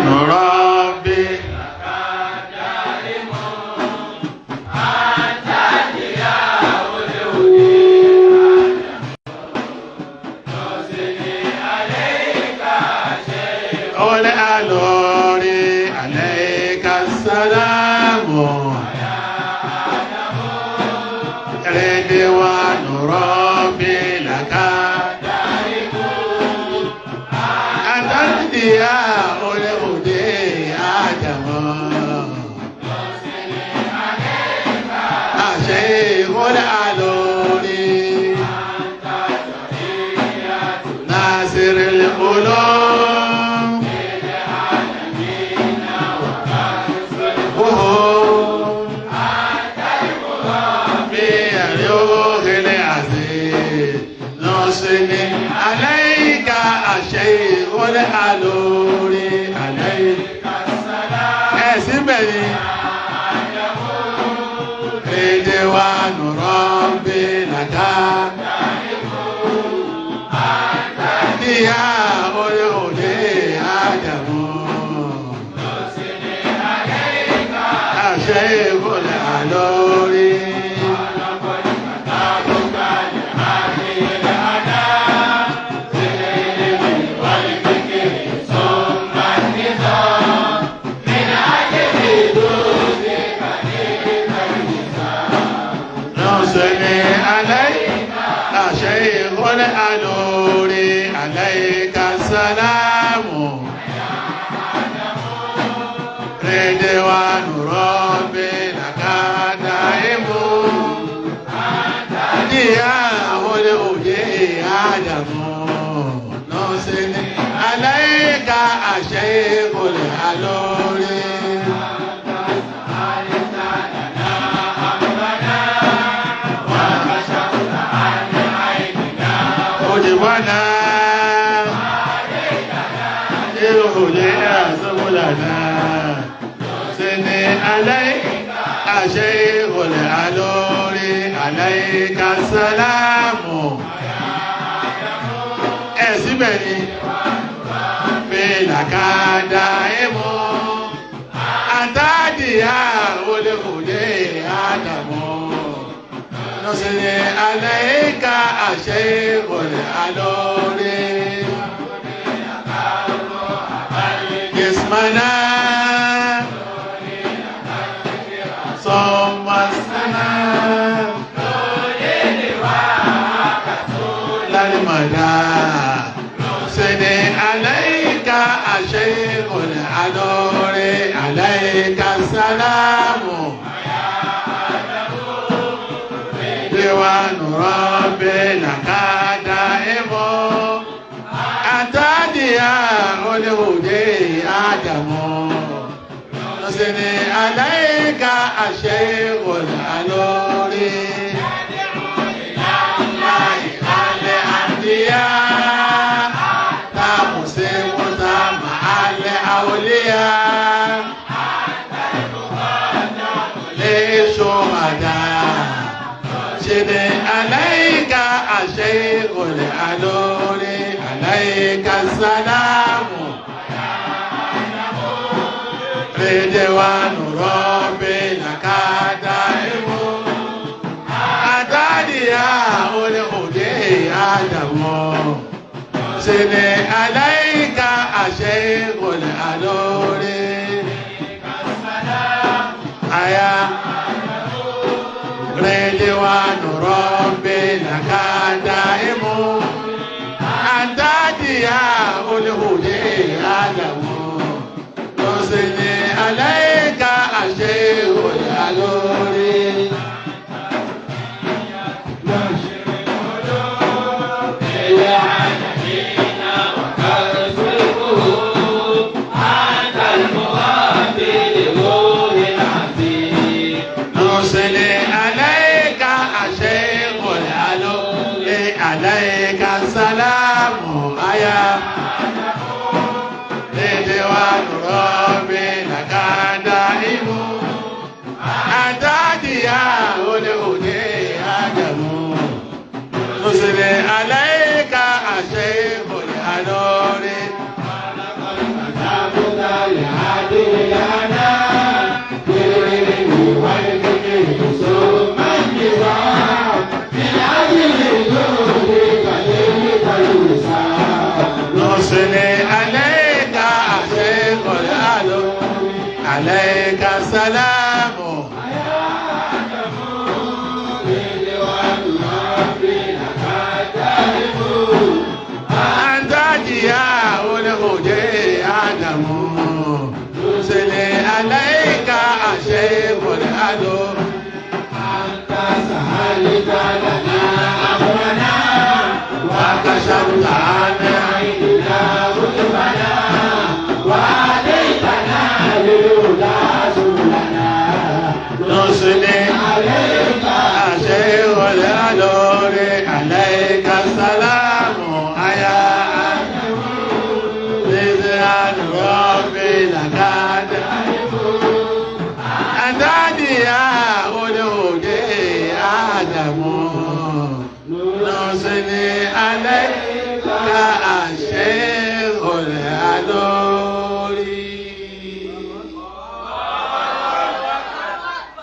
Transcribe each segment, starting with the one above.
نربي أولي ألوري عليك السلام رضوان ربي لك أنت الضياء الهدي آدم شيخ الألوري ناصر القلوب نصني عليك الشيخ الألوري عليك السلام اسمني رضوان ربي لك ضياء الهدي آدم نصني عليك الشيخ الألوري شيخ الألوري عليك السلام رضوان ربي لك دائم ضياء الهدي آدم نصني عليك الشيخ الألوري وانا الهدي سبلنا سني عليك الشيخ الألوري عليك السلام اسمني بلك دائم أنت ضياء الهدي آدم نصني عليك الشيخ الألوري اسمنا ثم السلام للمدى نصني عليك الشيخ الألوري عليك السلام رضوان ربي لك دائم أنت ضياء الهدي آدم نصني عليك الشيخ الألوري الأنبياء تمسك مع الأولياء للشهداء شدي عليك الشيخ الألوري عليك السلام رضوان ربي لك دائم أنت ضياء الهدي آدم شدي عليك الشيخ الألوري أيا رضوان ربي لك دائم أنت ضياء الهدي آدم نصني عليك الشيخ الألوري عليك السلام يا رضوان ربي لك دائم أنت ضياء الهدي آدم نصلي عليك الشيخ الألوري عليك السلام أنت ضياء الهدى آدم سلي عليك الشيخ العلو أنت سهلت لنا أمرنا وكشفت عنا عيننا رتبنا وهديتنا للهدى سبلنا نصلي عليك الشيخ العلو عليك السلام يا رضوان ربي لك أنت ضياء الهدى آدم نصلي عليك الشيخ العلو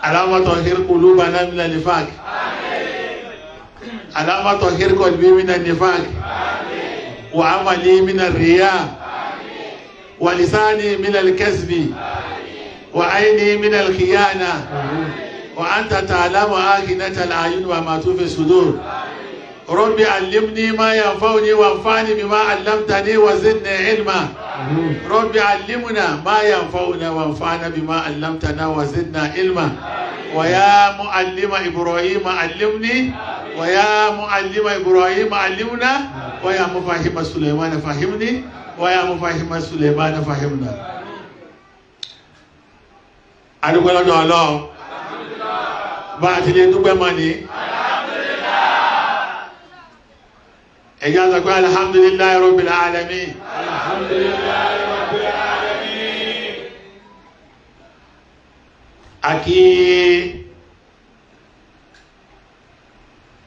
اللهم طهر قلوبنا من النفاق اللهم طهر قلبي من النفاق وعملي من الرياء ولساني من الكذب وعيني من الخيانة وأنت تعلم آخنة الأعين وما تخفي الصدور ربي علمني ما ينفعني وانفعني بما علمتني وزدني علما ربي علمنا ما ينفعنا وانفعنا بما علمتنا وزدنا علما ويا معلم إبراهيم علمني ويا معلم إبراهيم علمنا ويا مفاهيم سليمان فهمني ويا مفاهيم سليمان فهمنا أدوكو لدو الله باتي لدوكو ماني إجازة الحمد لله رب العالمين الحمد لله رب العالمين أكيد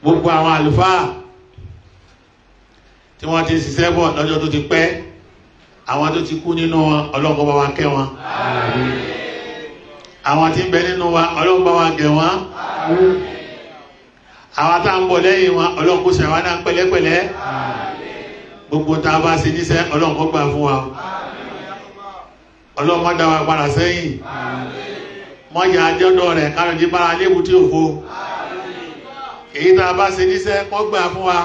gbogbo àwọn àlùfáà tí wọ́n ti ṣiṣẹ́ bọ̀ lọ́jọ́ tó ti pẹ́ àwọn tó ti kú nínú wọn Ọlọ́run bá wa kẹ́ wọn àwọn tí ń bẹ nínú wa Ọlọ́run bá wa gẹ̀ wọ́n àwọn tá ń bọ̀ lẹ́yìn wọn Ọlọ́run kó ṣe wá náà pẹ̀lẹ́pẹ̀lẹ́ gbogbo tá a bá ṣe níṣẹ́ Ọlọ́run kó gbà fún wa Ọlọ́run má dá wa padà sẹ́yìn mọ́jà àjọ́dọ̀ rẹ̀ kárọ̀ jí bára léwu tí ò fo èyí tá a bá ṣe níṣẹ́ kó gbà fún wa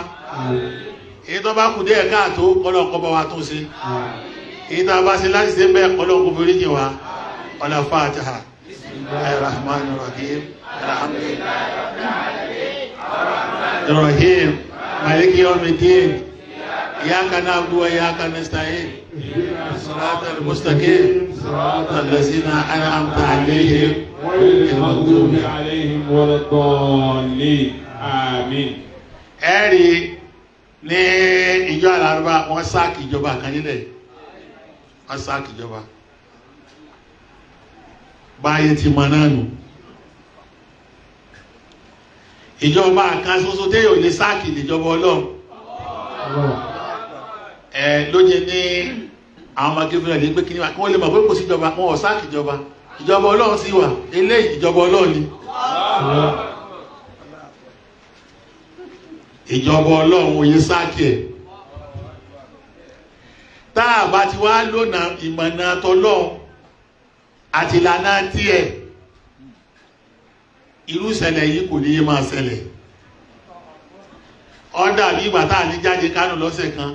èyí tó bá kù díẹ̀ káàtó Ọlọ́run kó bá wa tún ṣe èyí tá a bá ṣe láti ṣe bẹ́ẹ̀ Ọlọ́run kó forí jìn wa ọ̀nà Fatiha Bismillahir Rahim alhamdulillahi rabbil alamin الرحيم مالك يوم الدين إياك نعبد وإياك نستعين صراط المستقيم صراط الذين أنعمت عليهم غير المغضوب عليهم ولا الضالين آمين. ẹ̀rí ní ìjọ Alárúbá wọ́n sáàkì ìjọba kan nílẹ̀ wọ́n sáàkì ìjọba báyé ti mọ̀ náà nù. ìjọba kan ṣoṣo tẹ́ yóò lè sáàkì ìjọba Ọlọ́run lóye ní àwọn ọmọ gẹ́gẹ́ lè gbé kí wọ́n lè mọ̀ pé kò sí ìjọba wọn ò sáàkì ìjọba Ọlọ́run sí wà eléyìí ìjọba Ọlọ́run ni ìjọba Ọlọ́run òye sáàkì ẹ̀ táà bá ti wá lónà ìmọ̀nà tọlọ́run àti ìlànà tiẹ̀ irú ìṣẹ̀lẹ̀ yìí kò ní yé máa ṣẹlẹ̀ ọ́dà bí ìgbà táà ní jáde Kánò lọ́sẹ̀ kan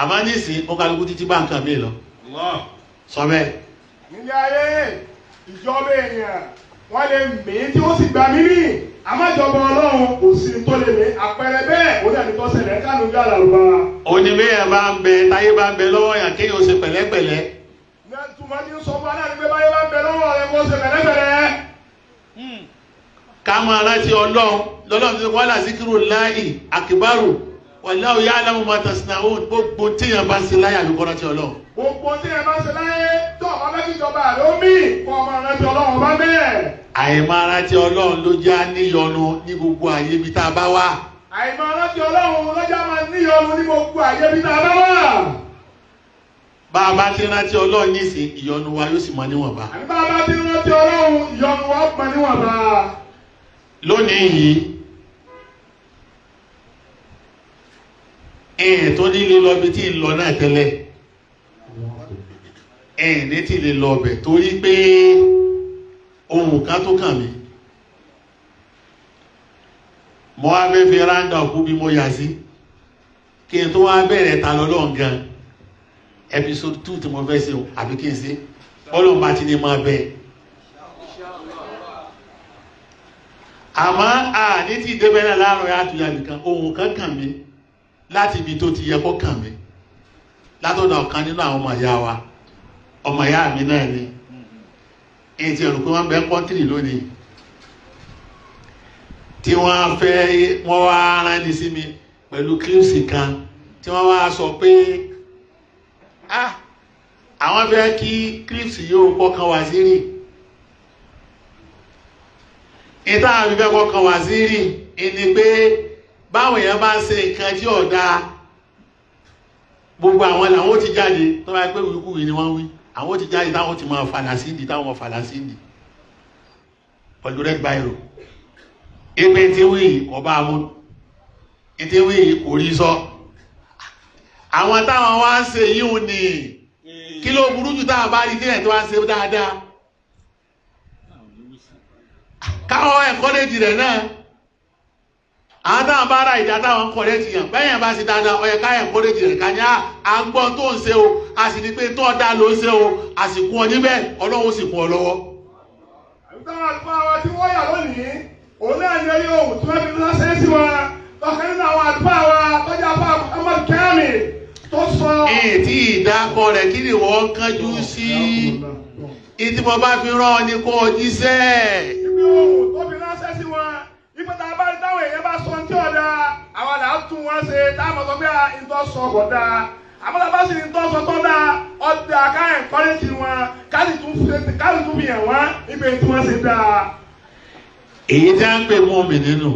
àmá nísìn ọkàlùkù títí bá nǹkan mí lọ sọ bẹ́ẹ̀ nílé ayé ìjọba èèyàn wọ́n lè mí tí ó sì gbà mí ní àmájọba Ọlọ́run kò sí tó lè mí àpẹẹrẹ bẹ́ẹ̀ ó dẹ̀ ní tó ṣẹlẹ̀ Kánò bí Alárúbá oníbẹ̀yẹ̀ bá ń bẹ táyé bá ń bẹ lọ́wọ́ yàn kéèyàn ó ṣe pẹ̀lẹ́pẹ̀lẹ́ túnmọ̀ ní sọ fún aláàrin pé báyé bá ń bẹ lọ́wọ́ rẹ̀ kó ṣe pẹ̀lẹ́pẹ̀lẹ́ ká máa rántí Ọlọ́run tí wọ́n là síkírù láì àkìbárù wallahu ya'lamu ma tasna'un gbogbo tíyàn bá ń ṣe láyé àbíkọ́ rántí Ọlọ́run gbogbo tíyàn bá ń ṣe láyé tó ọmọ rántí ìjọba ló mí kọ́ ọmọ rántí Ọlọ́run bá bẹ́ẹ̀ àìmáa rántí Ọlọ́run ló já níyọnu ní gbogbo àyè bí tá a bá wà àìmáa rántí Ọlọ́run ló já máa níyọnu ní gbogbo àyè bí tá a bá wà bàbá tí rántí Ọlọ́run nísìn ìyọ́nú wa yóò sì mọ níwọ̀nba. Bàbá tí rántí Ọlọ́run ìyọ́nú wa mọ níwọ̀nba. Lónìí yìí tó nílé lọ bí tí ń lọ náà tẹ́lẹ̀ ní tí lè lọ bẹ̀ torí pé ohun kan tó kàn mí mo wá fẹ́ fi ráńdà òkú bí mo yà sí kí n tó wá bẹ̀rẹ̀ ta lọ́lọ́run gan episode 2 tí mo fẹ́ ṣe àbí kí n ṣe Ọlọ́run bá ti ní máa bẹ̀ àmọ́ ní tí débẹ̀ náà láàárọ̀ yá àtúnyà nìkan ohun kan kàn mí láti ibi tó ti yẹ kó kàn mí látọ̀dọ̀ ọ̀kan nínú àwọn ọmọ ìyá wa ọmọ ìyá mi náà ni èyí tí ẹ̀rù pé wọ́n bẹ kọ́ntìrì lónìí tí wọ́n fẹ́ wọ́n wá rán ní sí mi pẹ̀lú kílípsì kan tí wọ́n wá sọ pé àwọn fẹ́ kí kílípsì yóò kọ́kàn wá sí rí ìta àbí fẹ́ kọ́kàn wá sí rí ìní pé báwọn èèyàn bá ń ṣe nǹkan tí ò dáa gbogbo àwọn làwọn ti jáde tó bá pé wíwúwí ni wọ́n wí àwọn ti jáde táwọn ti máa fàlà síndì táwọn máa fàlà síndì pẹ̀lú red biro ẹgbẹ́ tí wí ọba mú tí wí kò rí sọ àwọn táwọn wá ń ṣe yíò ní kí ló burú jù táwọn bá rí díẹ̀ tó wá ń ṣe dáadáa káwọn ẹ̀kọ́ lè jìrẹ̀ náà àwọn táwọn bá ra ìdá táwọn kọ̀rẹ́ ti yàn bẹ́yàn bá sí dáadáa ọyẹ káyẹ̀ kọ́lẹ́jì rẹ̀ ká ní àgbọ́n tó ń ṣe o a sì ní pé tó dá ló ń ṣe o a sì kún ọ níbẹ̀ Ọlọ́run sì kún ọ lọ́wọ́. Àbíkáwọn àlùfáà wa tí wọ́n yà lónìí òun náà ní oyè ohun tí wọ́n fi lọ́sẹ̀ sí wọn lọ́kàn nínú àwọn àlùfáà wa tọ́jú apá Muhammad Kẹ́mi tó sọ. tí ìdákọ rẹ̀ kí ni wọ́n kánjú sí ìtí mo bá fi rán ọ ní kó o jíṣẹ́. ibi ohun tó fi lọ́sẹ̀ sí wọn ìpàtà bá táwọn èèyàn bá sọ tí ọ̀dà àwọn là ń tún wọn ṣe táwọn sọ pé ìtọ́ sọ ọ̀dà àmọ́ bá sì ní ìtọ́ sọ tó dá ọ̀dà káyọ̀ kọ́lẹ́jì wọn káàdì tún fi hàn wọ́n níbi tí wọ́n ṣe dá. èyí tí a ń pè mú mi nínú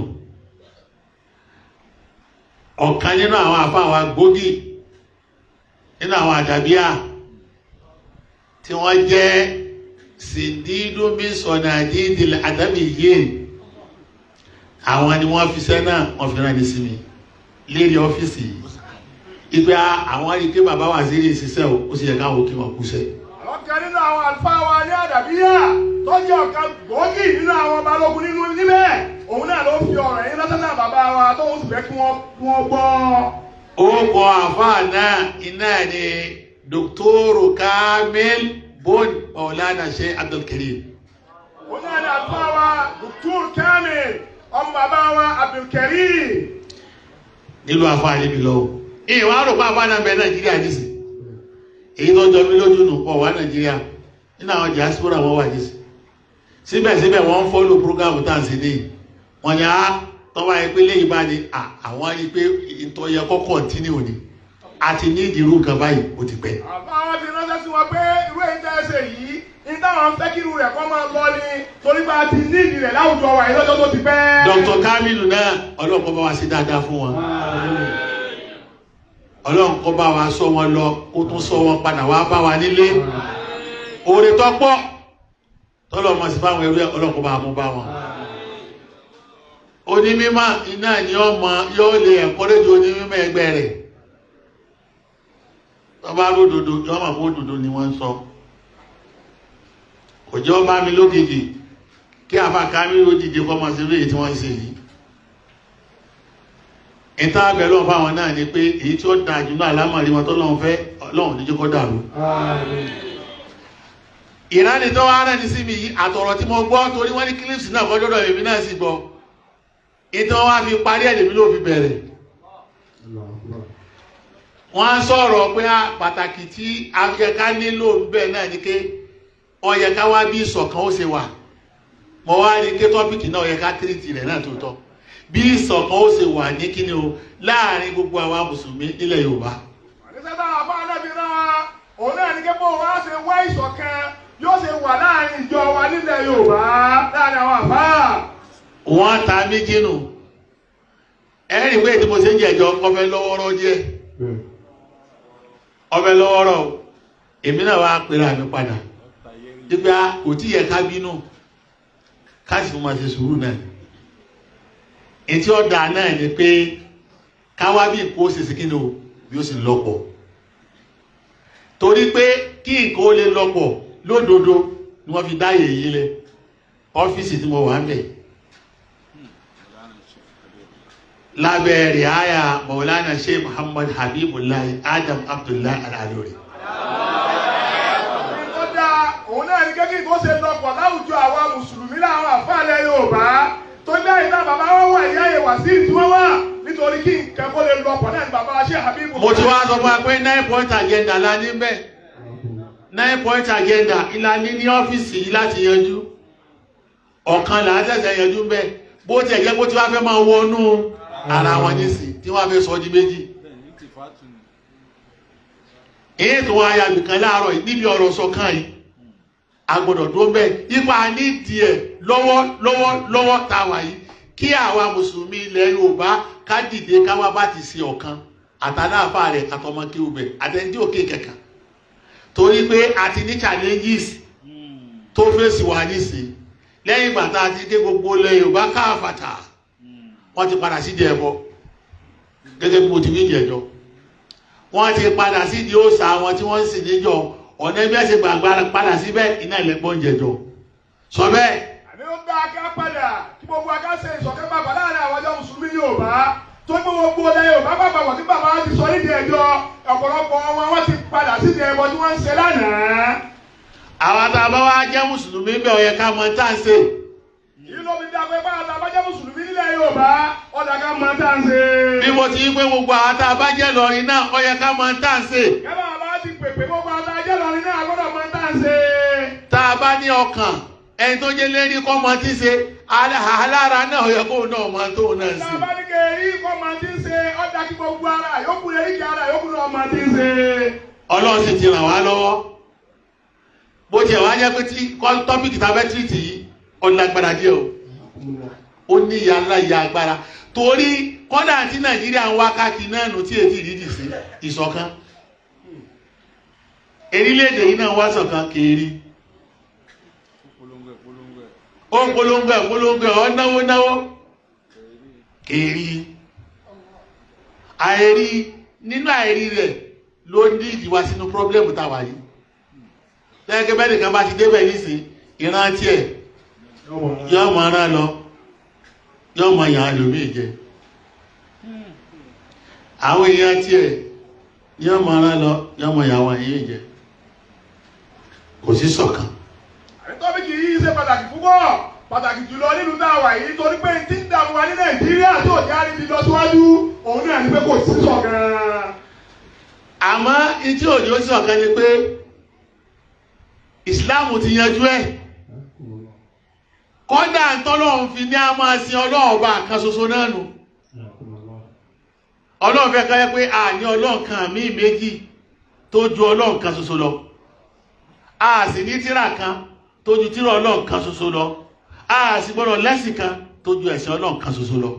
ọ̀kan nínú àwọn àfáà gbòógì nínú àwọn àdàbíà tí wọ́n jẹ́ sìndídùmí sọ̀nà àdídìlẹ̀ àdàbí yìí àwọn ni wọ́n fi sẹ́nà wọ́n fi rán ní sí mi lérí ọ́fíìsì yìí ìgbé àwọn àríké bàbá wà sí ìṣiṣẹ́ ó sì yẹ káwọn kí wọ́n kúṣẹ́. ọ̀kan nínú àwọn àlùfáà wa ní àdàbíyà tó jẹ́ ọ̀kan gbòógì nínú àwọn balógun nínú níbẹ̀ òun náà ló fi ọ̀rọ̀ yín lọ́sọ̀nà bàbá wa tó ń fẹ́ kí wọ́n gbọ́. orúkọ àfáà náà iná ni Dr. Kamil Bon Maulana Sheikh Abdulkarim. òun náà ni àlùfáà wa Dr. Kamil ọmọ bàbá wa Abdulkarim. nílùú àfáà níbi lọ́wọ́ ìwà àrùn pàápàá náà bẹ Nàìjíríà nísì èyí tó jọ mí lójú nù pọ̀ wá Nàìjíríà nínú àwọn diaspora wọn wà nísì síbẹ̀síbẹ̀ wọ́n ń fọ́lù prógámù tá à ń sí ní wọ́n ni tọ́wọ́ ayé pé léyìí bá ní àwọn rí pé ìtọ́yẹ kọ́ kọ̀ntínú ni àti ní ìdírú nǹkan báyìí ó ti pẹ́. àwọn ti ránṣẹ́ sí wọn pé irú èyí tẹ́ ẹ ṣe yìí ní táwọn fẹ́ kí irú rẹ̀ kọ́ máa lọ ni torí pé a ti ní ìdí rẹ̀ láwùjọ wa yìí lọ́jọ́ tó ti pẹ́. Dr. Kamilu náà ọlọ́pàá bá wa sí dáadáa fún wọn Ọlọ́run kó bá wa sọ wọn lọ ó tún sọ wọn padà wá bá wa nílé oore tó pọ̀ tọ́lọ̀ mọ̀ sí fáwọn ẹrú Ọlọ́run kó bá mú bá wọn. Onímímọ̀ iná ni ọmọ yóò lè ẹ̀kọ́rẹ́jọ onímímọ̀ ẹgbẹ́ rẹ̀ tó bá lódodo yọ́ mọ̀ fún òdodo ni wọ́n ń sọ. Kò jẹ́ ọba mi lókìkì kí àfa Kamilu dìde kọ́ mọ̀ sí ilé tí wọ́n ń ṣe yìí. ìta abẹ́lọ́ fáwọn náà ni pé èyí tí ó dáa jù náà lámàrí wọn tó lọ́wọ́ fẹ́ Ọlọ́run níjẹ́ kó dàrú. ìránì tó wá rẹ̀ ní sí mi yìí àtọ̀rọ̀ tí mo gbọ́ torí wọ́n ní kílípsì náà kọjọ́dọ̀ èmi náà sì gbọ́ ìtàn wá fi parí ẹ̀lẹ́mí ló fi bẹ̀rẹ̀. wọ́n á sọ̀rọ̀ pé pàtàkì tí afẹ́ká nílò ń bẹ̀ náà ni pé ó yẹ ká wá bí ìṣọ̀kan ó ṣe wà mo wá rí ké tọ́pìkì náà ó yẹ ká tírìtì rẹ̀ náà tó tọ́ bí ìṣọ̀kan ó ṣe wà ní kíni o láàrin gbogbo àwa mùsùlùmí nílẹ̀ Yorùbá. àdìsẹ́tà àbá anábì náà òun náà ní kébò wá ṣe wá ìṣọ̀kan yóò ṣe wà láàrin ìjọ wa nílẹ̀ Yorùbá láàrin àwọn àbá. wọ́n ta méjì nù ẹ̀rìn pé tí mo ṣe ń jẹ̀jọ ọfẹ́ lọ́wọ́rọ́ jẹ́ ọfẹ́ lọ́wọ́rọ́ èmi náà wá pera mi padà nígbà kò tí yẹ ká bínú ká sì máa ṣe sùúrù náà ètí ọ̀dà náà ni pé káwá bí nǹkan ó ṣe sí kí ni o bí ó sì lọ́pọ̀ torí pé kí nǹkan ó lè lọ́pọ̀ lódodo ni wọ́n fi dáyè yìí lẹ̀ ọ́fíìsì tí mo wà ń bẹ̀ lábẹ́ rìáyà Maulana Sheikh Muhammad Habibullahi Adam Abdullahi Al-Alori. Òun náà ní kékeré tó ṣe lọ́pọ̀ láwùjọ àwa mùsùlùmí láwọn àfáàlẹ̀ Yorùbá tó gbé ìta bàbá wọn wà ìyá ìwà sí tí wọ́n wà nítorí kí nǹkan kó lè lọ́pọ̀ náà ní bàbá Sheikh Habibu. Mo ti wá sọ fún wa pé 9-point agenda la ní bẹ́ẹ̀ 9-point agenda ìlànà ní ọ́fíìsì yìí láti yanjú ọ̀kan là á ṣẹ̀ṣẹ̀ yanjú bẹ́ẹ̀ bó tiẹ̀ jẹ́ bó ti wá fẹ́ máa wọnú ara wọn nísìn tí wọ́n fẹ́ sọ di méjì. Èyí tó wá yàgbé kan láàárọ̀ níbi ọ̀rọ̀ sọ̀kan yìí agbọ́dọ̀ dúró bẹ́ẹ̀ ipa nídìí ẹ̀ lọ́wọ́ tá a wà yìí kí àwa mùsùlùmí ilẹ̀ Yorùbá ká dìde káwá bá ti ṣe ọ̀kan àtàláàfà rẹ̀ àtọmọkí ubẹ̀ àtẹ̀ndí òkè kẹ̀kẹ́ torí pé a ti ní challenges tó fèsì wà nísìn lẹ́yìn ìgbà tá a ti dé gbogbo ilẹ̀ Yorùbá káàfàtà wọ́n ti padà sí di ẹbọ gẹ́gẹ́ bí mo ti wí jẹjọ wọ́n ti padà sí di òòṣà àwọn tí wọ́n ń sìn níjọ ọ̀nà ẹgbẹ́ ṣe gbàgbára padà síbẹ̀ iná ìlẹ́gbọ́n jẹjọ sọ bẹ́ẹ̀. àní ó gbá aká padà kí gbogbo aká ṣe ìṣọ̀kẹ́ bàbá láàrin àwọn ọjọ́ mùsùlùmí Yorùbá tó gbogbo ọlẹ́ Yorùbá bàbá wọ̀ tí bàbá wọn ti sọ nídìí ẹjọ́ ọ̀pọ̀lọpọ̀ wọn ti padà sídìí ẹbọ tí wọ́n ń ṣe lánàá. àwọn tá a bá wá jẹ́ mùsùlùmí bẹ́ẹ̀ ó yẹ ká mọ tá à ń ṣe. yìí ló fi dá pé bá a bá jẹ́ mùsùlùmí nílẹ̀ Yorùbá ọ̀dà ká mọ tá à ń ṣe. bí mo ti pé gbogbo àwọn tá a bá jẹ́ lọ́rin náà ó yẹ ká mọ tá à ń ṣe. Pèpè gbogbo àtàjẹ́ lọ́rin náà gbọ́dọ̀ mọ tá à ń ṣe. Tá a bá ní ọkàn ẹni tó jẹ́ lérí kọ́ mọ tí ń ṣe alára náà yẹ kó náà mọ tó náà ń ṣe. Tá a bá ní kéèrí kọ́ mọ tí ń ṣe ọ̀dà kí gbogbo ara yòókù lè ríkì ara yòókù náà mọ tí ń ṣe. Ọlọ́run sì ti ràn wá lọ́wọ́ bó tiẹ̀ wá jẹ́ pé tí tọ́pìkì tá a fẹ́ tìrìtì yìí ọ̀nà agbára díẹ̀ o ó ní ìyá ńlá ìyá agbára torí kọ́dà tí Nàìjíríà ń wá káàkiri náà nù tí èdè ìdíjì sí ìṣọ̀kan erílẹ̀-èdè yìí náà wá ṣọ̀kan kèérí ó polongo ọ̀ náwó kèérí àìrí nínú àìrí rẹ̀ ló ní ìdíwá sínú pọ́blẹ́mù táwa yìí lẹ́gẹ́ bẹ́ẹ̀ nìkan bá ti débẹ̀ nísìn ìrántí ẹ̀ yọ́ mọ̀ rán lọ yọ́ mọ̀ yàn lómi jẹ àwọn èèyàn tí ẹ̀ yọ́ mọ̀ rán lọ yọ́ mọ̀ yàn wọ̀n yìí jẹ kò sí ṣọ̀kan. Tọ́pìkì yìí ṣe pàtàkì púpọ̀ pàtàkì jùlọ nínú táwa yìí torí pé tí ń dààmú wa ní Nàìjíríà tó jẹ́ àríbi lọ síwájú òun náà ní pé kò sí ṣọ̀kan. Àmọ́ ìtí òní ó ṣọ̀kan ni pé Ìsìláàmù ti yanjú ẹ̀ kọ́dà tọ́lọ́run fi ní a máa sin Ọlọ́run ọba kan ṣoṣo náà nù Ọlọ́run fẹ́ káyẹ́ pé a ní Ọlọ́run kan míì méjì tó ju Ọlọ́run kan ṣoṣo lọ a sì ní tírà kan tó ju tírà Ọlọ́run kan ṣoṣo lọ a sì gbọ́dọ̀ lẹ́sìn kan tó ju ẹ̀sìn Ọlọ́run kan ṣoṣo lọ.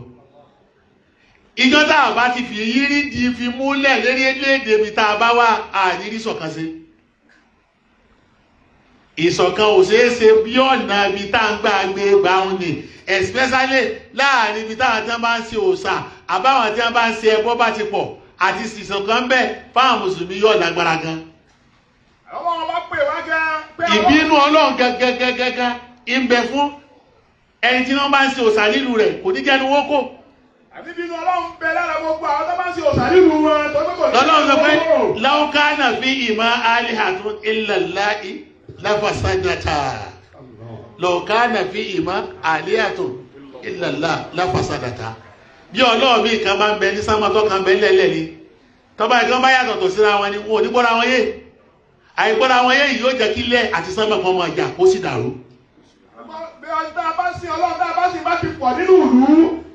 Ìjọ tá a bá ti fi yírí di fi múlẹ̀ lérí léde mi tá a bá wà a ní rí ṣọ̀kan sí. Ìṣọ̀kan ò ṣeé ṣe bí ọ̀nà ibi tá a ń gbà gbé gbàùn ni especially láàrin ibi táwọn tí wọ́n bá ń ṣe òòṣà àbáwọn tí wọ́n bá ń ṣe ẹbọ bá ti pọ̀ àti ìṣọ̀kan bẹ́ẹ̀ fáwọn mùsùlùmí yóò lágbára gan. Àwọn ọmọ pè wá gan. Ìbínú Ọlọ́run gẹ́gẹ́gẹ́gẹ́ ń bẹ fún ẹni tí wọ́n bá ń ṣe òòṣà nílùú rẹ̀ kò ní jẹ́nu wọ́n kò. Àbí bínú Ọlọ́run bẹ lára gbogbo àwọn tó bá ń ṣe òòṣà nílùú wọn tó tó kò ní. Ọlọ́run sọ pé law kana fihima alihatun illa Allahi lafasadata law kana fihima alihatun illa Allahi lafasadata. Bí Ọlọ́run bí kan bá ń bẹ ní sámọ́tọ́ kan bẹ lẹ́lẹ́ ni tọ́ba ìkan bá yàtọ̀ tó síra wọn ni wọn ò ní gbọ́ra wọn yé àìgbọ́ra wọn yé yìí yóò jẹ́ kí ilẹ̀ àti sánmọ̀ kan máa jà kó sì dàrú. Bí ọjọ́ tá a bá sin Ọlọ́run tá a bá sin bá ti pọ̀ nínú ìlú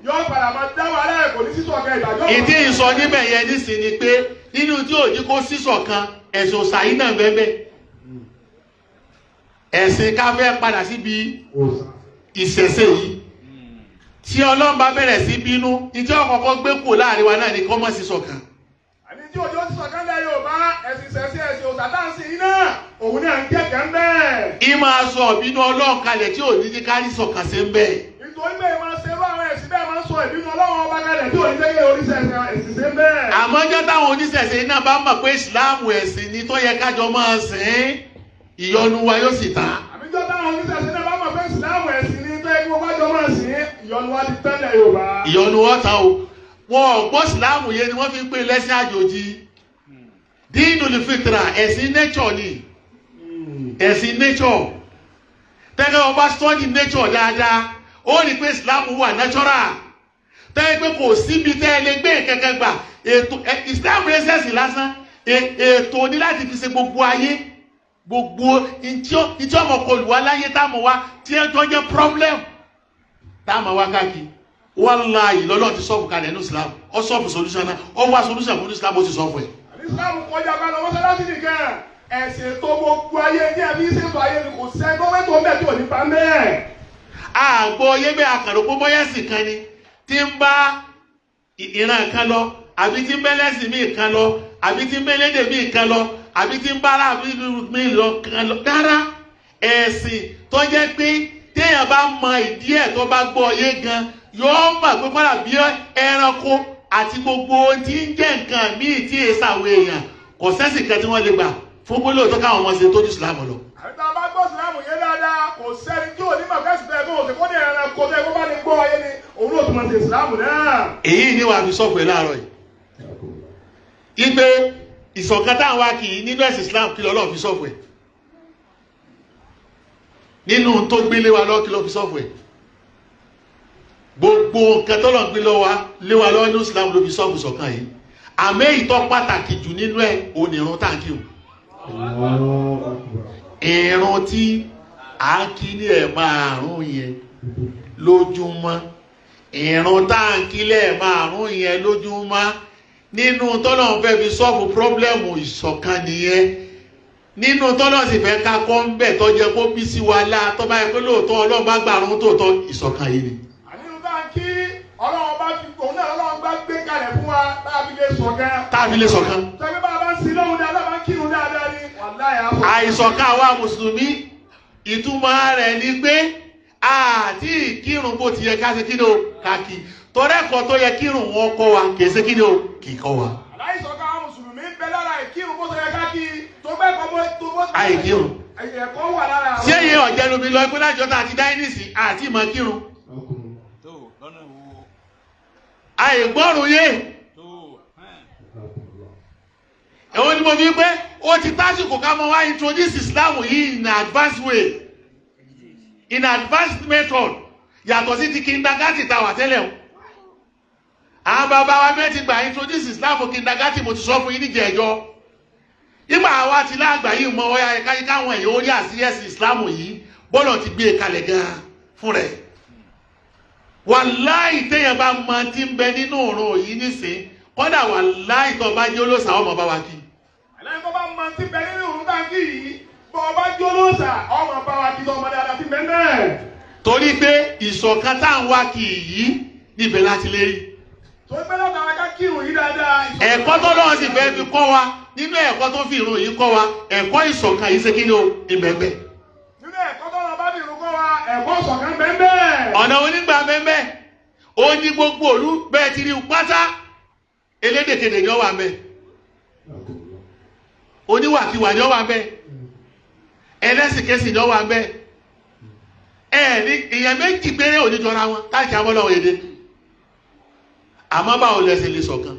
yóò padà máa dá wa láì kò ní sísọ̀kan ìdájọ́. Ìdí ìsọ níbẹ̀ yẹn nísìn ni pé nínú tí òjì kó sísọ̀kan ẹ̀sùn òsàyí náà bẹ́ẹ̀ ẹ̀sìn ká fẹ́ padà síbi ìṣẹ̀ṣe yìí tí Ọlọ́run bá bẹ̀rẹ̀ sí bínú ìjọ ọ̀kọ̀ọ̀kan gbé kù láàrin wa náà ní kọ́mọ̀ sísọ̀kan. àní tí òjò ti sọ̀kan lẹ́ Yorùbá ẹ̀sìn ìṣẹ̀ṣe ẹ̀sìn òtàtàǹsì iná òun náà ń kẹ́kẹ́ ń bẹ́ẹ̀. ìmọ̀ aṣọ ìbínú Ọlọ́run kalẹ̀ tí ò ní ní kárí sọ̀kan sí ń bẹ́ẹ̀. nítorí bẹ́ẹ̀ máa ṣe bá àwọn ẹ̀sìn bẹ́ẹ̀ máa ń sọ ìbínú Ọlọ́run ọba kalẹ̀ tí ò ní jẹ́ oríṣiríṣi ẹ̀sìn sí ń bẹ́ẹ̀. àmọ́jọ́ táwọn oníṣẹ̀ṣe iná bá mọ̀ pé ìsìláàmù ẹ̀sìn ni tó yẹ kájọ máa sìn ìyọnu wa yóò sì tán. àbíjọ́ táwọn oníṣẹ̀ṣe náà bá mọ̀ pé ìsìláàmù ẹ̀sìn ni tó yẹ kí wọ́n bá jọ máa sìn ìyọnu wa ti tẹ́lẹ̀ Yorùbá. ìyọnu wọn tán o wọn ò gbọ́ ìsìláàmù yẹn ni wọ́n fi ń pè lẹ́sìn àjòjì. dínú lè fitra ẹ̀sìn nature ni ẹ̀sìn nature tẹ́lẹ̀ wọn bá study nature dáadáa ó rí pé ìsìláàmù wà natural tẹ́lẹ̀ pé kò síbi tẹ́lẹ̀ gbé kẹ̀kẹ́ gbà ètò ìsìláàmù ẹ̀sẹ̀sì lásán ètò ní láti fi ṣe gbogbo ayé gbogbo ìtí ọmọ kọlù wá láyé táàmù wá tí ẹ tó jẹ́ problem táàmù wá káàkiri wallahi lọ́lọ́ ti sọ́ọ̀bù kalẹ̀ ní Islam ọ sọ́ọ̀bù solution náà ọ wá solution fún Islam ó ti sọ́ọ̀bù ẹ̀. Islam kọjá bá lọ mọ́sálásí nìkan ẹ̀sìn tó gbogbo ayé ní ẹbí ṣètò ayé ni kò sẹ́ gọ́mẹ́ntò mẹ́ tó ní pa mẹ́. àgbo yébé àkàrò pé bọ́yẹ̀sì kan ni tí ń bá ìran kan lọ àbí tí ń bẹ́lẹ́sì míì kan lọ àbí tí ń bẹ́lẹ́dẹ̀ míì kan lọ àbí tí ń bára míì lọ kan lọ dára ẹ̀sìn tó jẹ́ pé téèyàn bá mọ ìdí ẹ̀ tó bá gbọ́ yé gan yóò mọ̀ pé kọ́lá bí ẹranko àti gbogbo tí ń jẹ́ nǹkan míì tí èsà àwọn èèyàn kò sẹ́sì kan tí wọ́n lè gbà fún pé lóòótọ́ káwọn ọmọ ṣe tó ju Islam lọ. àbíta bá gbọ́ Islam yé dáadáa kò sẹ́ni tí ò ní mọ̀ fẹ́sì tẹ́ kó òsè kó ní ẹranko tẹ́ kó bá ní gbọ́ ayé ni òun ló tún mọ̀ sí Islam náà. èyí ni wàá fi sọ́ọ̀fù ẹ̀ láàárọ̀ yìí. ìgbé ìṣọ̀kan táwọn wá kì í nínú ẹ̀sìn Islam kí lọ́lọ́ fi sọ́ọ̀fù ẹ̀. nínú tó gbé lé wa lọ́wọ́ kí lọ́ fi sọ́ọ̀fù ẹ̀. gbogbo nǹkan tó lọ́n gbé lé wa lọ́wọ́ ní Islam ló fi sọ́ọ̀fù ṣọ̀kan yìí. àmọ́ ìtọ́ pàtàkì jù nínú ẹ̀ òní ìrun táǹkì o. ìrun tí à ń kí ní ẹ̀ẹ̀márùn yẹn lójúmọ́ ìrun táǹkì lẹ́ẹ̀márùn yẹn lójúmọ́ nínú tọ́lọ́run fẹ́ fi sọ́ọ̀fù pírọ́blẹ́mù ìṣọ̀kan nìyẹn nínú tọ́lọ́run sì fẹ́ ká kọ́ ń bẹ̀ tó jẹ́ kó bí sí wa lá tó bá yẹ pé lóòótọ́ Ọlọ́run bá gbàrún tòótọ́ ìṣọ̀kan yìí ni. àníyàn táǹkì Ọlọ́run bá fi òun náà Ọlọ́run bá gbé kalẹ̀ fún wa táàbí lè ṣọ̀kan. táàbí lè ṣọ̀kan. tẹ́gbẹ́ bá a bá ń sin lóhun dáadáa bá ń kírun dáadáa ni wàláyà. àìṣọ̀kan àwa mùsùlùmí ìtumọ̀ rẹ̀ ni pé àti ìkírun bó ti yẹ ká ṣe kí ni o kàkì torẹ́kọ̀ọ́ tó yẹ kírun wọn kọ́ wa kì í ṣe kí ni o kì í kọ́ wa. aláìṣọ̀kan àwọn mùsùlùmí ń bẹ lára ìkírun bó ṣe yẹ ká kí tó bẹ́ẹ̀ kọ́ tó bó ṣe. àìkírun. ẹ̀kọ́ wà lára àwọn. ṣé iye ọ̀jẹ̀nu mi lọ pé lájọ́ tá a ti dá yín nísìn àti ìmọ̀ kírun. àìgbọ́rùn yé. èwo ni mo fi pé ó ti tásìkò ká mọ wá introduce Islam yìí in advanced way in advanced method yàtọ̀ sí ti kindergarten tá a wà tẹ́lẹ̀ o. àwọn bàbá wa mẹ́tì gbà introduce Islam kindergarten mo ti sọ fún yín níjẹ̀ẹ́jọ́. nígbà àwa ti láàgbà yìí mọ ọyá ẹ̀ka yìí káwọn èèyàn orí àṣírí Islam yìí bọ́lọ̀ ti gbé e kalẹ̀ gan-an fún rẹ̀. wàláì téèyàn bá mọ tí ń bẹ nínú òrùn yìí nísìn kọ́dà wàláì tó bá jẹ́ olóòṣà ọmọ bá wa kí. àlẹ́ tó bá mọ tí ń bẹ nínú òrùn tá a kí yìí bọ́ bá jẹ́ olóòṣà ọmọ bá wa kí tó ọmọ dáadáa ti bẹ́ẹ̀ náà. torí pé ìṣọ̀kan tá à ń wá kì í yí níbẹ̀ láti lè rí. tó ń gbẹ́dọ̀ tàwọn ká kírun yìí dáadáa. ẹ̀kọ́ tó lọ́wọ́ sì fẹ́ fi kọ́ wa nínú ẹ̀kọ́ tó fi ìrun yìí kọ́ wa ẹ̀kọ́ ìṣọ̀kan yìí ṣe kí ni o ìbẹ̀bẹ̀. nínú ẹ̀kọ́ tó lọ bá fi ìrun kọ́ wa ẹ̀kọ́ ìṣọ̀kan bẹ́ẹ̀. ọ̀nà onígbà bẹ́ẹ̀ ó ní gbogbo òlu bẹ́ẹ̀ ti rí pátá elédèkéde ni ó wà mẹ́ oníwàkiwà ni ó wà mẹ́ ẹlẹ́sìnkẹ́sì ni ó wà mẹ́ ní èèyàn méjì péré oníjọra wọn káàkiri abọ́lọ́wọ́ èdè àmọ́ báwo lẹ́sẹ̀ lè ṣọ̀kan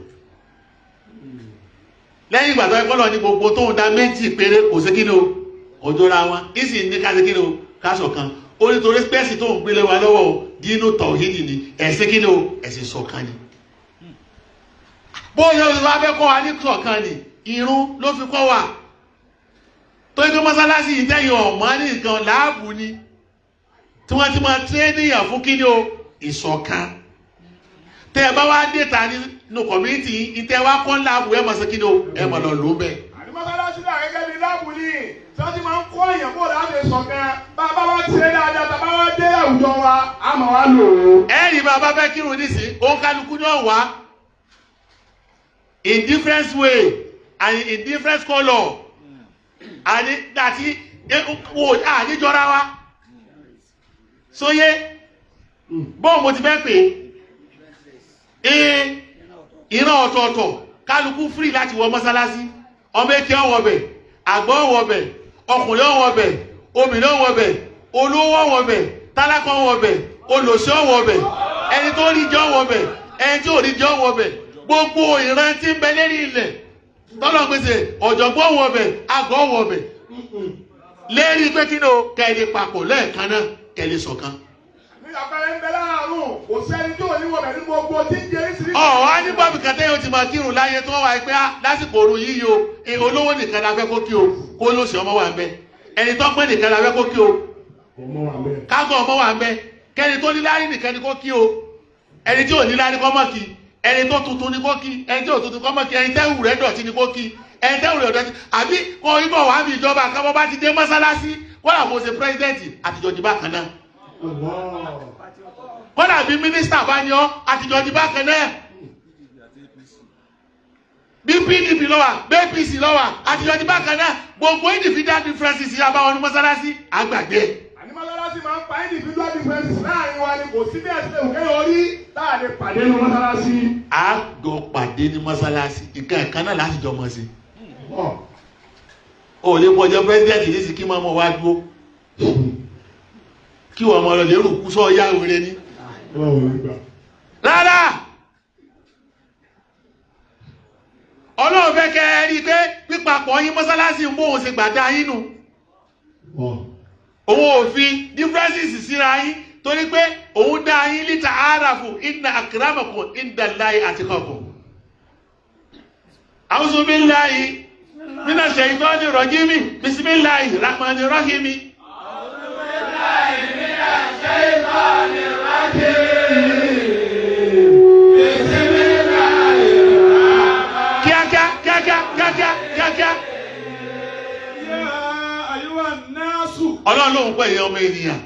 lẹ́yìn ìgbà tó ẹgbọ́n lọ ní gbogbo tó ń da méjì péré kò sí kíni o òjòra wọn ìsì ní ká sí kíni o ká ṣọ̀kan ó ní torí spẹ́ẹ̀sì tó ń gbélé wa lọ́wọ́ o dínú tọ̀hídì ni ẹ̀sìn kíni o ẹ̀sìn ṣọ̀kan ni bóyá o bá fẹ́ kọ́ wa ní ṣọ̀kan ni irun ló fi kọ́ wa tó ń gbé mọ́sálásí ìtẹ́yìn ọ̀mọ́ ní nǹkan láàbù ni tí wọ́n ti máa tírẹ́nìyàn fún kíni o ìṣọ̀kan tẹ́ ẹ bá wá dé ta nínú kọ̀mínítì ìtẹ́ wá kọ́ láàbù ẹ̀ mọ̀ sí kíni o ẹ̀ mọ̀ lọ lò ó bẹ́ẹ̀. àdìmọ́sálásí náà gẹ́gẹ́ bí láàbù ni tí wọ́n ti máa ń kọ́ èèyàn bó láti ṣọ̀kan bàbá wa ti ṣe dáadáa tàbá wa dé àwùjọ wa a máa wá lò ó. ẹ̀rì bàbá fẹ́ kírun nísìn òun kálukú náà wá in different way and in different color and that wo àníjọra wa sóyé bọ́ọ̀ mo ti fẹ́ pé ìran ọ̀tọ̀ọ̀tọ̀ kálukú free láti wọ mọ́sálásí ọmọ èké ọwọ́ bẹ̀ àgbọ̀ ọwọ́ bẹ̀ ọkùnrin ọwọ́ bẹ̀ obìnrin ọwọ́ bẹ̀ olówó ọwọ́ bẹ̀ tálákà ọwọ́ bẹ̀ olòṣì ọwọ́ bẹ̀ ẹni tó rí jẹ́ ọwọ́ bẹ̀ ẹni tí ò rí jẹ́ ọwọ́ bẹ̀ gbogbo ìran tí ń bẹ lérí ilẹ̀ tọ́lọ̀ gbèsè ọ̀jọ̀gbọ́n ọwọ́ bẹ̀ àgọ́ ọwọ́ bẹ̀ lérí pé kí ni o kẹ́lẹ́ papọ̀ lẹ́ẹ̀kan náà kẹ́lẹ́ ṣọ̀kan. Àpẹẹrẹ ń bẹ láàárùn kò sẹ́ni tí ò ní wọ̀bẹ̀ ní gbogbo tí ń jẹ́ ìsirí. Á ní bọ́ọ̀bù kẹtẹ́ yóò ti máa kírun láyé tó wà pé lásìkò òru yìí o olówó nìkan la fẹ́ kó kí o kó lóṣì ọmọ wà ń bẹ ẹni tó pẹ́ nìkan la fẹ́ kó kí o kágọ̀ ọmọ wà ń bẹ kẹ́ni tó níláárí nìkan ni kó kí o ẹni tí ò níláárí kọ́ mọ̀ kí ẹni tó tuntun ni kó kí ẹni tí ò tuntun kọ́ mọ̀ kí ẹni tẹ́wù rẹ̀ dọ̀tí ni kó kí ẹni tẹ́wù rẹ̀ dọ̀tí àbí kọ́ ibọ̀ wà mí ìjọba àkàbọ̀ bá ti dé mọ́sálásí wọ́n làbò ṣe pírẹ́sidẹ́ǹtì àtijọ́ di bákan náà kọ́dà bí mínísítà bá yan àtijọ́ di bákan náà bí PDP lọ́wà bí APC lọ́wà àtijọ́ di bákan náà gbogbo individual differences yà bá wọn ní mọ́sálásí àgbàgbé. àní mọ́sálásí máa ń pa individual differences láàrin wa ni kò sí bí ẹsẹ̀ òkè orí láàrin pàdé ní mọ́sálásí. àgọ́ pàdé ní mọ́sálásí nǹkan ẹ̀ka náà láti jọ mọ̀ sí. o lè pọ̀jọ́ pẹ́sidẹ́ntì ní sì kí máa mọ̀ wá dúró kí wọ́n mọ̀ lọ lérò kú sọ yá wẹrẹ ní. rárá ọlọ́run fẹ́ kẹ́ ẹ rí i pé pípapọ̀ yín mọ́sálásí ń bóun ṣe gbàdá yín nù òun ò fi differences síra yín torí pé òun dá yín lítà àràfù inna akramakum indallahi atqakum. A'udhu billahi minash shaitani rajim bismillahir rahmanir rahim. A'udhu billahi minash shaitani rajim. Ọlọ́run ló ń pè é ọmọ ènìyàn.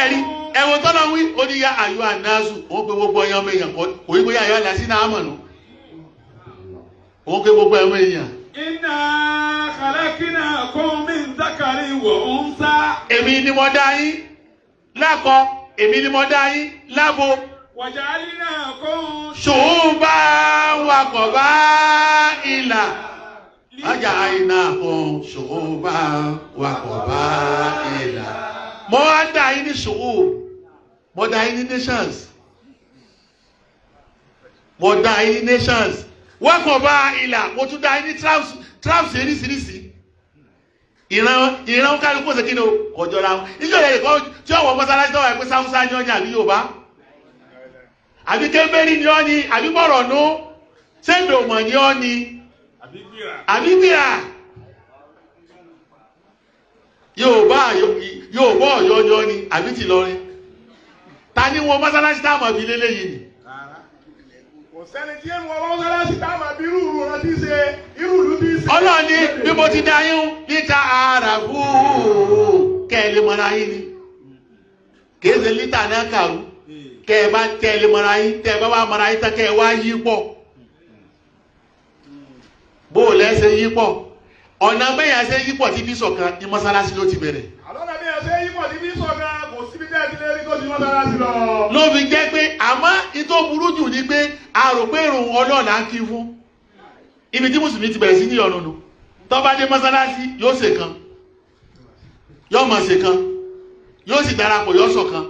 Ẹ̀rí ẹ̀wọ̀n tọ́lọ́ wí ó ní ya àyọ̀ ànáṣù òun pé gbogbo ẹ̀yàn ọmọ èèyàn kò yí pé àyọ̀ àlàsí náà mọ̀ nù. Òun pé gbogbo ẹ̀mọ èèyàn. Inna khalaqnakum min dhakarin wa untha. Èmi ni mo dá yín lákọ, èmi ni mo dá yín lábo. Wa ja'alnakum shu'uban wa qaba'ila. Waja'alnakum shu'uban wa qaba'ila. Mo wá dá yín ní shu'ub, mo dá yín ní nations, mo dá yín ní nations, wa qaba'ila, mo tún dá yín ní tribes eríṣiríṣi. Ìran kálukú ṣe kí ni o kọjọra wọn. Ìjọba ẹ̀kọ́ tí ọ̀wọ́ mọ́sálásí tọ́wọ́ ẹ̀pẹ́ sáwúsá ní ọjà àbí Yorùbá àbí kébérì ní ọ́ ni àbí bọ̀rọ̀nú sẹ́ńdò mọ̀ ní ọ́ ni àbí bíà Yorùbá Ọ̀yọ́ ni àbí ti Ìlọrin ta ni wọn mọ́sálásí táwọn àbí lélẹ́yìn ni. Kò sẹ́ni tí ń wọ mọ́sálásí táwọn àbí irú rẹ̀ ti ṣe irú ìlú ti ṣe. Ọlọ́run ní bí mo ti dá yín níta àràbù kẹ́ẹ̀lẹ́ mọ́ra yín ni kìí ṣe lítà náà kàrú kẹ́ẹ̀ bá tẹ́lẹ̀ mọ́ra yín tẹ́ bá wà mọ́ra yín tán kẹ́ẹ̀ wá yí pọ̀ bó o lẹ́sẹ̀ yí pọ̀ ọ̀nà bẹ́yà ṣe yí pọ̀ tí bí ṣọ̀kan ní mọ́sálásí ló ti bẹ̀rẹ̀. Àlọ́nà bẹ́yà ṣe yí pọ̀ tí bí ṣọ̀kan kò síbi tẹ́ ti lé rí tó ti mọ́sálásí lọ. Ló fi jẹ́ pé àmọ́ ìtò burú jù ní pé a rò pé ìrùn ọlọ́ọ̀lá ń kí fún ibi tí mùsùlùmí ti bẹ̀rẹ̀ sí ní ọ̀nà nù tó bá dé mọ́sálásí yóò ṣe kan yóò mọ̀ ṣe kan yóò sì darapọ̀ yóò ṣọ̀kan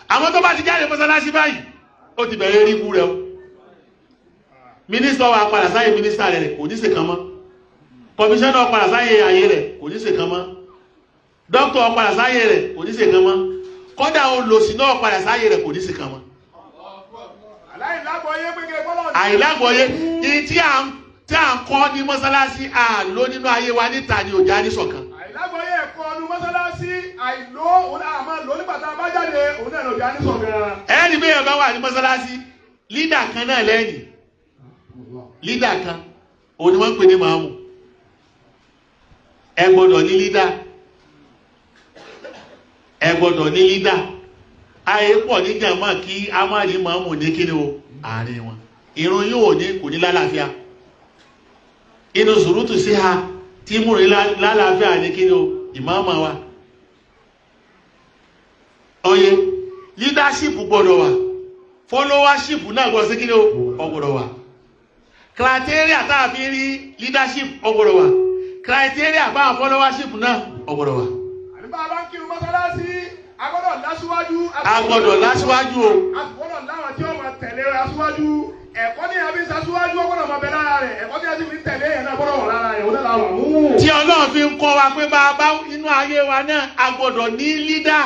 àmọ́ tó bá ti jáde mọ́sálásí báyìí ó ti bẹ̀rẹ̀ rí ikú rẹ̀ o mínísítà wa padà sáyé mínísítà rẹ̀ kò ní ṣe kan mọ́ kọmíṣánná padà sáyé ayé rẹ̀ kò ní ṣe kan mọ́ dókítà padà sáyé rẹ̀ kò ní ṣe kan mọ́ kọ́dà olòṣì náà padà sáyé rẹ̀ kò ní ṣe kan mọ́. àìlágbọ̀ọ́yé tí à ń kọ́ ní mọ́sálásí àlò nínú ayé wa níta ni òjá ní ṣọ̀kan. àìlágbọ̀ọ́yé ẹ̀kọ́ ní mọ́sálásí àìló òun náà máa lò nígbà tá a bá jáde òun náà lòjá ní ṣọ̀kan. ẹni bí ẹ bá wà ní mọ́sálásí lídà kan náà lẹ́yìn lídà kan òun ni wọ́n ń pè ní màámù ẹ gbọ́dọ̀ ní lídà ẹ gbọ́dọ̀ ní lídà ayé pọ̀ ní jàmá kí a má rí màámù ní kíni o àárín wọn ìrun yóò ní kò ní lálàáfíà inú sùúrùtù sí ha tí mú rí lálàáfíà ní kí ni o ìmáàmà wa oye leadership gbọ́dọ̀ wà followership náà gbọ́dọ̀ sí kí ni o ọgbọ́dọ̀ wà criteria tá a fi rí leadership ọgbọ́dọ̀ wà criteria bá followership náà ọgbọ́dọ̀ wà. àdìbò àbá ń kírun mọ́sálásí agbọ́dọ̀ lásíwájú. agbọ́dọ̀ lásíwájú o. agbọ́dọ̀ láwọn tí ó máa tẹ̀lé aṣíwájú ẹ̀kọ́ ní àbí aṣíwájú ọgbọ́dọ̀ máa bẹ lára rẹ̀ ẹ̀kọ́ ní àbí fi tẹ̀lé yẹn náà gbọ́dọ̀ wọ̀ lára rẹ̀ òun náà wà mú. tí Ọlọ́run fi ń kọ́ wa pé bá a bá inú ayé wa náà agbọ́dọ̀ ní leader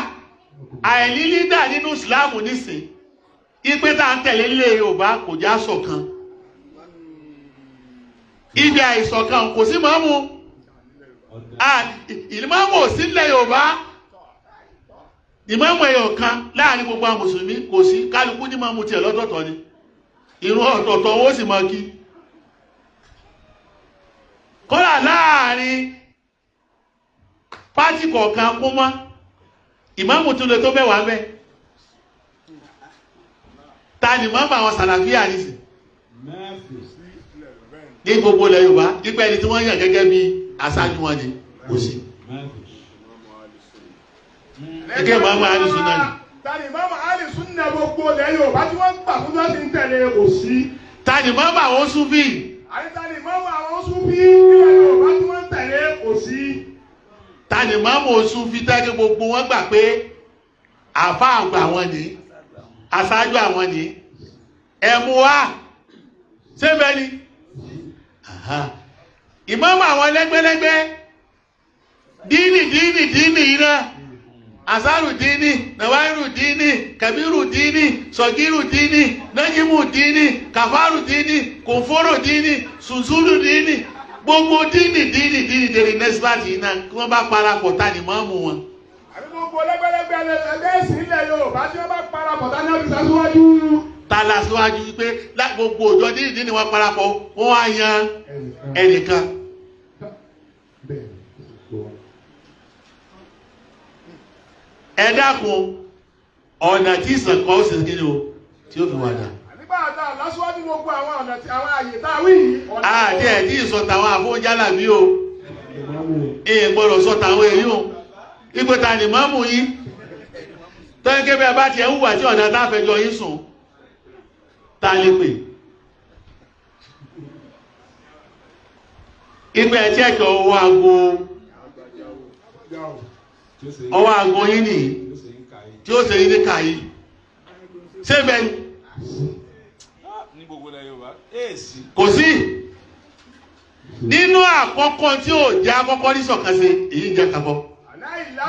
àìní leader nínú ìsìláàmù nísìn ipe tá à ń tẹ̀lé ilé Yorùbá kò já ṣọ̀kan ibi àìṣọ̀kan kò sí mọ́mú ìmáàmù ò sí ilẹ̀ Yorùbá ìmáàmù ẹ̀yọ̀ kan láàrin gbogbo àwọn mùsùlùmí kò sí kálukú ní máàmù tiẹ̀ lọ́tọ̀ọ̀tọ̀ ni ìrun ọ̀tọ̀ọ̀tọ̀ ó sì máa kí kọ́lá láàrin pátì kọ̀ọ̀kan kún mọ́ ìmáàmù tún lè tó mẹ́wàá mẹ́ ta ni máàmù àwọn sàlàfíà nìsí ní gbogbo ilẹ̀ Yorùbá nípa ẹni tí wọ́n yàn gẹ́gẹ́ bí aṣáájú wọn ni kò sí gẹ́gẹ́ máàmù alìsúnà ni. Tani máàmù alìsúnà gbogbo ilẹ̀ Yorùbá tí wọ́n gbà fún láti ń tẹ̀lé kò sí. Tani máàmù àwọn Súfì. Tani máàmù àwọn Súfì ilẹ̀ Yorùbá tí wọ́n ń tẹ̀lé kò sí. Tani máàmù Súfì tẹ́lẹ̀ gbogbo wọn gbà pé àfa àgbà wọn ni aṣáájú àwọn ni ẹ̀mú wa sẹ́fẹ̀ ni. Ìmáàmù àwọn lẹ́gbẹ́lẹ́gbẹ́ díìnì yìí náà. Asaru dini, Nawairu dini, Kabiru dini, Sogiru dini, Najimu dini, Kafaru dini, Konforo dini, Sunzulu dini, gbogbo dini dèrè nẹ́sípàtì iná kí wọ́n bá parapọ̀ ta ni máàmù wọn. Àbí gbogbo lẹ́gbẹ́lẹ́gbẹ́ ẹgbẹ́ ìsìnlẹ̀ Yorùbá tí wọ́n bá parapọ̀ ta ni wọ́n fi ṣaṣíwájú. Ta la síwájú pé gbogbo òjò dini wọn parapọ̀ wọ́n wá yan ẹnìkan. Ẹ dákun ọ̀nà tí ìsànkọ́ ó sì kí ni o tí ó fi wà dà. Nígbà tá a lásìwájú gbogbo àwọn ọ̀nà tí àwọn àyè tá a wí yìí. Àti ẹ̀ tí ìsọ tàwọn àfọ̀njálà bí o. Gbọ́dọ̀ sọ tàwọn èyí o. Ipò ta ni máàmù yín. Tọ́yìn kébé bá tiẹ̀ ń wà tí ọ̀nà tá a fẹ́ jọ yín sùn. Ta lè pè. Ipò ẹ̀ tí ẹ̀kẹ́ owó aago. Ọwọ́ aago yín nìyí tí ó ṣe yín ní kàyí ṣé bẹ́ẹ̀ ni kò sí nínú àkọ́kọ́ tí ó jẹ́ àkọ́kọ́ ní sọ̀kan ṣe èyí jẹ́ kakọ́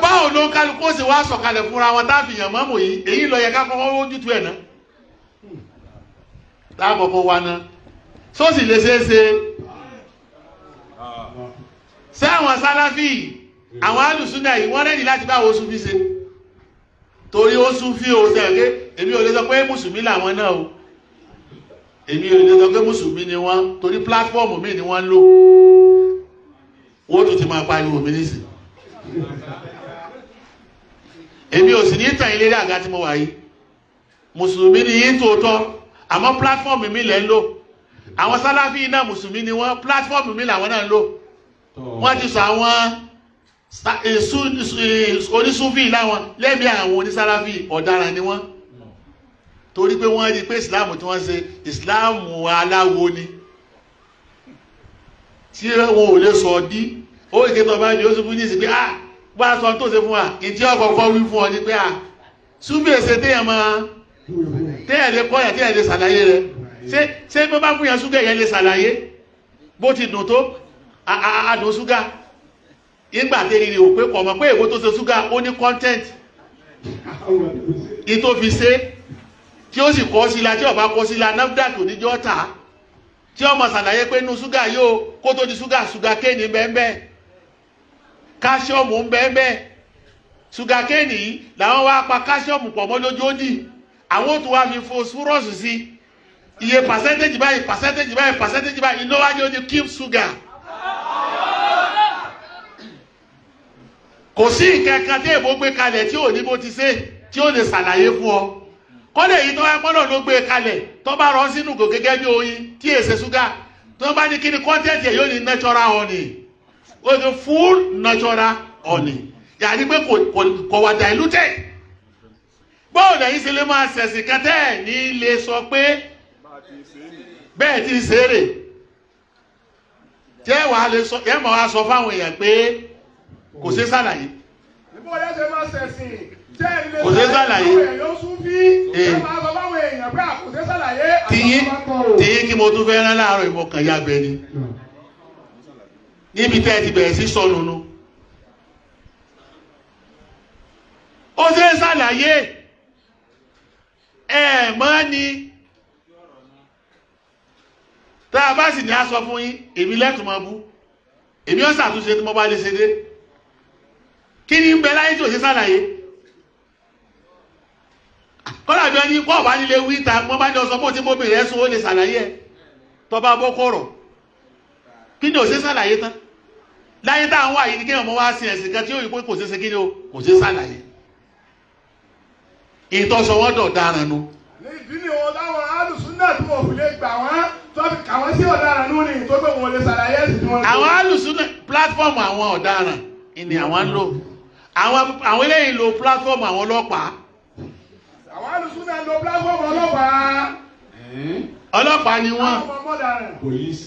báwo ló ń kálukú ó sì wá sọ̀kalẹ̀ fúnra wọn tá a fi yàn mọ́mọ́ yìí èyí lọ yẹ ká kọ́kọ́ wójútu ẹ̀ náà tá a kọ́kọ́ wá náà sóòsì lè ṣeé ṣe ṣé àwọn sáláfì àwọn alùsúnà yìí wọ́n rẹ́ni láti bá oṣù fi ṣe torí oṣù fi o sẹ́gẹ́ èmi ò lè sọ pé mùsùlùmí làwọn náà o èmi ò lè sọ pé mùsùlùmí ni wọ́n torí pílátífọ́ọ̀mù mi ni wọ́n ń lò wọ́n tún ti máa pariwo mi nísì èmi ò sì ní tàn ilé rí àga tí mo wà yìí mùsùlùmí ni yín tòótọ́ àmọ́ pílátífọ́ọ̀mù mi lẹ́ ń lò àwọn sáláfì náà mùsùlùmí ni wọ́n pílátífọ́ọ̀mù mi làwọn náà ń lò wọ́n ti sọ àwọn onísúfì láwọn lẹ́bí àwọn onísáráfì ọ̀daràn ni wọ́n torí pé wọ́n rí pé ìsìláàmù tí wọ́n ṣe ìsìláàmù aláwo ni tí wọn ò lè sọ dí ó rí kétọ́ bá ní ó súnfún ní ìsìn pé bá sọ tó ṣe fún wa ìtí ọkọ̀ọ̀kọ́ wí fún ọ ní pé súnfì èsè téèyàn lè kọ́yà téèyàn lè ṣàlàyé rẹ̀ ṣé bó bá fún yàn ṣúgà yẹn lè ṣàlàyé bó ti dùn tó adùn ṣúgà ìgbà tẹ́rì ò pé kọ̀mọ̀ pé èwo tó ṣe ṣúgà ó ní content ìtò fi ṣe tí ó sì kọ́ síla tí ó bá kọ́ síla NAFDAC oníjọ́ tà tí ó mọ̀ ṣàlàyé pé inú ṣúgà yóò kó tó di ṣúgà kéènì bẹ́ẹ̀ káṣíọ̀mù ń bẹ́ẹ̀ ṣúgà kéènì yìí làwọn wá pa káṣíọ̀mù pọ̀ mọ́ lójóòdì àwọn tó wá fi phosphorus sí iye percentage báyìí iná wájú ó ní keep sugar. Kò sí ìkẹ́kẹ́ tí èbó gbé kalẹ̀ tí ò ní bó ti ṣe tí ó lè ṣàlàyé fún ọ kọ́lẹ̀ yìí tó wá pọ́nà ló gbé kalẹ̀ tó bá rọ sínú kò gẹ́gẹ́ bí oyin tí èsè ṣúgà tó bá ní kí ni content yẹ yóò ní natural honey ó ní full natural honey yàní pé kò wà diluted bóò lẹ́yìn sí lè máa ṣẹ̀sìn kẹtẹ́ ní lè sọ pé bẹ́ẹ̀ tí ṣeré jẹ́ wà lè sọ yẹ́ mọ̀ wá sọ fáwọn èèyàn pé kò sí sàlàyé kò sí sàlàyé tíyí kí mo tún fẹ́ rán láàárọ̀ ìmọ̀kàn yàgbẹ́ ni níbi tẹ́ ti bẹ̀rẹ̀ sí sọnù nù ó sí sàlàyé mọ́ ni tá a bá sì ní a sọ fún yín èmi lẹ́tùmọ̀ bú èmi ó ṣàtúnṣe tí mo bá lè ṣe dé kí ni ń bẹ láyé tí ò sí sàlàyé kọ́lá bí wọ́n ní kọ́ ọ̀bá nílé wíta wọ́n bá ní ọsọ bó tí mo bèèrè ẹ̀sùn ó lè sàlàyé ẹ̀ tó bá bọ́ kọ̀rọ̀ kí ni ò sí sàlàyé tán láyé tá à ń wà yìí ní kí ọmọ wá sí ẹ̀sìn kan tí ó yí pé kò sí ṣe kí ni kò sí sàlàyé ìtọ́sọ wọ́n dọ̀ dára nu. ní ìdí ni wọn láwọn alùsùnà tí wọn fi lè gbà wọn tó fi kà wọn sí ọ̀daràn nù ní tó pé wọn lè ṣàlàyé ẹ̀sìn tí wọn. àwọn alùsùnà platform àwọn ọ̀daràn ni àwọn ń lò àwọn eléyìí lo platform àwọn ọlọ́pàá. àwọn alùsùnà lo platform ọlọ́pàá. ọlọ́pàá ni wọ́n. Police.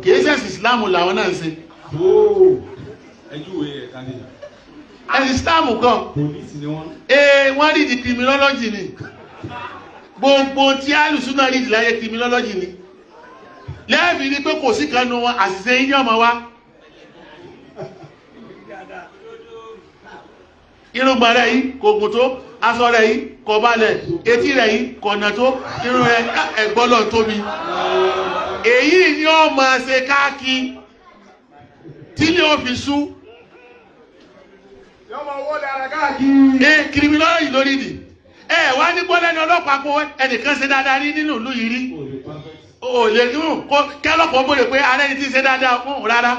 kìí ṣẹ̀sìn Islam làwọn náà ń ṣe. ẹjú wo yẹ ká ní. ẹ̀sìn Islam kọ́. Police ni wọ́n. wọ́n rí di criminology ni gbogbo tí alùsùnà rí di láyé criminology ni lẹ́ẹ̀fì ni pé kò sí kanú wọn àṣìṣe yín ní ọmọ wa. irúgbọ̀n rẹ̀ yìí kò gùn tó aṣọ rẹ̀ yìí kò balẹ̀ etí rẹ̀ yìí kò nà tó irun rẹ̀ ẹ̀gbọ́lọ̀ tóbi èyí ni ó máa ṣe káàkiri tí ní ó fi sú criminology lórí ni wá ní gbọ́dọ̀ ní ọlọ́pàá kó ẹnìkan ṣe dáadáa rí nínú ìlú yìí rí o lè kẹ́lọ́pọ̀ bó lè pé ara ẹni tí ṣe dáadáa fún rárá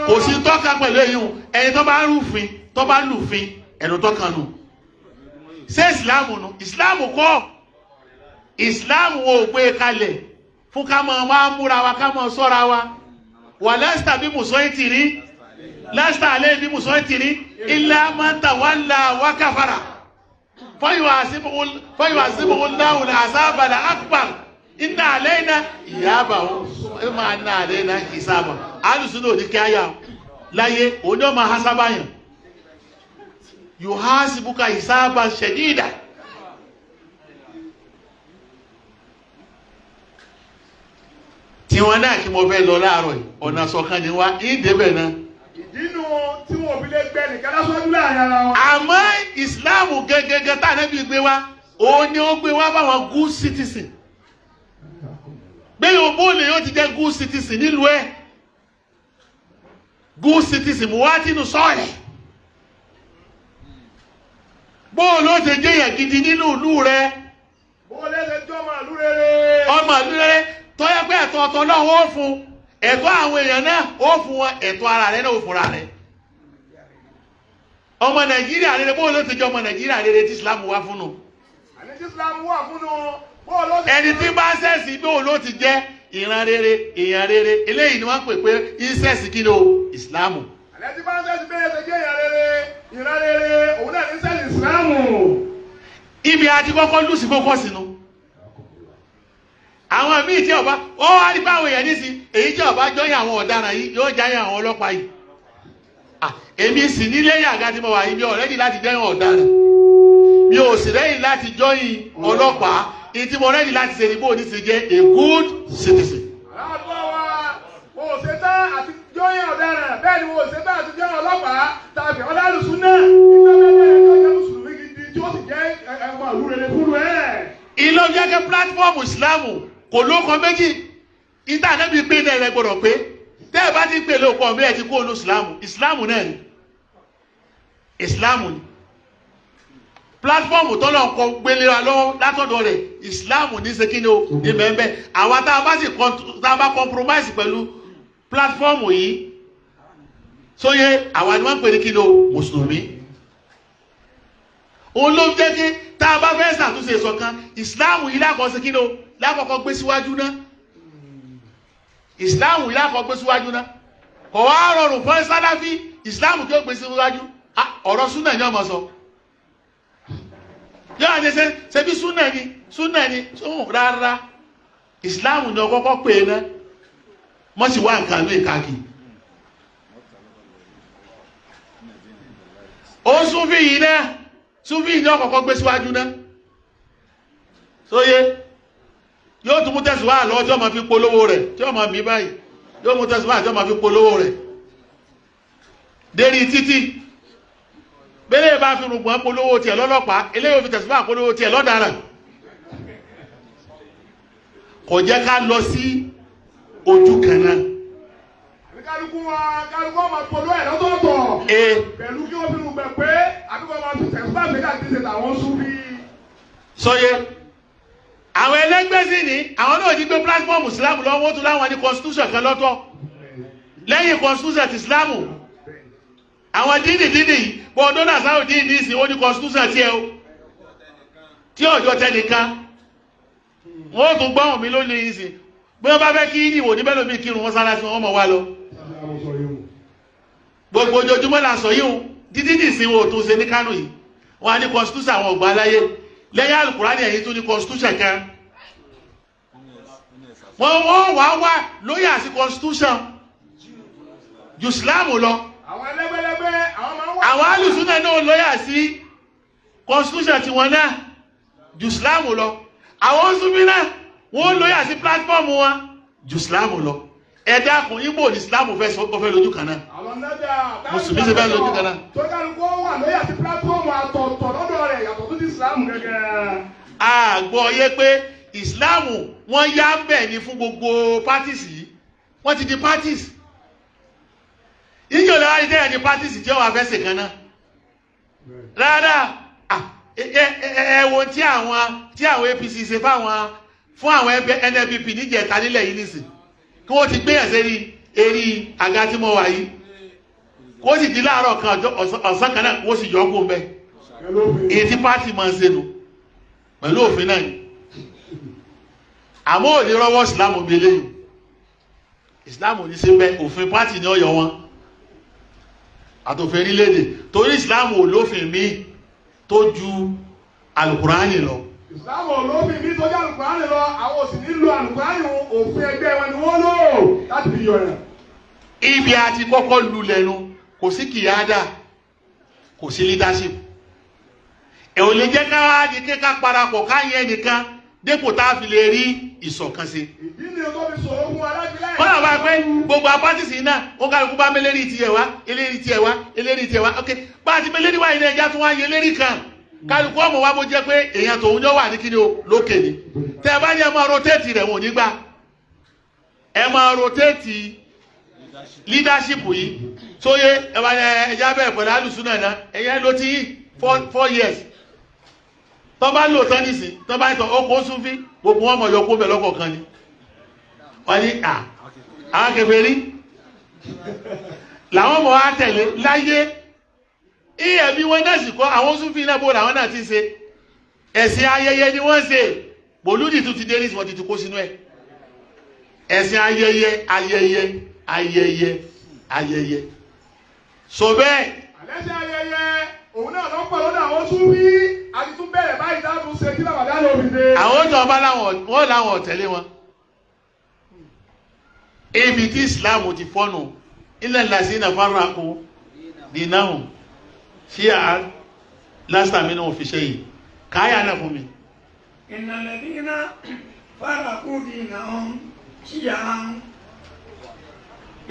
kò sí tọ́ka pẹ̀lú èyí ẹni tó bá rúfin tó bá lùfin ẹnu tọ́ka nù ṣé ìsìláàmù nù ìsìláàmù kọ́ ìsìláàmù ò gbé kalẹ̀ fún ká mọ̀ wá múra wa ká mọ̀ sọ́ra wa wà lẹ́sítà bí mùsọ̀ ìtìrí lẹ́sítà alẹ́ bí mùsọ̀ ìtìrí ilá mọ́ta wà ńlá wà káfàrà fọ́yìwà síbò ńláwù àsábàlà akbar iná alẹ́ iná ìyábà ó máa ná alẹ́ iná ìsábà alùsùn náà ní kí á yà láyé òní ọmọ hasábàyàn yóò há síbúkà ìsábà ṣẹ̀dídà tí wọ́n náà kí mo fẹ́ lọ láàárọ̀ ọ̀nà sọ̀kan ni wá ìdébẹ̀ náà. ìdínú tí wọn fi lè gbẹ nìkan lásán láàrin ara wọn. àmọ́ ìsìláàmù gẹ́gẹ́gẹ́ tá ànábì gbé wá òun ni ó gbé wá báwọn good citizen gbé yóò bóòlù yóò ti jẹ́ good citizen nílùú ẹ̀ good citizen muwatinu sọ́ọ̀lẹ̀ bóòlù ó ti jẹ́ yẹn gidi nínú ìlú rẹ̀ bóòlù ẹ̀ ṣe jọ́ ọmọ ìlú rere. ọmọ ìlú rere tó yẹ pé ẹ̀tọ́ ọ̀tọ̀ náà ó fún ẹ̀tọ́ àwọn èèyàn náà ó fún wọn ẹ̀tọ́ ara rẹ̀ náà ó fúnra rẹ̀ ọmọ Nàìjíríà rere bóòlù ó ti jẹ́ ọmọ Nàìjíríà rere tí Islam wá fún un. àní tí Islam wà fún un bóòlù ó ti. ẹni tí bá ṣẹ̀sì bóòlù ó ti jẹ́ ìran rere èèyàn rere eléyìí ni wọ́n pè pé ìṣẹ̀sì kí ni o Islam. àní tí bá ṣẹ̀sì bẹ́ẹ̀ ṣe jẹ́ ìran rere òun náà ní ṣẹ̀sì Islam. ibi àti kọ́kọ́ lùsì kọ́kọ́ sínú àwọn míì tí ọba ó wá rí báwọn èèyàn nísìn èyí tí ọba jọyìn àwọn ọ̀daràn yìí yóò jáyìn àwọn ọlọ́pàá yìí èmi sì nílé yàgá tí mo wà yìí mi ò rẹ́dì láti jọyìn ọ̀daràn mi ò sì rẹ́dì láti jọyìn ọlọ́pàá èyí tí mo rẹ́dì láti ṣe ní bóòdì sí jẹ́ a good citizen. aláàbọ̀ wa mo ò ṣe tán àti jọyìn ọ̀daràn bẹ́ẹ̀ ni mo ò ṣe tán àti jọyìn ọlọ́pàá tàbí ọlọ́lùsùn náà ìgbà mùsùlùmí gidi tí ó sì jẹ́ ẹ̀wọ̀n ìlú rere fúru ẹ̀. ìlọ jẹ́gẹ́ pílátífọ́ọ̀mù ìsìláàmù kò lóko méjì ìta náà bí pé náà rẹ gbọdọ̀ pé tẹ́ ẹ bá ti pè lóko ọ̀mí ẹ̀ ti kó olú ìsìláàmù náà ni ìsìláàmù ni pílátífọ́ọ̀mù tọ́lọ̀ ń kọ gbélé wa lọ́wọ́ látọ̀dọ̀ rẹ̀ ìsìláàmù ní ṣe kí ni o ní bẹ́ẹ̀ àwa tá a bá compromise pẹ̀lú pílátífọ́ọ̀mù yìí sóyè àwa ni wọ́n ń pè ní kí ni o mùsùlùmí òun ló jẹ́ kí tá a bá fẹ́ ṣàtúnṣe ìṣọ̀kan ìsìláàmù yìí lákọ̀ọ́sí kí ló lákọ̀ọ́kọ́ gbé síwájú náà ìsìláàmù yìí lákọ̀ọ́ gbé síwájú náà kò wá rọrùn fún sálàfí ìsìláàmù tí ó gbé síwájú ọ̀rọ̀ súnà ni ọmọ sọ yóò àti ṣe bí súnà ni rárá ìsìláàmù ni ọkọ́kọ́ pè é náà mọ́ sí wá nǹkan lóye káàkiri ó súnfì yìí náà súnfì yìí ní ọkọ̀ọ̀kọ́ gbé síwájú náà sóyé yóò tún mú tẹ̀síwá lọ́wọ́ tí ó máa fi polówó rẹ̀ tí ó máa mí báyìí yóò mú tẹ̀síwá tí ó máa fi polówó rẹ̀ dérí títí bẹ́lẹ̀ bá fi rùgbọ́n polówó tiẹ̀ lọ́lọ́pàá eléyìí fi tẹ̀síwá polówó tiẹ̀ lọ́daràn kò jẹ́ ká lọ sí ojú kan náà kálukú máa polówó ẹ̀ lọ́tọ̀ọ̀tọ̀ pẹ̀lú kí wọ́n fi rùgbẹ́ pé àbíkọ́ máa fi tẹ̀síwá méjì àti ìṣẹ̀tà àwọn súnbí. sọye àwọn ẹlẹgbẹ́ sí ni àwọn náà jí gbé platform islam lọ́wọ́ wọ́n tún láwọn ní constitution kan lọ́tọ̀ lẹ́yìn constitution ti islam àwọn dídì bọ́ dọ́là sáwọ́dí ní ìsìn ó ní constitution tí ẹ o tí ọjọ́ tẹnìkan wọ́n tún gbọ́n mi ló ní ìsìn bí wọ́n bá fẹ́ kí ìwò ní bẹ́lómi kírun wọ́n sára sí wọn mọ̀ wá lọ gbogbo ojoojúmọ́ là sọ yíò dídí ní ìsìn wo tó ṣe ní Kánò yìí wọ́n á ní constitution àwọn ọgbà aláyé lẹ́yìn Al-Qur'ani ẹ̀yìn tó ní constitution kan wọ́n wá lóyà sí constitution ju Islam lọ àwọn ẹlẹ́gbẹ́lẹ́gbẹ́ àwọn alùsùnà náà lóyà sí constitution tí wọ́n náà ju Islam lọ àwọn súnmí náà wọ́n lóyà sí platform wọn ju Islam lọ ẹ̀dá kùn Ìgbò ní Islam fẹ́ lójú kan náà mùsùlùmí ṣe fẹ́ lójú kan náà tó kálukú wà lóyà sí platform àtọ̀tọ̀ lọ́dọ̀ rẹ̀ yàtọ̀ tó ti Islam gẹ́gẹ́. àgbọ̀ yé pé Islam wọ́n yá bẹ̀ ní fún gbogbo parties yìí wọ́n ti di parties ìjọba wáyé tẹ́yà ní parties tí ó wà fẹ́ ṣe kan náà rárá ẹ̀wọ̀n tí àwọn APC ṣe fún àwọn NNPP níjẹta nílẹ̀ yìí nìsín kí wọ́n ti gbéyàn sí eré àga tí mo wà yìí kó sì di láàárọ̀ kan ọ̀sán kan náà wọ́n sì yọ ọkùn bẹ́ẹ̀ èyí tí pátì máa ń ṣe nù pẹ̀lú òfin náà ni àmọ́ ò ní rọ́wọ́ ìsìláàmù bí eléyìí ìsìláàmù ní sí bẹ́ẹ̀ òfin pátì ní ọ̀yọ́ wọn àtòfin orílẹ̀-èdè torí ìsìláàmù ò lófin míì tó ju Al-Qur'ani lọ ìsìláàmù ò lófin míì tó ju Al-Qur'ani lọ àwọn òsì nílò Al-Qur'ani òfin ẹgbẹ́ wọn ni wọ́n lò láti fi yọ̀rẹ̀ ibi àti kọ́kọ́ lulẹ̀ nu kò sí kìyàdá kò sí leadership ẹ̀ ò lè jẹ́ ká di kéka parapọ̀ káyẹ nìkan dépò tá a fi lè rí ìṣọ̀kan sí. ìdí ni o tó fi sọ̀rọ̀ fún alájùlẹ̀. wọ́n náà bá pẹ́ gbogbo apátìsì náà wọ́n kálukú bá mẹ́lẹ́rì tiẹ̀ wá eléri tiẹ̀ wá ok bá a ti mẹ́lẹ́rì wá ilé ẹja tún wá yẹ lérí kan kálukú ọmọ wa bó jẹ́ pé èèyàn tòun yọ wà ní kíni o lókè ni tẹ́ ẹ bá ní ẹ máa rotate rẹ̀ wọ́n ò ní gbà ẹ máa rotate leadership yìí sóyè ẹ bá ẹja bẹ́ẹ̀ pẹ̀lú alùsùnà náà ẹ̀yẹ ló ti yí 4 years tọ́ bá lò tán nìsín tọ́ bá ìtọ̀ ọkọ̀ súnfí gbogbo wọn mọ̀ yọ kó bẹ̀ lọ́kọ̀ kan ni wọ́n ní àwọn kèfèrí làwọn mọ̀ wá tẹ̀lé láyé ìyẹ̀ bí wọ́n náà sì kọ́ àwọn súnfí náà bó làwọn náà ti ṣe ẹ̀sìn ayẹyẹ ni wọ́n ṣe bòlúdì tún ti dé nísìnyí wọ́n ti kó sínú ẹ̀ ẹ̀sìn ayẹyẹ so bẹ́ẹ̀ àlẹ́sìn ayẹyẹ òun náà lọ́pọ̀ lọ́dọ̀ àwọn súnfí àti tún bẹ̀rẹ̀ báyìí dáàbò ṣe kí bàbá dáàbò fi dé. àwọn tó ọba wọn làwọn ọ̀tẹ̀lé wọn ibi tí Islam ti fọ́nù ilẹ̀ lásìnà fáràkù dínàhùn sí à lásìtà mi náà fi ṣe yìí káyà náà fún mi. ìnàlẹ́dínà fáràkù dínàhùn sí à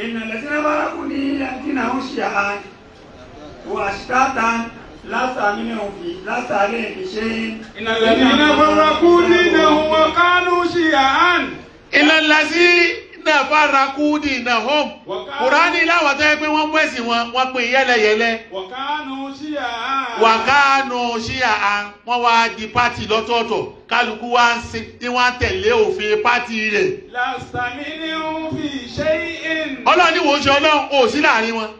ìnàlẹ́dínà fáràkù dínàhùn sí à wà ṣítàtàn lásà minhum fi shay'in. الذين فرقوا دينهم وكانوا شيعا. الذين فرقوا دينهم. Kùránì láwọn tó yẹ pé wọ́n mú ẹ̀sìn wọ́n pín yẹ́lẹyẹ̀lẹ. وكانوا شيعا. وكانوا شيعا wọ́n wá di pátì lọ́tọ̀ọ̀tọ̀ kálukú wá ń ṣe tí wọ́n tẹ̀lé òfin pátì rẹ̀. لست منهم في شيء. Ọlọ́run ní wò ó ṣe Ọlọ́run ò sí láàrin wọn.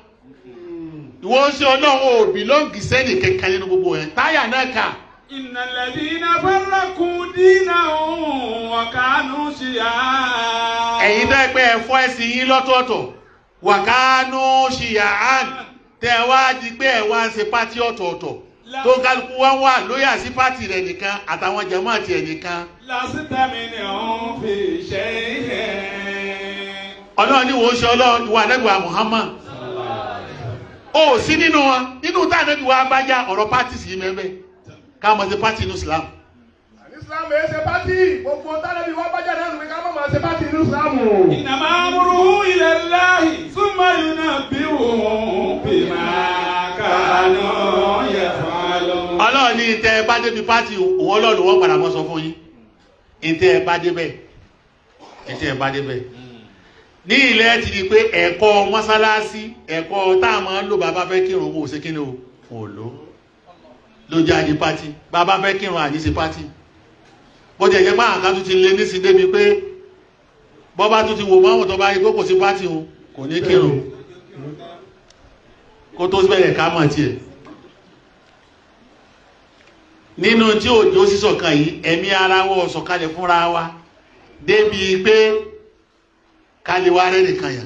wọ́n ṣe ọlọ́run òbí lọ́ǹgì sẹ́ni kẹ̀kẹ́ nínú gbogbo ẹ̀ táyà náà kà. Inna alladhina farraqu dinahum wa kanu shi'a. Ẹ̀yin dá pé ẹ fọ́ ẹ̀sìn yín lọ́tọ̀ọ̀tọ̀ wa kanu shi'an tẹ́ wá di pé ẹ wá ṣe pátì ọ̀tọ̀ọ̀tọ̀ tó kálukú wá wà lóyà sí pátì rẹ̀ nìkan àtàwọn jàmáà tiẹ̀ nìkan. Lasita minhum fi shay'in. Ọlọ́run ní wọ́n ṣe ọlọ́run ìwà nẹ́gbàá Muhammad. Ó sí nínú wọn nínú tá ànábì wa bá já ọ̀rọ̀ pátì sí mẹ́mẹ́ ká mọ̀ sí pátì inú Islam. Islam ẹ̀ ṣe pátì gbogbo tálẹ́bí wá bá jáde nínú ká mọ̀ ṣe pátì inú Islam. Innama amruhu ila Allahi thumma yunabbi'uhum bima kanu yaf'alun. Ọlọ́run ní ìtẹ́ ẹ bá débi pátì òun ọlọ́run wọ́n padà mọ́ sọ fún yín ìtẹ́ ẹ bá débẹ̀ ìtẹ́ ẹ bá débẹ̀. Ní ilẹ̀ ti di pé ẹ̀kọ́ mọ́sálásí ẹ̀kọ́ tá a máa ń lò bàbá fẹ́ kírun kò sí kíni o ló jáde pátì bàbá fẹ́ kírun àdísí pátì bó jẹ́ jẹ́ páwọn kan tó ti lé nísìn débi pé bọ́bá tó ti wò mọ́ àwọn tó bá rí pé kò sí pátì o kò ní kírun kó tó bẹ̀rẹ̀ ká mọ̀ tiẹ̀. Nínú tí òjò sísọ̀kan yìí ẹ̀mí ara wọ́ sọ̀kalẹ̀ fúnra wa débi pé kálí wá rẹ̀ nìkan yà.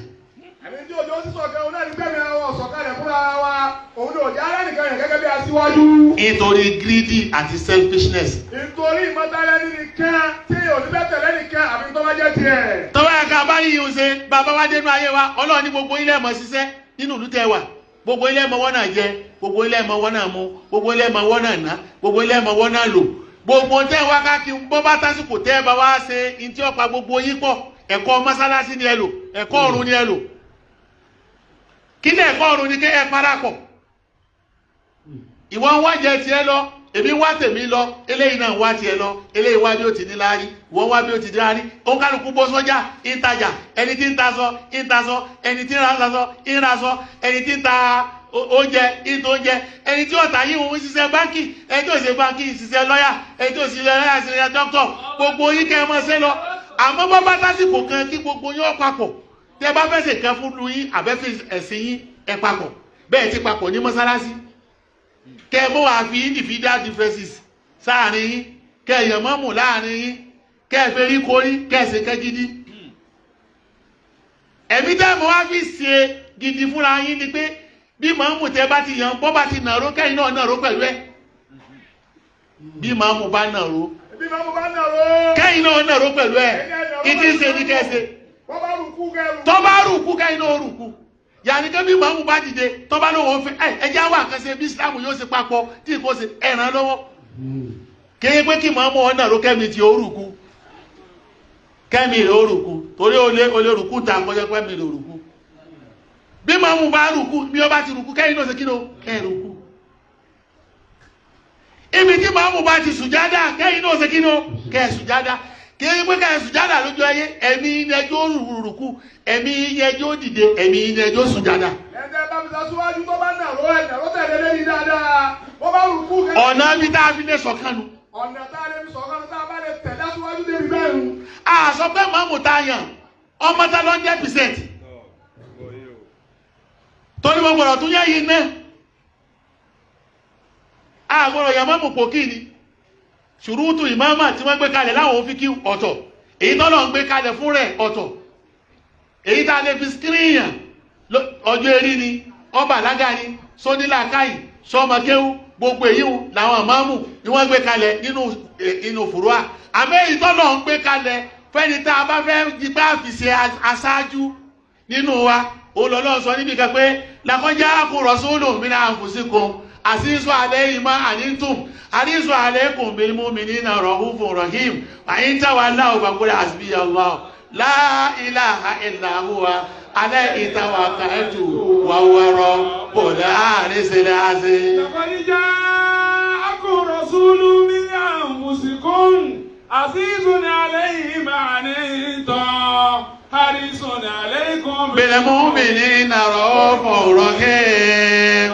Ẹ̀mí tí òjò sísọ̀kan òun náà ní gbẹ̀mí àwọn sọ̀kalẹ̀ fúnra wa òun ní òjò ara nìkan yà gẹ́gẹ́ bí aṣíwájú. Nítorí greedy àti selfishness. Nítorí ìmọ̀tálẹ́ni nìkan tí oníbẹ̀tẹ̀lẹ́ nìkan àbí tó bá jẹ́ tiẹ̀. Tọ́wọ́ ẹ̀ka bá yíyún ṣe bàbá wa dénú ayé wa Ọlọ́run ní gbogbo ilé ẹ̀mọ́ ṣiṣẹ́ nínú ìlú tẹ́ wà gbogbo ilé ẹ̀mọ́ wọ́n náà jẹ gbogbo ilé ẹ̀mọ́ wọ́n náà mu gbogbo ilé ẹ̀mọ́ wọ́n náà ná gbogbo ilé ẹ̀mọ́ wọ́n náà lò gbogbo tẹ́ wá káàkiri bọ́ bá tásìkò tẹ́ bá wá ṣe ntí ọ̀pá gbogbo yín pọ̀ ẹ̀kọ́ mọ́sálásí ni ẹ lò ẹ̀kọ́ ọ̀run ni ẹ lò kí ni ẹ̀kọ́ ọ̀run ni kí ẹ parapọ̀ ìwọ ń wá jẹ tiẹ̀ lọ èmi wá tèmi lọ eléyìí náà wá tiẹ̀ lọ eléyìí wá bí ó ti ní láárí wọ́n wá bí ó ti ní láárí ó kálukú bọ́ sọ́jà ìtajà ẹni tí ń tasọ ẹni tí ń rasọ ẹni tí ń ta oúnjẹ ìtò oúnjẹ ẹni tí ọ̀tá yìí ń ṣiṣẹ́ báńkì ẹni tí ò ṣe báńkì ṣiṣẹ́ lọ́yà ẹni tí ò ṣiṣẹ́ lọ́yà ṣiṣẹ́ dókítọ̀ gbogbo yín kẹ́ ẹ mọ́ ṣe lọ àmọ́ bọ́ bá tásìkò kan kí gbogbo yín ó papọ̀ tẹ́ bá fẹ́ ṣe kan fún lu yín àbẹ́fẹ́ ẹ̀sìn yín ẹ papọ̀ bẹ́ẹ̀ ti papọ̀ ní mọ́sálásí kẹ́ ẹ mọ́ wàá fi individual differences sáàrin yín kẹ́ ẹ yàn mọ́mù láàrin yín kẹ́ ẹ fẹ́ rí kórí kẹ́ ẹ ṣe kẹ́ gidi ẹ̀mí tẹ́ mọ́ wá fi ṣe gidi fúnra yín ni pé bí mọ́mù tẹ́ bá ti yàn bọ́ bá ti nàró kẹ́yìn náà nàró pẹ̀lú ẹ̀ bí mọ́mù bá nàró kẹ́yìn náà nàró pẹ̀lú ẹ̀ ìdí ṣe ní kẹ́ṣe tó bá rùkú kẹ́yìn náà rùkú yàní kẹ́ bí mọ́mù bá dìde tó bá lóun fẹ́ ẹjẹ́ àwọn àkànṣe bí Islam yóò ṣe papọ̀ tí kò ṣe ẹ̀ràn lọ́wọ́ kéye pé kí mọ́mù ọ̀ nàró kẹ́mi ti ó rùkú kẹ́mi rẹ̀ ó rùkú torí olè rùkú ta kọjá kẹ́mi rẹ̀ ó rùkú bí mọ́mù bá rùkú bí ó bá ti rùkú kẹ́yìn náà ṣe kí ló kẹ́ rùkú ibi tí mọ́mù bá ti sùjádà kẹ́yìn náà ṣe kí ló kẹ́ sùjádà kí pé kẹ́ sùjádà lójú ayé ẹ̀mí ẹjọ́ rùkú ẹ̀mí ẹjọ́ dìde ẹ̀mí ẹjọ́ sùjádà. ẹ̀jẹ̀ bá mi sàṣúwájú tó bá nàró ẹ̀nàró tẹ̀lé lẹ́yìn dáadáa wọ́n bá rùkú kẹ́. ọ̀nà bí tá a fi lè sọ̀kánu. ọ̀nà tá a lè fi sọ̀kánu tá a bá lè tẹ̀lé aṣíwájú débi bẹ́ẹ̀ rù. a sọ pé mọ́mù tá a yàn ọmọ tá 100% torí mo gbọ́dọ̀ tún yẹ́ yìí náà àgbọ̀rọ̀ yàmọ́mù pòkí ni ṣùrútù ìmáàmà tí wọ́n gbé kalẹ̀ láwọn òfin kí ọ̀tọ̀ èyí tọ́lọ̀ ń gbé kalẹ̀ fún rẹ̀ ọ̀tọ̀ èyí tá a lè fi skíríyàn ọjọ́ erí ni ọba alága ni sónílàkáì sọmọkéwú gbogbo èyí làwọn ìmáàmù ni wọ́n gbé kalẹ̀ nínú fùrúà àmọ́ èyí tọ́lọ̀ ń gbé kalẹ̀ fẹ́ni tá a bá fẹ́ jígbá fi ṣe aṣáájú nínú wa olọ́lọ́ sọ níbi kan pé lakọ́já kún rọ̀súlù min anfusikum àṣíṣù àlẹ́ ìmọ̀ àníntùm àríṣù àlẹ́ kùn bil mu'minina ra'ufur rahim àyín tàwà láwọ̀ bàkúrẹ́ hasbiya Allah la ilaha illa huwa alayhi tawakkaltu wa huwa rabbul arshil azim. lakọ́já kún rọ̀súlù min anfusikum àṣíṣù àlẹ́ ìmọ̀ àníntùm harisun aleikum bil mu'minina ra'ufur rahim.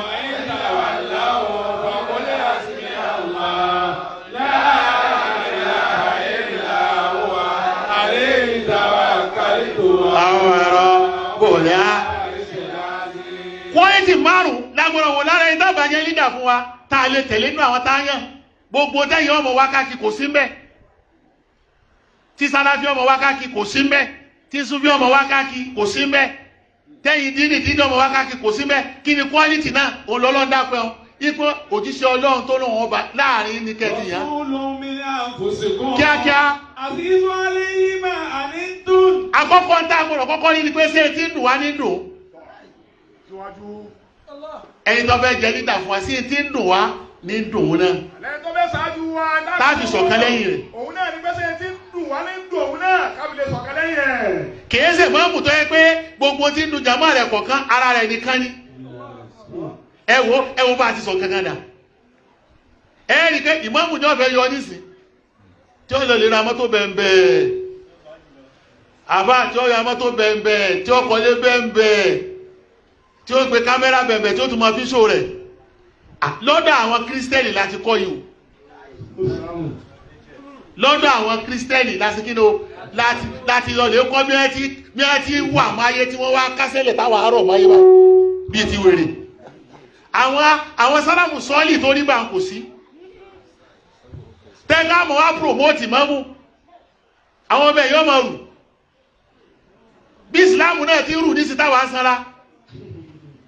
Quality márùn-ún gbọ́dọ̀ wò lára ẹni dábàá yẹn lídà fún wa tá a lè tẹ̀lé nínú àwọn táyàn gbogbo tẹ́yìn ọmọ wákàkì kò sí mbẹ́ tí Sàláfì ọmọ wákàkì kò sí mbẹ́ tí Súfì ọmọ wákàkì kò sí mbẹ́ tẹ́yìn dídì ọmọ wákàkì kò sí mbẹ́ kí ni quality náà òun dápẹ́ ọ́ ipò òjíṣẹ́ Ọlọ́run tó lóun ọba láàrin ní kẹ́tì yẹn kíákíá àkọ́kọ́ ń tá àgbọ̀rọ̀ kọ́kọ́ ní pé ṣé tí ń dùn wá ní dùn ẹ̀yin tó fẹ́ jẹ níta fún wa sí tí ń dùn wá ní dùn náà táàbì sọ̀kan lẹ́yìn rẹ̀ òun náà ní pẹ́sẹ̀ tí ń dùn wá ní dùn òun náà kábílẹ̀ sọ̀kan lẹ́yìn rẹ̀ kìí ṣe mọ́mù tó yẹ pé gbogbo tí ń dùn jàmọ́ rẹ̀ kọ̀ọ̀kan ara rẹ̀ nìkan ni ẹ wo bá a ti sọ kankan dà ẹ rí i pé ìmọ̀mù ní ọ̀fẹ́ yọ nísìn tí ó lè lè ra mọ́tò bẹ̀m̀bẹ̀ àbá tí ó ra mọ́tò bẹ̀m̀bẹ̀ tí ó kọ́lé bẹ̀m̀bẹ̀ tí ó gbé kámẹ́rà bẹ̀m̀bẹ̀ tí ó tún máa fi ṣó rẹ̀ lọ́dọ̀ àwọn kírísítẹ́nì láti kọ́ yìí lọ́dọ̀ àwọn kírísítẹ́nì láti kí ni o láti lọ lè kọ́ bí wọ́n ti wà máyé tí wọ́n wá kásẹ̀lẹ̀ táwọn àárọ̀ máyé wá bíi ti wèrè àwọn sálàmù sọ́ọ̀lì tó rí bá ń kò sí tẹ́gá mọ̀ wá promote mọ́mú àwọn ọmọ ẹ̀yọ́ mọ̀ rù bí ìsìláàmù náà ti rù ní sí táwọn àsára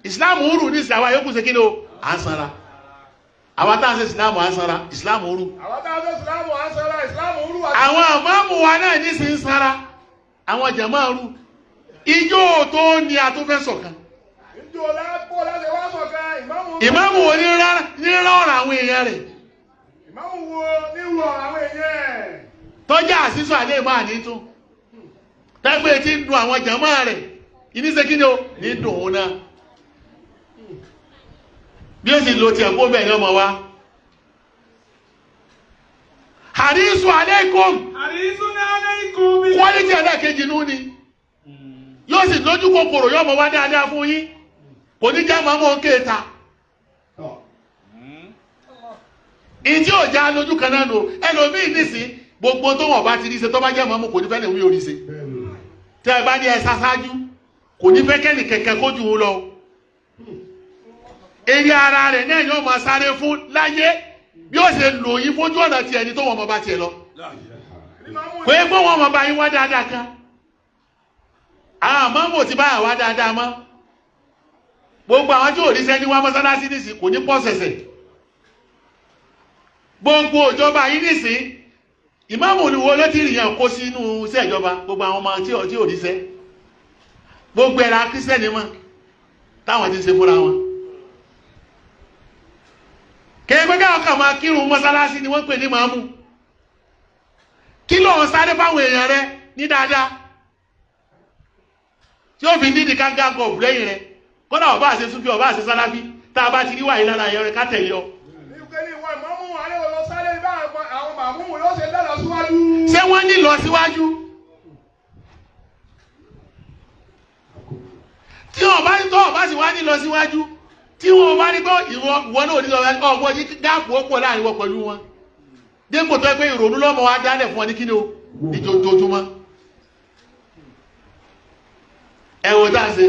ìsìláàmù rù ní sí àwọn yòókù ṣe kí ni o àsára àwọn táwọn ṣe ìsìláàmù àsára ìsìláàmù rù àwọn àmọ́mù wa náà ní sí ń sára àwọn jàmáà rù ijó tó ní àtúnfẹ́ sọ̀kan ìmáàmù wo ní rọrùn àwọn èèyàn rẹ̀ ìmáàmù wo ní rọrùn àwọn èèyàn tọ́jà àṣìṣọ́ àlẹ́ ìmọ̀ ànítún tẹ́gbẹ́ tí ń dùn àwọn jàmáà rẹ̀ ìníṣẹ́ kí ni ó ní dùn òun náà bí ó sì lo ti ẹ̀kọ́ bẹ́ẹ̀ ni ọmọ wa harisu aleikum quality ẹlẹ́ẹ̀kejì nú ni yóò sì lójú kòkòrò yóò mọ̀ wá dáadáa fún yín kò ní já máa mọ́ kéèta ìdí ò já lójú kan náà nù ẹlòmíì nísìn gbogbo tó wọ́n bá ti rí ṣe tó bá jẹ́ mọ́mú kò ní fẹ́ lè wí orí ṣe tẹ́ ẹ bá ní ẹ sáṣáájú kò ní fẹ́ kẹ́nì kẹ̀kẹ́ kó jù ú lọ eré ara rẹ̀ náà yóò máa sáré fún láyé bí ó ṣe lò yín fojú ọ̀nà tiẹ̀ ní tó wọ́n mọ̀ bá tiẹ̀ lọ kò yẹ pé wọ́n mọ̀ bá yín wá dáadáa kan àwọn mọ́mú ti báyà wá dáadáa mọ́ gbogbo àwọn tí ò rí sẹ́ni wá mọ́sálásí nìsín kò ní pọ̀ sẹ̀sẹ̀ gbogbo ìjọba yìí nìsín ìmáàmù ni wo ló ti rìyàn kó sínú iṣẹ́ ìjọba gbogbo àwọn ọmọ tí ò rí sẹ́ gbogbo ẹ̀rà kírísítẹ́nì mọ́ táwọn ti ṣe fúnra wọn kẹ́gbẹ́ káwọn kà máa kírun mọ́sálásí ni wọ́n pè ní màámù kí ló ń sáré fáwọn èèyàn rẹ ní dáadáa tí ó fi nídìí ká gágọ̀ lẹ́yìn rẹ kọ́nà ọba àṣẹ Súfì ọba àṣẹ Sàláfì tá a bá ti rí wà ìlànà ẹ̀yọ rẹ̀ ká tẹ̀lé ọ. ṣé wọ́n ní lọ síwájú? tí wọ́n bá ní tọ́ ọba sì wá ní lọ síwájú tí wọ́n bá ní pé ìwọ náà ní lọ ọgbọ́n yí gáàpù ó pọ̀ láàrin wọn pẹ̀lú wọn dépò tó ẹ pé ìrònú lọ́mọ wa dálẹ̀ fún wọn ní kíni o ní jojoojúmọ́ ẹ wò tá a ṣe.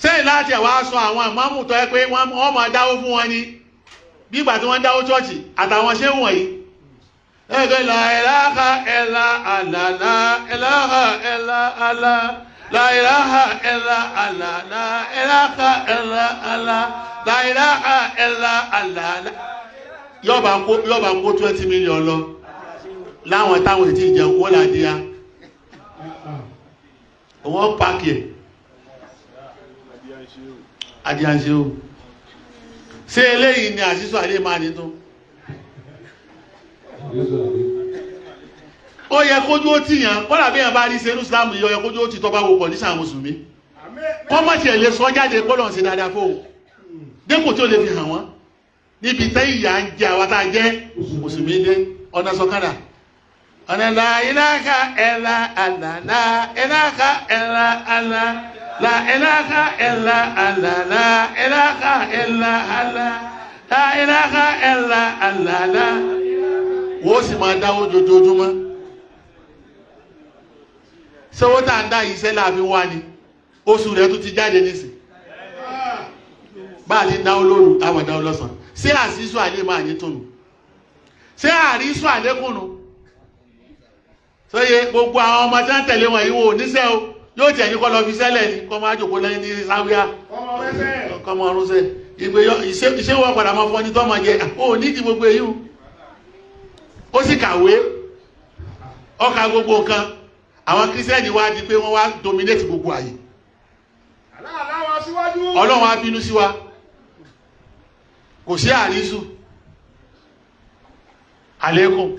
sẹ́yìn láti ẹ̀wà sọ àwọn ìmáàmù tó yẹ pé wọ́n máa dáwó fún wọn ni bí ìgbà tí wọ́n dáwó chọ́ọ̀chì àtàwọn ṣé wọ̀nyí ẹgbẹ́ la ilaha illa Allah la ilaha illa Allah la ilaha illa Allah la ilaha illa Allah la ilaha illa Allah yọba kó 20 million lọ láwọn táwọn ètí ìjẹun wọ́n làdíyà wọ́n pàkì ẹ̀ adìyànṣe o ṣé eléyìí ni àṣìṣọ́ àlè máa ní tó ó yẹ kójú ó tì yàn kọ́lá bí yàn bá rí serú Islam yìí ó yẹ kójú ó tì tọ́ bá wo kọ̀díṣà mùsùlùmí kọ́mọ̀tì ẹ̀ lè sọ jáde kọ́lọ̀ sí dáadáa fóun dépò tí ó lè fi hàn wọ́n níbi tẹ́ ìyà ń jẹ àwọn tá a jẹ́ mùsùlùmí dé ọ̀nà sọ̀kadà ọ̀nà la ilaha illa Allah la ilaha illa Allah la ilaha illa Allah la ilaha illa Allah la ilaha illa Allah la wọ́n sì máa dáwó jojoojúmọ́ sọ́wọ́ tá ń dá iṣẹ́ láàfin wá ni oṣù rẹ̀ tó ti jáde nísìn bá a ti dáwọ́ lóru àwọn dáwọ́ lọ́sàn ṣé àṣìṣù àlè máa ní tónù ṣé àríṣù àlékùnù sọye gbogbo àwọn ọmọ tí wọ́n tẹ̀lé wọn yìí wò níṣẹ́ o yóò tẹ̀ ní kọ́ lọ fi sẹ́lẹ̀ ni kọ́ máa jòkó lẹ́yìn ní sáwíà kọ́ máa rúnṣẹ́ ìgbé iṣẹ́ wọ́n padà máa fọ́ ní tọ́ máa jẹ ó ní ti gbogbo èyí ó sì kàwé ọkà gbogbo nǹkan àwọn kírísítẹ́nì wá di pé wọ́n wá dominate gbogbo àyè ọlọ́run á bínú sí wa kò sí àrísù àlékún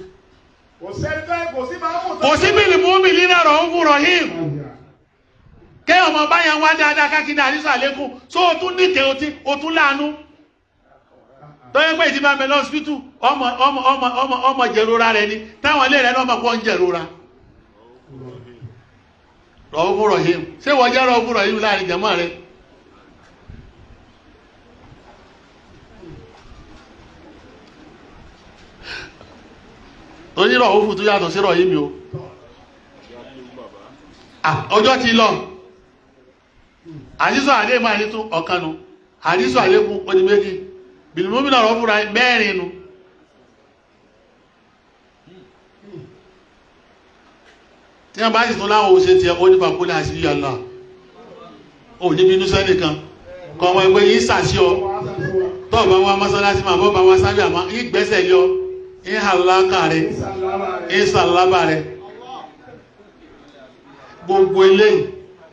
kò sí bìlì mú mi lílẹ̀ rọ̀ ń fúnrọ̀ yìí kẹ́ ọmọ báyàn wá dáadáa kákínà àrísù àlékún tó o tún níkẹ́ o tún láàánú tó yẹ pé ìdí máa bẹ lọ́sítù ọmọ jẹ̀rora rẹ ni táwọn ilé rẹ náà máa kọ́ ń jẹ̀rora rọ̀ ń fúnrọ̀ yìí ṣé wọ́n jẹ́ rọ̀ ń fúnrọ̀ yìí láàrin jẹ̀mọ́ rẹ onírọ̀ òfù tó yàtọ̀ sí rọ̀ yìí mi o ọjọ́ ti lọ àdísọ̀ àdé máa ní tún ọ̀kanu àdísọ̀ àlékún odi méjì bìlìmọ́mìnà rọ̀ fúnra mẹ́rin nu tí wọ́n bá sì tún láwọn òṣè tí ẹkọ́ nípa kólé àti yàlá ò níbi inú sẹ́nì kan kọ́ ọmọ ẹgbẹ́ yìí sàṣí ọ tọ́ bá wá mọ́sálásí máa bọ́ bá wá sábẹ́ àmọ́ ìgbésẹ̀ yọ ìhàlákà rẹ̀ ìsàlábà rẹ̀ gbogbo eléyìí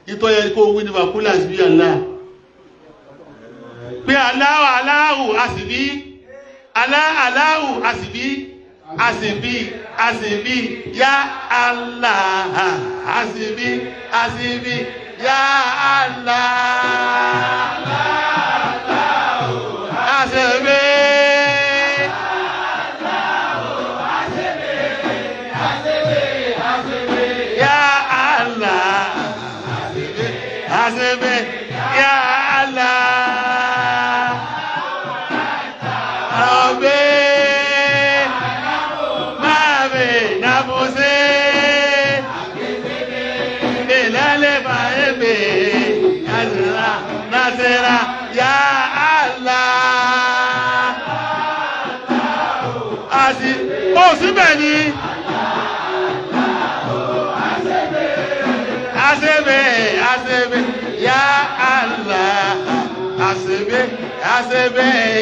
nítorí kó wí ní bàkúlà sí àlá pé aláwọ̀ aláwọ̀ àsìbí aláwọ̀ àsìbí àsìbí àsìbí yá Allah àsìbí àsìbí yá Allah àsìbí Hasebe ya Allah Rabbi Mabe Nabuse Belale Baebe Azra Nasera ya Allah Asi o síbẹ̀ ni Hasebe ya Allah Hasebe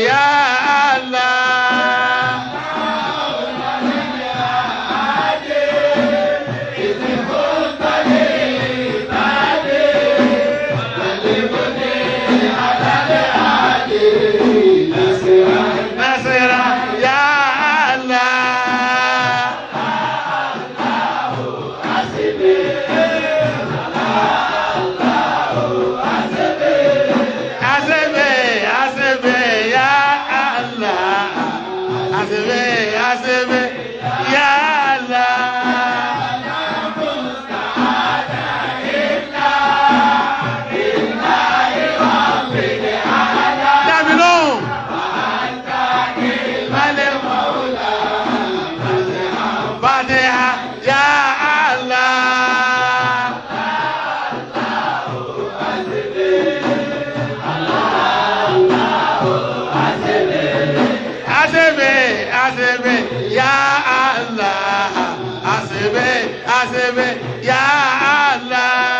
ya Allah Nasera ya Allah Hasebe ya Allah Damino Fatiha ya Allah Hasebe ya Allah Hasebe ya Allah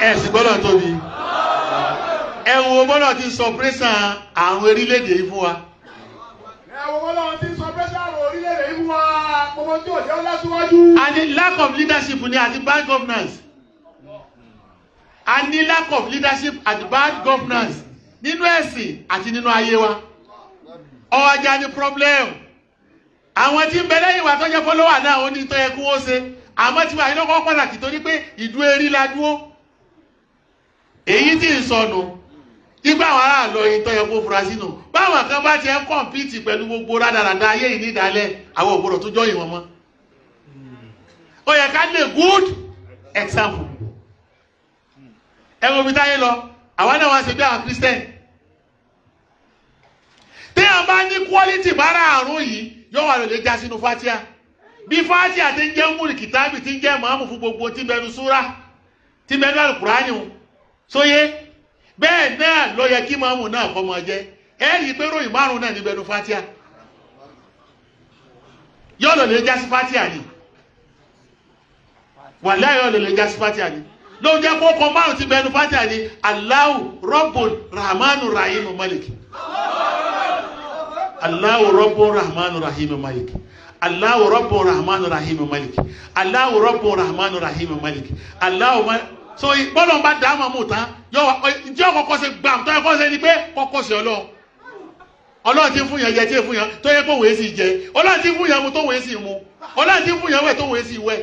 ẹ̀sìn gbọ́dọ̀ tóbi ẹ̀wọ̀n gbọ́dọ̀ ti sọ pẹ́sàn àrùn orílẹ̀-èdè yìí fún wa. ẹ̀wọ̀n gbọ́dọ̀ ti sọ pẹ́sàn àrùn orílẹ̀-èdè yìí fún wa gbogbo tí ò jẹ́ lásìwájú. and the lack of leadership ni àti bad governance and the lack of leadership àti bad governance nínú ẹ̀sìn àti nínú ayé wa ọjà ni problem àwọn tí ń bẹ lẹ́yìn wa tó jẹ́ fọ́lọ́wà náà ó ní tó yẹ kí wọ́n ṣe àmọ́ tí wà ní lọ́kọ́ pàtàkì torí pé ìdú erí la dúró èyí tí ń sọnù nígbà àwọn aráàlú yìí tó yẹ kó fura sínú báwọn kan bá ti ń kọ̀mpìtì pẹ̀lú gbogbo rádaràda ayé yìí nídàálẹ̀ àwọn ògbòrò tó jọyìn wọn mọ́ ó yẹ ká lè good example ẹ̀wọ̀n mi táyé lọ àwọn náà wá ṣe bí àwọn Christian tí a bá ní quality bára àrùn yìí yóò wà lòlẹ́ já sínú fatia bí fatia ti ń jẹ́ múlì kìtàbì ti ń jẹ́ màámù fún gbogbo tí bẹnu súrà tí bẹnu àlùkùránì o sóyé bẹ́ẹ̀ náà ló yẹ kí màámù náà kọ́ mọ́ jẹ́ ẹ rí i pé ròyìn márùn náà ní bẹnu fatia yóò lòlẹ́ já sí fatia ni wàláhì yóò lòlẹ́ já sí fatia ni ló jẹ́ kó kọ́ márùn ti bẹnu fatia ni Allahu Rabbul Rahmanur Rahim Malik Allahu Rabbur Rahmanur Rahim Malik Allahu Rabbur Rahmanur Rahim Malik Allahu Rabbur Rahmanur Rahim Malik Allahu so bọ́lọ̀ bá dá àmọ́ mú tán yóò kọ́kọ́ ṣe gbàm tó yẹ kọ́ ṣe ni pé kọ́kọ́ ṣe Ọlọ́run tí ń fún yẹn jẹ tí ń fún yẹn tó yẹ kó wèé sì jẹ Ọlọ́run tí ń fún yẹn mu tó wèé sì mu Ọlọ́run tí ń fún yẹn wẹ̀ tó wèé sì wẹ̀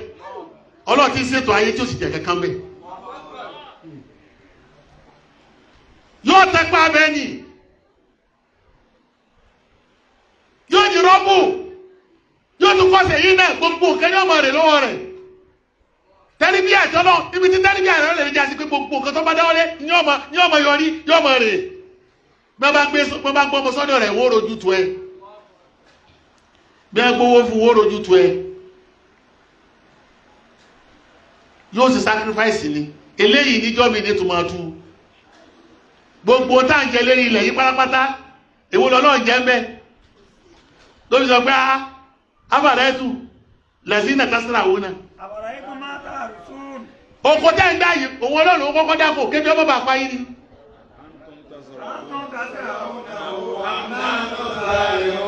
Ọlọ́run tí ń ṣètò ayé tí ó sì jẹ kankan bẹ́ẹ̀ yóò tẹ́pá abẹ́ ni yóò ní rọ́bù yóò tún kọ́sẹ̀ yìí náà gbogbo nǹkan yóò mọ̀ rẹ̀ lọ́wọ́ rẹ̀ tẹ́lifíà tọ́lọ́ ibi tí tẹ́lifíà rẹ̀ lè jásí pé gbogbo nǹkan tó bá dáwọ́lé ní ọmọ yọrí yóò mọ̀ rẹ̀ bẹ́ẹ̀ bá gbọ́ ọmọ sọ́dọ̀ rẹ̀ wó rojú tu ẹ bẹ́ẹ̀ gbówó fún wó rojú tu ẹ yóò sì sacrifice ni eléyìí níjọ́ mi ní tòmátù gbogbo táǹjẹ lérí ilẹ̀ yìí pátápátá èwo lọ́lọ́ jẹ́ mbẹ́ lórí sọ pé afárẹ́tù lẹ́sìn tásírà òun náà. oko tẹ́ ń dá yìí òun ọlọ́run kọ́kọ́ dáko kébí ọmọ bàá pa yín ni.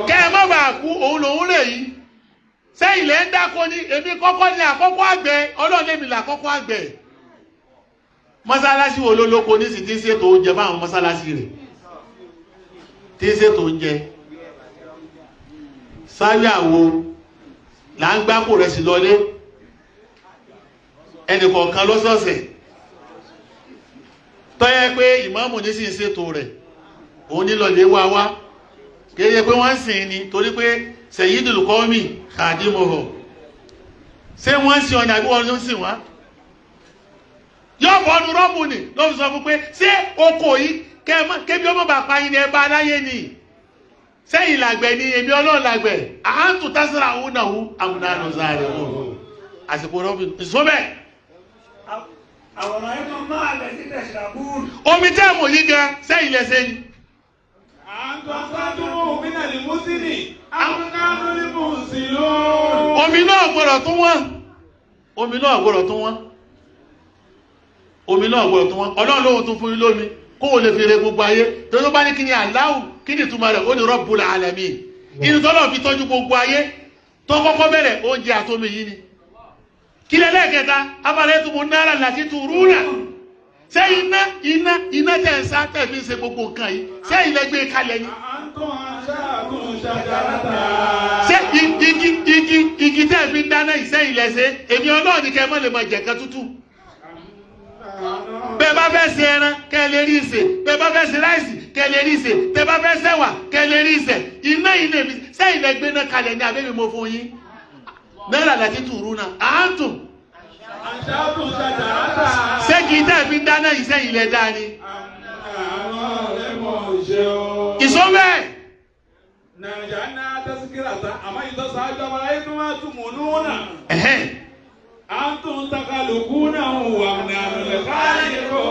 kẹ́ ẹ má bàa kú òun lòun lè yí sẹ́yìn lẹ́ ń dáko ní èmi kọ́kọ́ ní àkọ́kọ́ àgbẹ̀ ọlọ́run èmi là kọ́kọ́ àgbẹ̀. mọ́sálásí wo ló lóko ní sì tí ń ṣètò oúnjẹ fáwọn mọ́sálásí rẹ̀ tí ń ṣètò oúnjẹ sáyàwó là ń gbápò rẹ̀ sí lọlé ẹnìkọ̀ọ̀kan lọ́sọ̀ọ̀sẹ̀ tọ́yẹ́ pé ìmáàmù ní sì ń ṣètò rẹ̀ òun nílọ̀lé wá kéde pé wọ́n ń sìn ní torí pé sayyidul qawmi khadimuhu ṣé wọ́n ń sìn ọ̀nà àbí wọ́n ń sìn wọ́n yóò bọ́ ọdún rọ́bù ni ló fi sọ fún pé ṣé oko yìí kébí ọmọ bàpá yìí ni ẹ bá aláyé ni sẹ́yìn làgbẹ̀ ni èmi ọlọ́run làgbẹ̀ àhántù tásírà òun náà àmúnánù sáré òun àsìkò rọ́bì ìsọ́bẹ̀. àwòrán inú máa lẹ̀ sí tẹ̀sílábùn. omi tẹ́ mọ̀ yí gan sẹ́yìn lẹ́sẹ̀ ni. àǹtọ̀ sádùn òmìnà ní mùsùlùmí àǹkánú ní mùsùlùmí. omi náà gbọ́dọ̀ tún wọ́n omi náà gbọ́dọ̀ tún wọ́n omi náà gbọ́dọ̀ tún wọ́n ọlọ́run lóhun tún fún yín lómi kó o lè fi re gbogbo ayé tó tó bá ní kí ni Allahu kí ni túmọ̀ rẹ̀ ó ní Rabbul Alamin inú tọ́lọ̀ fi tọ́jú gbogbo ayé tó kọ́kọ́ bẹ̀rẹ̀ oúnjẹ àtomi yìí ni kí lẹ́ lẹ́ẹ̀kẹta afárẹ́ tó mú náírà láti tu rúnà ṣé iná tẹ̀ ń sá tẹ̀ fi ń ṣe gbogbo nǹkan yìí ṣé ilẹ̀ gbé kalẹ̀ ni ṣé igi tẹ̀ fi ń dáná ìṣẹ́ ilẹ̀ ṣe èmi Ọlọ́run ní kẹ́ mọ́ lè mọ jẹ̀kan tútù bẹ́ẹ̀ bá fẹ́ ṣe ẹran kẹ́ lè rí ìṣe bẹ́ẹ̀ bá fẹ́ ṣe ráìsì kẹ́ lè rí ìṣe tẹ́ bá fẹ́ ṣẹ̀wà kẹ́ lè rí ìṣe iná ilé mi sẹ́yìn lẹ gbé náà kalẹ̀ ní abẹ́mi mo fún yín náírà láti tùrú náà àátùn ṣé kì í tẹ́ fi dáná ìṣẹ́yìn lẹ dá ni. ìṣọ́bẹ̀. nàìjíríà náà tẹ́síkìrà tán àmọ́ ìtọ́sáájú ọmọ ayé tó máa tún mọ̀ núnà. Antum takalukuna wa nanu khaliqu.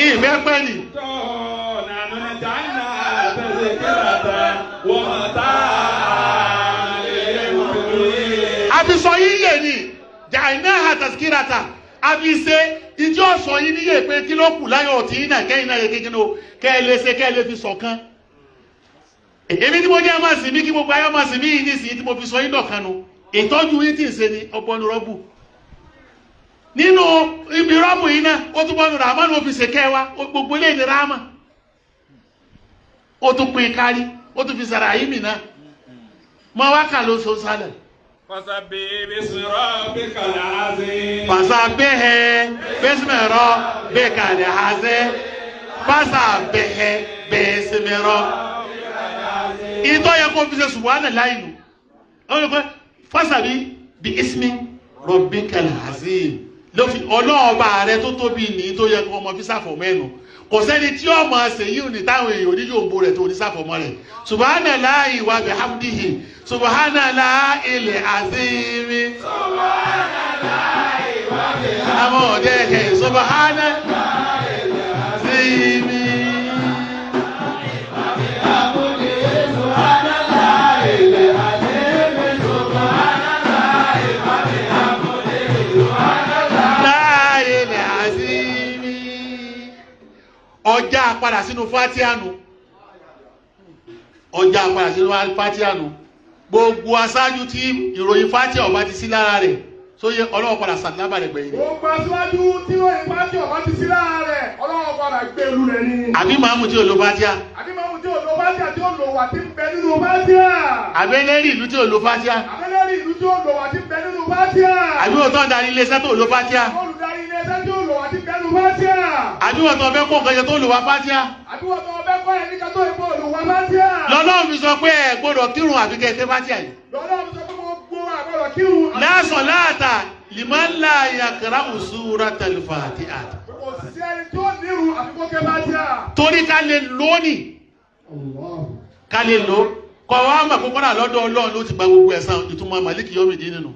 Ìfẹ́ pẹ́ ni. Nanu jana tazkirata wa mata'an lil muqwin. Àbí sọ yíyẹ ni ja'alnaha tazkirata. Àbí ṣe ìjọ sọ yín níyẹ pé kí ló kù láyọ̀ tí náà kẹ́yìn náà yẹ kékeré o kẹ́ ẹ lè ṣe kẹ́ ẹ lè fi ṣọ̀kan. Èmi tí mo jẹ́ máa sìn mí kí gbogbo ayọ́ máa sìn mí yìí nísìnyí tí mo fi sọ yín dọ̀kan nu. Ìtọ́jú yín tí ń ṣe ni ọpọlọ rọ́bù. Nínú ibi rọ́bù yìí náà ó tún bọ́nu ràmọ́ ní òfìsè kẹwa gbogbo ilé ní ráàmà ó tún pín kárí ó tún fi sàrà yìí mìíràn mọ́ wá kà ló so sálẹ̀. Fasabbih bismi rabbikal azim. Fasabbih bismi rabbikal azim. Fasabbih bismi rabbikal azim. Ìtọ́ yẹ kó fi ṣe subhanallah inú. Fasabbih bismi rabbikal azim. Ọlọ́ọ̀bá rẹ tó tóbi ní tó yẹ kó ọmọ fi ṣàfọ̀mọ́ ẹnu. Kò sẹ́ni tí ó máa ṣe yìí ní táwọn èèyàn onílé òǹbó rẹ̀ tó ní ṣàfọ̀mọ́ rẹ̀. Subhanallahi wa bihamdihi. Subhanallahil azim. Subhanallahi wa bihamdihi. Subhanallahil azim. Ọjà padà sínú Fátíánù. Ọjà padà sínú Fátíánù. Gbogbo aṣáájú tí ìròyìn Fátíà ọba ti sí lára rẹ̀ sóyè Ọlọ́run padà sàlábà rẹ̀ gbẹ̀yìn. Gbogbo aṣáájú tí ìròyìn Fátíà ọba ti sí lára rẹ̀ Ọlọ́run padà gbé ìlú rẹ̀ ni. Àbí màmú tí ò lo Fátíà. Àbí màmú tí ò lo Fátíà tí ó lò wà tí ń bẹ nínú Fátíà. Àbẹ́lẹ́rì ìlú tí ò lo Fátíà. Àbẹ́lẹ́rì ìlú tí ó lò wà tí ń bẹ nínú Fátíà. Àbí wọ́n tó ń darí iléeṣẹ́ tó lo Fátíà. Olùdarí iléeṣẹ́ tí ó lò wà tí ń bẹ nínú Fátíà. Àbí wọ́n tó ọbẹ̀ kó nǹkan jẹ tó lò wá Fátíà. Àbí wọ́n tó ọbẹ̀ kọ́ ẹ̀ nígbà tó ìbò lò wá Fátíà. Lọ́lọ́run fi sọ pé ẹ gbọ́dọ̀ kírun àfi kẹ́ ẹ ké Fátíà yìí. Lọ́lọ́run sọ pé gbogbo àgbọ̀dọ̀ kírun. La salata liman la yaqra'u suratal Fatiha. Kò sí ẹni tí ó nírun àfi kó ké Fátíà. Torí ká lè lónìí. Ká lè lò. Kọ̀ wá mọ̀ kókó náà lọ́dọ̀ Ọlọ́run ló ti gba gbogbo ẹ̀san ìtumọ̀ Màlíkì Yawmiddin nínú.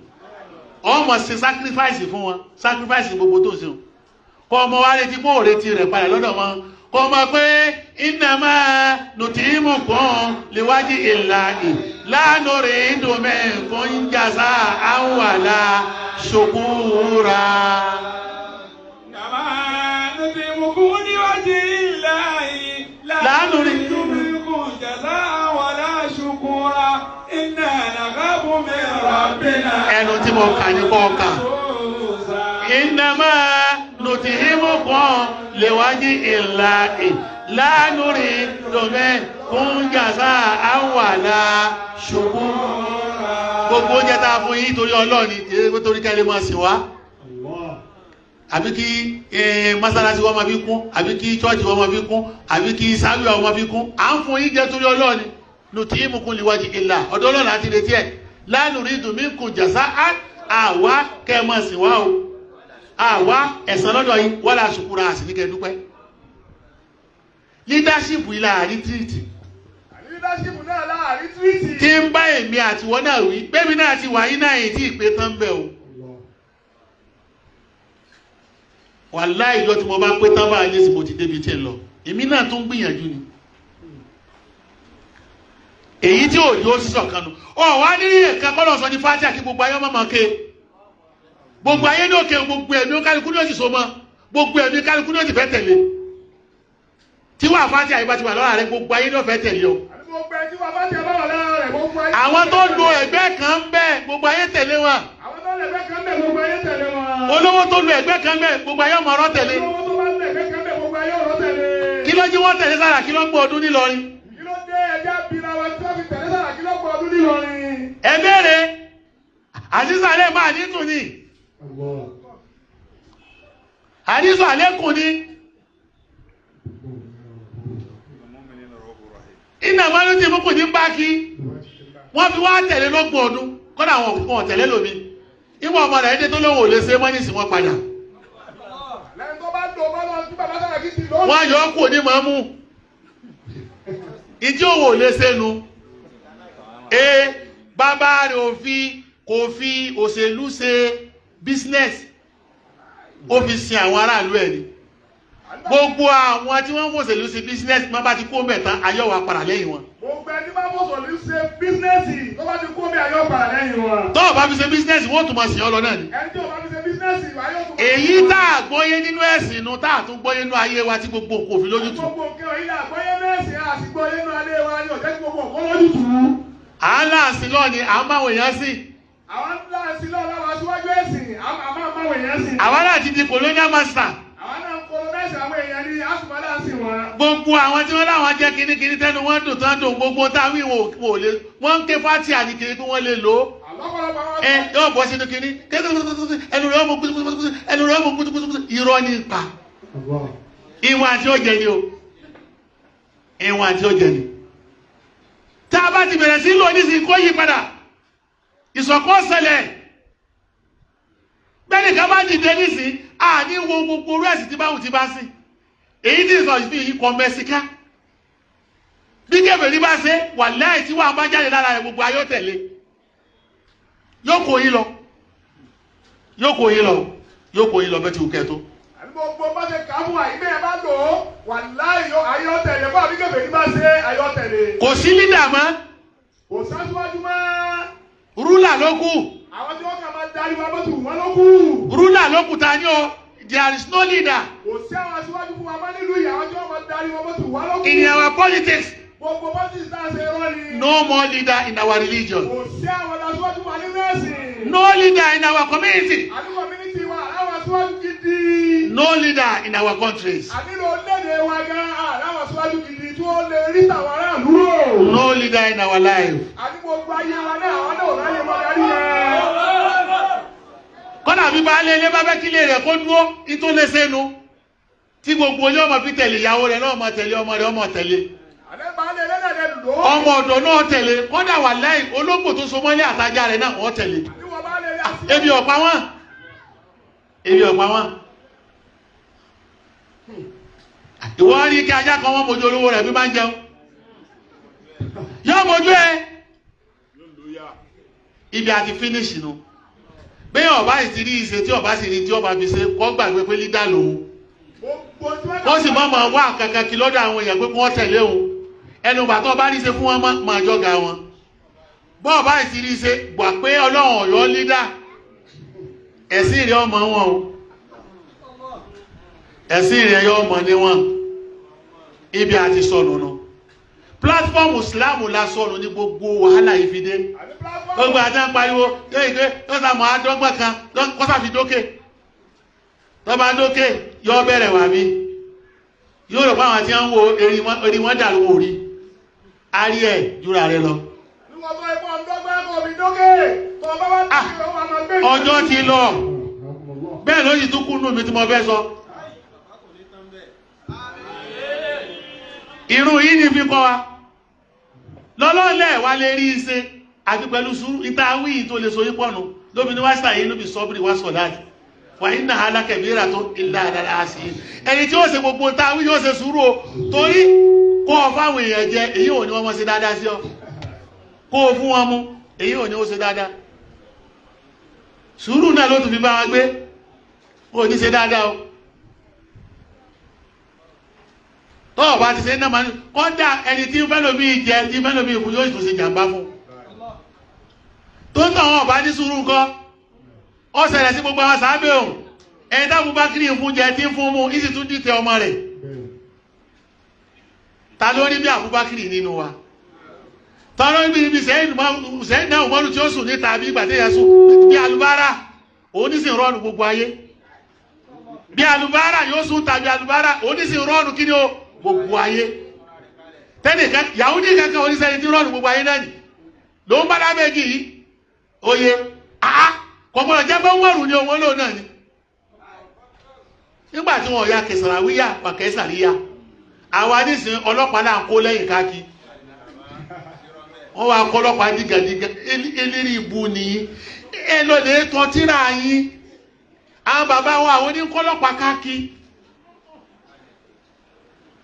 Ọmọ ṣe sacrifice fún wọn. Sacrifice gbogbo tó ṣe. Kọ́ ọmọ wa retí kó retí rẹ̀ padà lọ́dọ̀ wọn. Kọ́ ọmọ pé innama nutimukum liwajhillahi la nuridu minkum jaza'an wala shukura. Innama nutimukum liwajhillahi la nuridu minkum jaza'an wala shukura. Inna nakhafu min rabbina. Ẹnu tí mo kà ní kọ́ọ̀kà. Innama nutimukum liwajhillahi la nuridu minkum jaza'an wala shukura. Gbogbo oúnjẹ tá a fún yín torí Ọlọ́run ni torí kẹ́lẹ́ máa sìn wá. Àbí kí mọ́sálásí wọ́n máa fi kún, àbí kí chọ́ọ̀chì wọ́n máa fi kún, àbí kí sáwíà wọ́n máa fi kún. À ń fún yín jẹ torí Ọlọ́run ni. Nutimukum liwajhillahi. Ọ̀dọ̀ Ọlọ́run àti retí ẹ̀. La nuridu minkum jaza'an àwa kẹ́ máa sìn wá o. Àwa ẹ̀san lọ́dọ̀ yín wala shukura àsì ní kẹ́ dúpẹ́. Leadership yìí láàrin tírìtì. Leadership náà láàrin tírìtì. Tí ń bá èmi àti wọ́n náà wí, bẹ́ẹ̀mi náà ti wà yín náà èyí tí ìpè tán bẹ̀ o. Wàláhì ìjọ tí mo bá pé tán bá ayé sí mo ti débi tí ń lọ. Èmi náà tún gbìyànjú ni. Èyí tí òjò sísọ̀ kan nù. Wá ní ẹ̀ka kọ́lọ̀ sọ ní Fátíà kí gbogbo ayé ọmọ ké. Gbogbo ayé ní òkè gbogbo ẹ̀mí kálukú ní òsì so mọ́. Gbogbo ẹ̀mí kálukú ní òsì fẹ́ tẹ̀lé. Tí wà Fátíà yìí bá ti wà lọ́la rẹ̀ gbogbo ayé ní òfẹ́ tẹ̀lé o. Àwọn tó lo ẹgbẹ́ kan bẹ́ẹ̀ gbogbo ayé tẹ̀lé wọn. Olówó tó lo ẹgbẹ́ kan bẹ́ẹ̀ gbogbo ayé ọmọ ọ̀rọ̀ tẹ̀lé. Kí ló jí wọ́n tẹ̀lé sára kí ló gbọ́ ọdún nílọrin? Kí ló dé ẹja bíra wa tí wọ́n fi tẹ̀lé sára kí ló gbọ́ ọdún nílọrin? Ẹ béèrè àdísọ̀ alẹ́ máa nítù ni. Àdísọ̀ alẹ́ kù ni. Iná máa ló ti mú kù ní báàkì. Wọ́n fi wá tẹ̀lé lọ́gbọ̀n ọdún. Kọ́dà wọn tẹ̀lé lómi. Ìwọ̀n ọmọ rẹ̀ dé tó lóhùn ò lè ṣe mọ́ nísìn wọn padà. Wọ́n yọ kù ní màmú. Ìdí òwò lè ṣe nu. Bàbá rẹ̀ kò fi òṣèlú ṣe business. Ó fi sin àwọn aráàlú ẹ̀ ni. Gbogbo àwọn tí wọ́n fòṣèlú ṣe business máa bá ti kó mẹ́tàn ayọ́wà padà lẹ́yìn wọn. Gbogbo ẹni bá fòṣèlú ṣe business tó bá ti kó mẹ́ ayọ́ padà lẹ́yìn wọn. Tó o bá fi ṣe business wọ́n tún máa sìn ọ́ lọ náà ni. Ẹni tí o bá fi ṣe business ayọ́ tún. Èyí tá a gbọ́yé nínú ẹ̀sìn nu tá a tún gbọ́yé nínú ayé wa tí gbogbo kò fi lójútùú. Gbogbo nǹkan yìí là gbọ́yé mẹ́sìn àti gbọ́yé nínú ayé wa yóò jẹ́ kí gbogbo nǹkan lójútùú. À ń láàsìn lọ ni à ń máwọn èèyàn sí. Àwọn láàsìn lọ láwọn aṣíwájú ẹ̀sìn àmọ́ máwọn èèyàn sí. Àwa náà ti di colonial master. Àwọn náà ń colonize àwọn èèyàn ní àṣùmọ́lá ń gbogbo àwọn tí wọ́n láwọn jẹ́ kìnnìkìnnì tẹ́nu wọ́n dùn tán dùn gbogbo táwọn ìwọ̀n wò lé wọ́n ń ké fáti àdìkiri kí wọ́n lè lò ó. Yóò bọ́ sínú kìnnì ẹnu rẹ̀ ọmọ kútukútukú irọ́ ní ipa ìwọ̀n àti ọ̀jẹ̀ ni o ìwọ̀n àti ọ̀jẹ̀ ni. Tá a bá ti bẹ̀rẹ̀ sí lò nísìnyí kó yí padà ìṣọ̀kan ṣẹlẹ̀ bẹ́ẹ̀ni ká bá dìde nísìnyí ní wo gbogbo orú ẹ̀sìn tí báwù ti bá sí èyí tí ìsọ̀ ìfì yìí kọ mẹ́síká bí kèfèrí bá ṣe wà láì tí wọ́n bá jáde lára rẹ̀ gbogbo ayọ́ tẹ̀lé yóò kó yín lọ bẹ́ẹ̀ tí ó kẹ́ tó. Gbogbo bá ṣe kàmú àìgbé ẹ bá lò ó wà láì ayọ́ tẹ̀lé bá bí kèfèrí bá ṣe ayọ́ tẹ̀lé. Kò sí lídà mọ́. Kò sáṣíwájú mọ́. Rúlà ló kù. Àwọn tí wọ́n kà máa darí wa bó ti wù wọ́n ló kù. Rúlà ló kù ta ni o. There is no leader. Kò sí àwọn aṣíwájú fún wa mọ́ nílùú ìyá àwọn tí wọ́n máa darí wa bó ti wù wọ́n ló kù. In our politics. Gbogbo politics náà ṣe rọ́ ni. No more leader in our religion. Kò sí àwọn aṣíwájú fún wa nínú ẹ̀sìn. No leader in our community. Àní community wa àwọn aṣíwájú gidi. No leader in our countries. Àní orílẹ̀-èdè wa gan àwọn aṣíwájú gidi tí wọ́n lè rí tàwọn aráàlú rò. No leader in our life. Àní gbogbo ayé wa náà àwọn náà ò ráyè mọ́ darí yẹn. Kọ́nà bí baálé ilé bá fẹ́ kílé rẹ̀ kó dúró ìtò lè sẹ́nu tí gbogbo ilé ọmọ fi tẹ̀lé ìyàwó rẹ̀ náà máa tẹ̀lé ọmọ rẹ̀ ọmọ tẹ̀lé. Ọmọ ọ̀dọ̀ náà tẹ̀lé kọ́dà wà láì ológbò tó so mọ́lé àtajà rẹ̀ náà wọ́n tẹ̀lé. Ebi ọ̀pá wọn. Ìwọ rí kí ajá kan wọ́n mojú olówó rẹ̀ bí máa ń jẹun. Yóò mojú ẹ. Ibi àti finish nu. Bẹ́ẹ̀ ọba sì ti rí ìṣe tí ọba sì rí tí ọba fi ṣe kọ́ gbàgbé pé lídà lòun. Wọ́n sì máa wá kankan kí lọ́dọ̀ àwọn èèyàn pé kí wọ́n tẹ̀lé òun. Ẹnu bàtọ́ ọba rí ṣe fún wọn máa jọ́ga wọn. Bọ́ ọba sì rí ṣe gbà pé Ọlọ́run Ọ̀yọ́ lídà. Ẹ̀sìn rẹ̀ ọmọ wọn o. Ẹ̀sìn rẹ̀ yọ ọmọ ní wọn. Ibi àti sọnù nù. Platform Islam la sọnù ní gbogbo wàhálà ìfidé. Gbogbo àti ń pariwo yóò mọ̀ àádọ́gbọ̀n kan kọ́sà fi dókè. Tọ́ba dókè yóò bẹ̀rẹ̀ wà mí. Yóò rò fáwọn tí ń wo eri wọn dà lówó rí. A rí ẹ̀ jura rẹ lọ. Ọjọ́ ti lọ. Bẹ́ẹ̀ ló sì tún kú nù mí tí mo fẹ́ sọ. Irú yìí ni fi kọ́ wa. Lọ́lọ́lẹ̀ wa lè rí iṣẹ́ àti pẹ̀lú sùúrù ìtawí tó lè so yípo nù lóbi ní wáṣà yìí lóbi sọ́bìrì wá sọ̀ láti wà ní náà alákẹ̀bíra tó ilá àdára sí ẹni tí ó ṣe gbogbo ìtawí yóò ṣe sùúrù o torí kó o fáwọn èèyàn jẹ èyí ò ní wọ́n ṣe dáadáa sí ọ kó o fún wọn mú èyí ò ní ó ṣe dáadáa sùúrù náà ló tún fi bá wa gbé ó ní ṣe dáadáa o tó bá ti ṣe náà máa ní kọ́dà ẹni tí ń fẹ́ lómi jẹ tí ń fẹ́ lómi ìkú yóò tún ṣe jàǹbá fún tó ń tàn wọn ọba ní sùúrù nǹkan ó ṣẹlẹ̀ sí gbogbo àwọn sàábẹ̀ òun ẹni táwọn bá kiri fún jẹ tí ń fún mú ìsì tún dìtẹ̀ ọmọ rẹ̀ ta ló rí bí Abubakar nínú wa ta ló rí bí sẹ́yìn náà Umaru tí ó sùn níta bí ìgbà tí yẹn sùn bí alubára òun ní sì rọ́ọ̀nù gbogbo ayé bí alubára yóò sùn tàbí alubára òun ní sì rọ́ọ̀nù kí ni ó gbogbo ayé tẹ́nìkan Yahudi kankan oníṣẹ́ni tí rọ́ọ̀nù gbogbo ayé náà ni ló ń bá lábẹ́gì yìí oye kọ̀gbọ́n jẹ́ pé wọ́n rù ní owó lóò náà ni nígbà tí wọ́n ya kẹsàráwíyà pàkẹsàríyà àwa nísìn ọlọ́pàá náà kó lẹ́yìn káàkiri wọ́n wá kọ́ ọlọ́pàá dìgàdìgà eléré ìbú nìyí elóde tán tíra yín àwọn bàbá wọn àwọn oníkọ́lọ́pàá káàkiri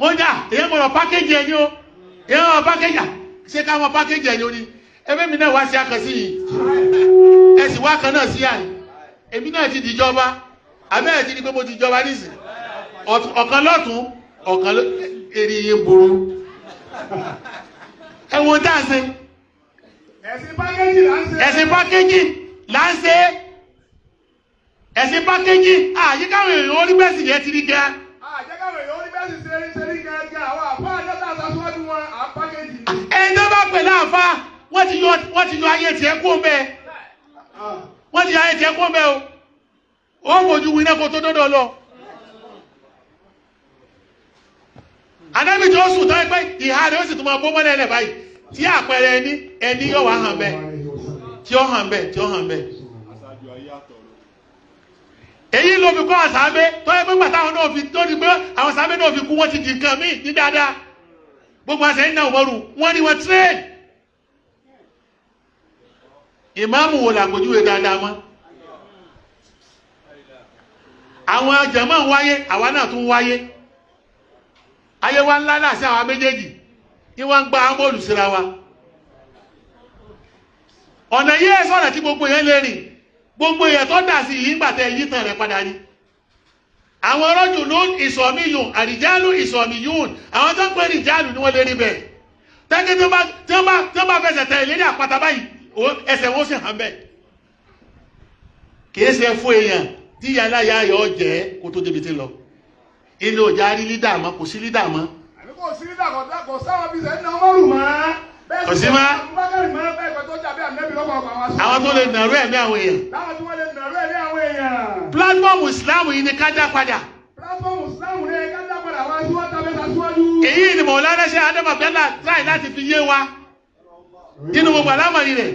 wọ́n jà èyàn mọ̀rọ̀ pákéjì ẹni o èyàn mọ̀rọ̀ pákéjì ṣe ká mọ̀ pákéjì ẹni o ni ẹbí mi náà wá sí akẹ́sí yìí ẹ̀sì wá kan náà sí àyè èmi náà ti dìjọba abẹ́rẹ́ ti di pé mo ti jọba nísìn ọ̀kan lọ́tún ọ̀kan èrè iye burú ẹ̀wọ̀n tá à ń ṣe ẹ̀sìn pákéjì là ń ṣe ẹ̀sìn pákéjì àyíkáwọn èèyàn orí bẹ́sì yẹn ti rí gẹ́ ẹni tó bá pè láàfá wọ́n ti yọ ayé tí ẹ kó mẹ́ wọ́n ti yọ ayé tí ẹ kó mẹ́ o ó fojú winá kó tó dọ́dọ̀ lọ Ànábì tó sùn tó pé ìhà rẹ̀ ó sì tún máa bó mọ́lẹ̀ lẹ̀ báyìí tí àpẹẹrẹ ẹni yóò wá hàn bẹ́ẹ̀ tí ó hàn bẹ́ẹ̀ tí ó hàn bẹ́ẹ̀. Èyí ló fi kọ́ àsáábé tó yẹ pé gbàtà àwọn náà fi tó di pé àwọn sáábé náà fi kú wọ́n ti di nǹkan míì ní dáadáa gbogbo àṣẹ ìnáwó mọ́rù wọ́n ní wọ́n train. Ìmáàmù wo làgbójúwe dáadáa mọ́ àwọn jàmáà ń wáyé àwa náà tún wáyé ayé wa ńlá náà sí àwọn méjèèjì ní wọ́n ń gba ámọ́lù síra wa ọ̀nà yí ẹ̀ sọ̀rọ̀ tí gbogbo yẹn lè rìn gbogbo yẹn tó dà sí yìí gbàtẹ̀ yìí tàn rẹ̀ padà ní àwọn ọlọ́jù ló ìsọ̀míyùn àrìjálù ìsọ̀míyùn àwọn tó ń pè rìjálù ni wọ́n lè rí bẹ́ẹ̀ tẹ́kẹ́ tí wọ́n bá fẹsẹ̀ tẹ̀ ìlérí àpáta báyìí ẹsẹ̀ wọn sì hàn bẹ́ẹ̀ kìí ṣe fún èèyàn tí yàrá yọ jẹ́ kó tó débi tí lọ ilé òjá rí lídà mọ́ kò sí lídà mọ́. àbí kò sí lídà kò sáwọn bí sẹ́ni náà wọ́n rù mọ́. kò sí mọ́. àwọn tó lè nàró ẹ̀mí àwọn èèyàn. láwọn tí wọ́n lè nàró ẹ̀mí àwọn èèyàn. pílátífọ̀mù ìsìláàmù yìí ni ká dá padà. pílátífọ̀mù ìsìláàmù ni ká dá padà wá sí wọ́n tàbí aṣíwájú. èyí ni Mọ̀lánà Sheikh Adam Abdallah tráì láti fi yé wa nínú gbogbo àlámọ̀rí rẹ̀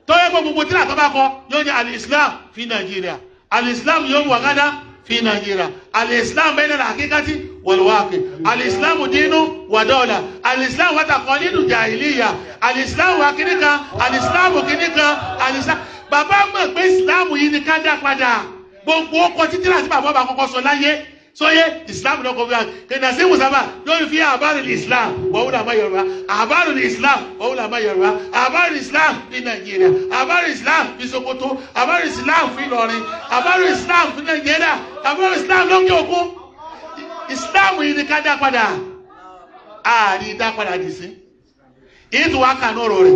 tó yẹ kó gbogbo tíra tó bá kọ yóò ní al-Islam fi Nàìjíríà al-Islam yóò wà gádá في نيجيريا الإسلام بين الحقيقة والواقع الإسلام دين ودولة الإسلام وتقاليد جاهلية الإسلام وكنيكا الإسلام وكنيكا الإسلام bàbá mọ̀ pé Islam yìí ni ká dá padà gbogbo ọkọ̀ títí láti bàbá bá kọ́kọ́ sọ láyé sóyé Islam lọ́kọ̀ bí i kẹ̀nà sí musaba lórí fi àbárùn Islam wọ́wúlà má Yorùbá àbárùn Islam wọ́wúlà má Yorùbá àbárùn Islam ní Nàìjíríà àbárùn Islam ní Sokoto àbárùn Islam ní Ìlọrin àbárùn Islam ní Nàìjíríà àbárùn Islam lókè òkun Islam yìí ni ká dá padà ààrí dá padà dì sí ìtù wá kà nọ́rọ̀ rẹ̀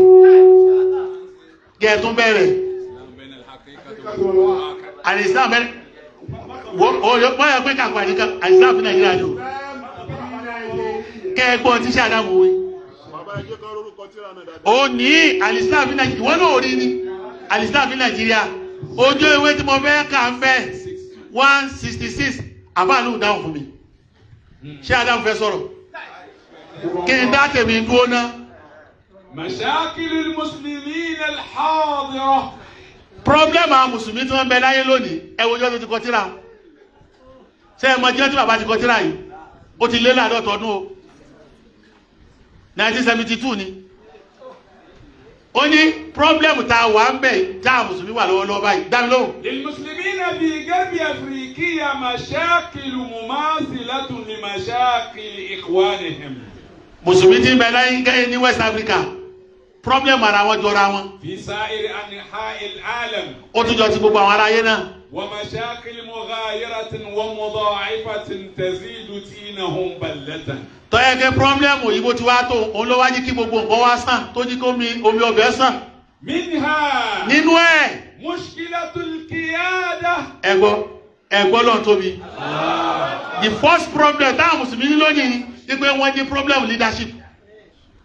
gẹ̀ẹ́tún bẹ̀rẹ̀ àrí Islam bẹ̀rẹ̀ wọ́n yọ pé kàkọ́ àdíkà àìsàn fún Nàìjíríà jù kẹ́ẹ̀gbọ́n tí ṣàdámù wí ó ní àìsàn fún Nàìjíríà wọ́n náà rí ní àìsàn fún Nàìjíríà ojú ewé tí mo fẹ́ kà ń bẹ́ 166 àbáàlú dáhùn fún mi ṣé Àdámù fẹ́ sọ̀rọ̀ kí n dá tèmi dúó ná. Mashakilul muslimina al-hadira. Problem àwọn mùsùlùmí tí wọ́n bẹ láyé lónìí ẹ wo ọjọ́ tó ti kọ tírà ṣé ẹ mọ̀ jẹ́ tí bàbá ti kọ tírà yìí ó ti lé láàdọ́ta ọdún o 1972 ni ó ní problem tá a wà ń bẹ̀ tá a mùsùlùmí wà lọ́wọ́lọ́wọ́ báyìí dámi lóhùn. للمسلمين في غرب أفريقيا مشاكل مماثلة لمشاكل إخوانهم. mùsùlùmí ti ń bẹ láyé gẹ́gẹ́ ní West Africa problem ara wọn jọra wọn. في سائر أنحاء العالم. ó tún jọ ti gbogbo àwọn aráyé náà. ومشاكل مغايرة ومضاعفة تزيد تينهم بلة. tọ́yẹ kẹ́ problem òyìnbó ti wá tó òun ló wá jí kí gbogbo nǹkan wá sàn tó jí kó omi ọbẹ̀ sàn. منها. nínú ẹ̀. مشكلة القيادة. ẹ̀gbọ́ lọ́n tóbi. the first problem táwọn mùsùlùmí ní lónìí ni pé wọ́n ní problem leadership.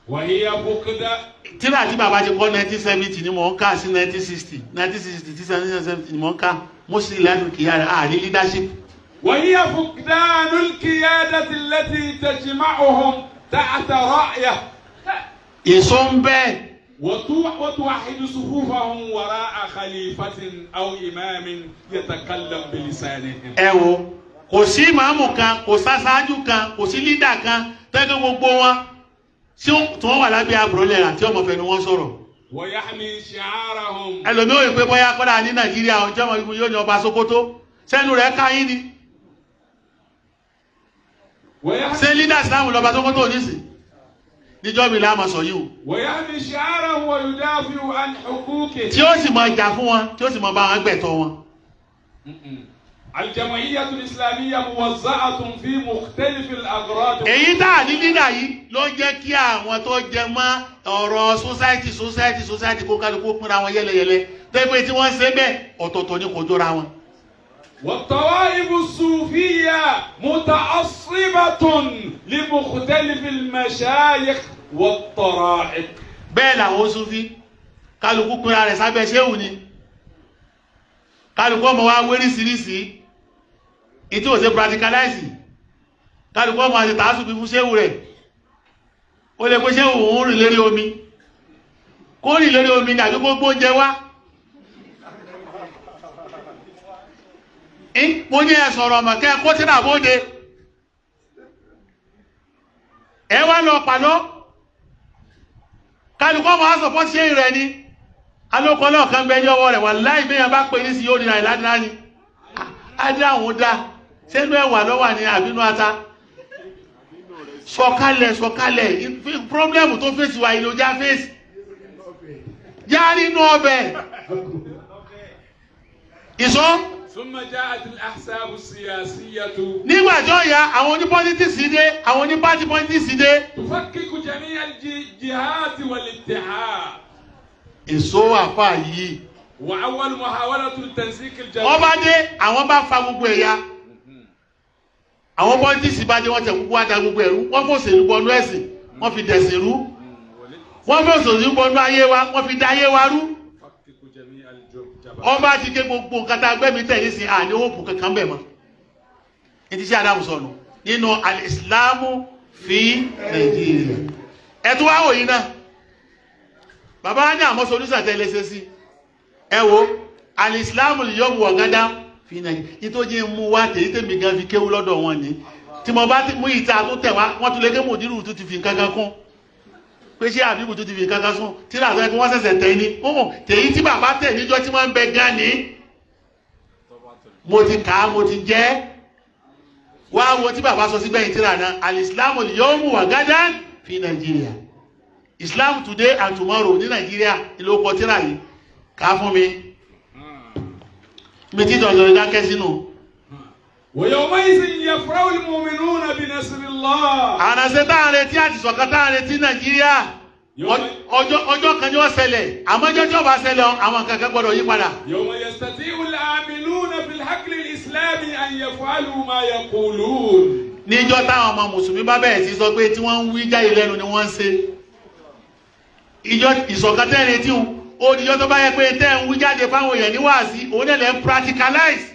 وهي فقدان. tíra tí bàbá ti kọ́ 1970 ni mò ń kà sí 1960 tí 1970 ni mò ń kà mostly lẹ́nu kìíyà àrí leadership. وهي فقدان القيادة التي تجمعهم تحت رأيه. èso ń bẹ. وتوحد صفوفهم وراء خليفة أو إمام يتكلم بلسانهم. ẹ wo kò sí ìmáàmù kan kò sáṣáájú kan kò sí lídà kan tẹ́gẹ́ gbogbo wọn tí wọ́n wà lábẹ́ àbúrọ̀lẹ̀ àti ọmọ fẹ́ni wọ́n sọ̀rọ̀. ويحمي شعارهم. ẹlòmíì ò rí pé bóyá kọ́dà ní Nàìjíríà ọjọ́ ọmọ yóò ní ọba Sókótó sẹ́nu rẹ̀ ká yín ni. ṣé lídà Islam lọ́ba Sókótó nísì níjọ́ mi láàmà sọ yìí o. ويحمي شعارهم ويدافع عن حقوقه. tí ó sì mọ ìjà fún wọn tí ó sì mọ bá wọn gbẹ̀tọ́ wọn. الجمعية الإسلامية موزعة في مختلف الأغراض. èyí tá a ní lídà yìí ló jẹ́ kí àwọn tó jẹ mọ́ ọ̀rọ̀ society kó kálukú pínra wọn yẹ́lẹyẹ̀lẹ tẹ́gbẹ́ tí wọ́n ṣe bẹ́ẹ̀ ọ̀tọ̀ọ̀tọ̀ ni kò jọra wọn. والطوائف الصوفية متعصبة لمختلف المشايخ والطرائق. bẹ́ẹ̀ làwọn Sufi kálukú pínra rẹ̀ sábẹ́ ṣéwù ni kálukú ọmọ wa wéríṣiríṣi ìtí ò ṣe practicalize kálukọ́ máa ṣe tàásù bí fún ṣéwù rẹ̀ ó lè pé ṣéwù òun rìn lérí omi kó rìn lérí omi ní àdúgbò gbóúnjẹ wá mo ní ẹ sọ̀rọ̀ ọmọ kẹ́ kó tí nàbóde ẹ wá lọ pàlọ́ kálukọ́ máa sọ̀pọ̀ ṣe rẹ̀ ni alókọ́ náà kan bẹ ní ọwọ́ rẹ̀ wà láì bẹ́yàn bá pè ní sí yóò dínà ìlàdínà ni adé àwọn dá sẹ́nu ẹ̀wà lọ́wà ní àbínú ata sọ̀kalẹ̀ pọ́blẹ́mù tó fèsì wà ìlò já fèsì já nínú ọbẹ̀ ìṣọ́ nígbàjọ́ ya àwọn oní pọ́lítíìsì dé àwọn oní pátí pọ́lítíìsì dé èso àfà yìí wọ́n bá dé àwọn bá fa gbogbo ẹ̀yà àwọn pọ́lítíìsì bá dé wọ́n tẹ̀ gbogbo àdá gbogbo ẹ̀rú wọ́n fòṣèlú bọnú ẹ̀sìn wọ́n fi dẹ̀sìn rú wọ́n fòṣèlú bọnú ayé wa wọ́n fi dá ayé wa rú wọ́n bá ti gé gbogbo nǹkan tá a gbẹ́mí tẹ̀lé sí àní òpù kankan bẹ̀ mọ́ ìdí sí Ádámù sọnù nínú alìsìláàmù fi Nàìjíríà ẹ̀tún wá wòyí náà bàbá ní àmọ́ solúsà tẹ́lẹ̀ ṣe sí ẹ wo alìsìláàmù yóò wù ọ̀gádá fi Nàìjíríà nítorí mú wá tèyí tèmi gan fi kéwú lọ́dọ̀ wọn ni tí mo bá mú ìta tó tẹ̀ wá wọ́n tún lé gé mòdírù tó ti fi nǹkan kan kún pé ṣé àbíbù tó ti fi nǹkan kan sún tí làásọ ẹkùn wọ́n ṣẹ̀ṣẹ̀ tẹ̀ ní tèyí tí bàbá tẹ̀ níjọ́ tí wọ́n ń bẹ gan ní mo ti kà á mo ti jẹ́ wá wo tí bàbá sọ sígbẹ̀yìn tíra náà alìsìláàmù yóò mú ọ̀gádá fi Nàìjíríà Islam today and tomorrow ní Nàìjíríà ìlú ọkọ̀ tíra yìí ká fún mi mi tí tọ̀jọ̀ ìdákẹ́ sínú. ويومئذ يفرح المؤمنون بنصر الله. àrànṣe tá à ń retí àti ìṣọ̀kan tá à ń retí Nàìjíríà ọjọ́ kan yóò ṣẹlẹ̀ àmọ́ ọjọ́ tí ó bá ṣẹlẹ̀ àwọn kankan gbọ́dọ̀ yí padà. يوم يستطيع العاملون في الحقل الإسلامي أن يفعلوا ما يقولون. níjọ́ táwọn ọmọ mùsùlùmí bá bẹ̀rẹ̀ sí sọ pé tí wọ́n ń wí jáde lẹ́nu ni wọ́n ń ṣe ìjọ ìṣọ̀kan tẹ́ retí ó níjọ́ tó bá yẹ pé tẹ́ ń wí jáde fáwọn èèyàn ní wáàsí òun náà lẹ́ ń practicalize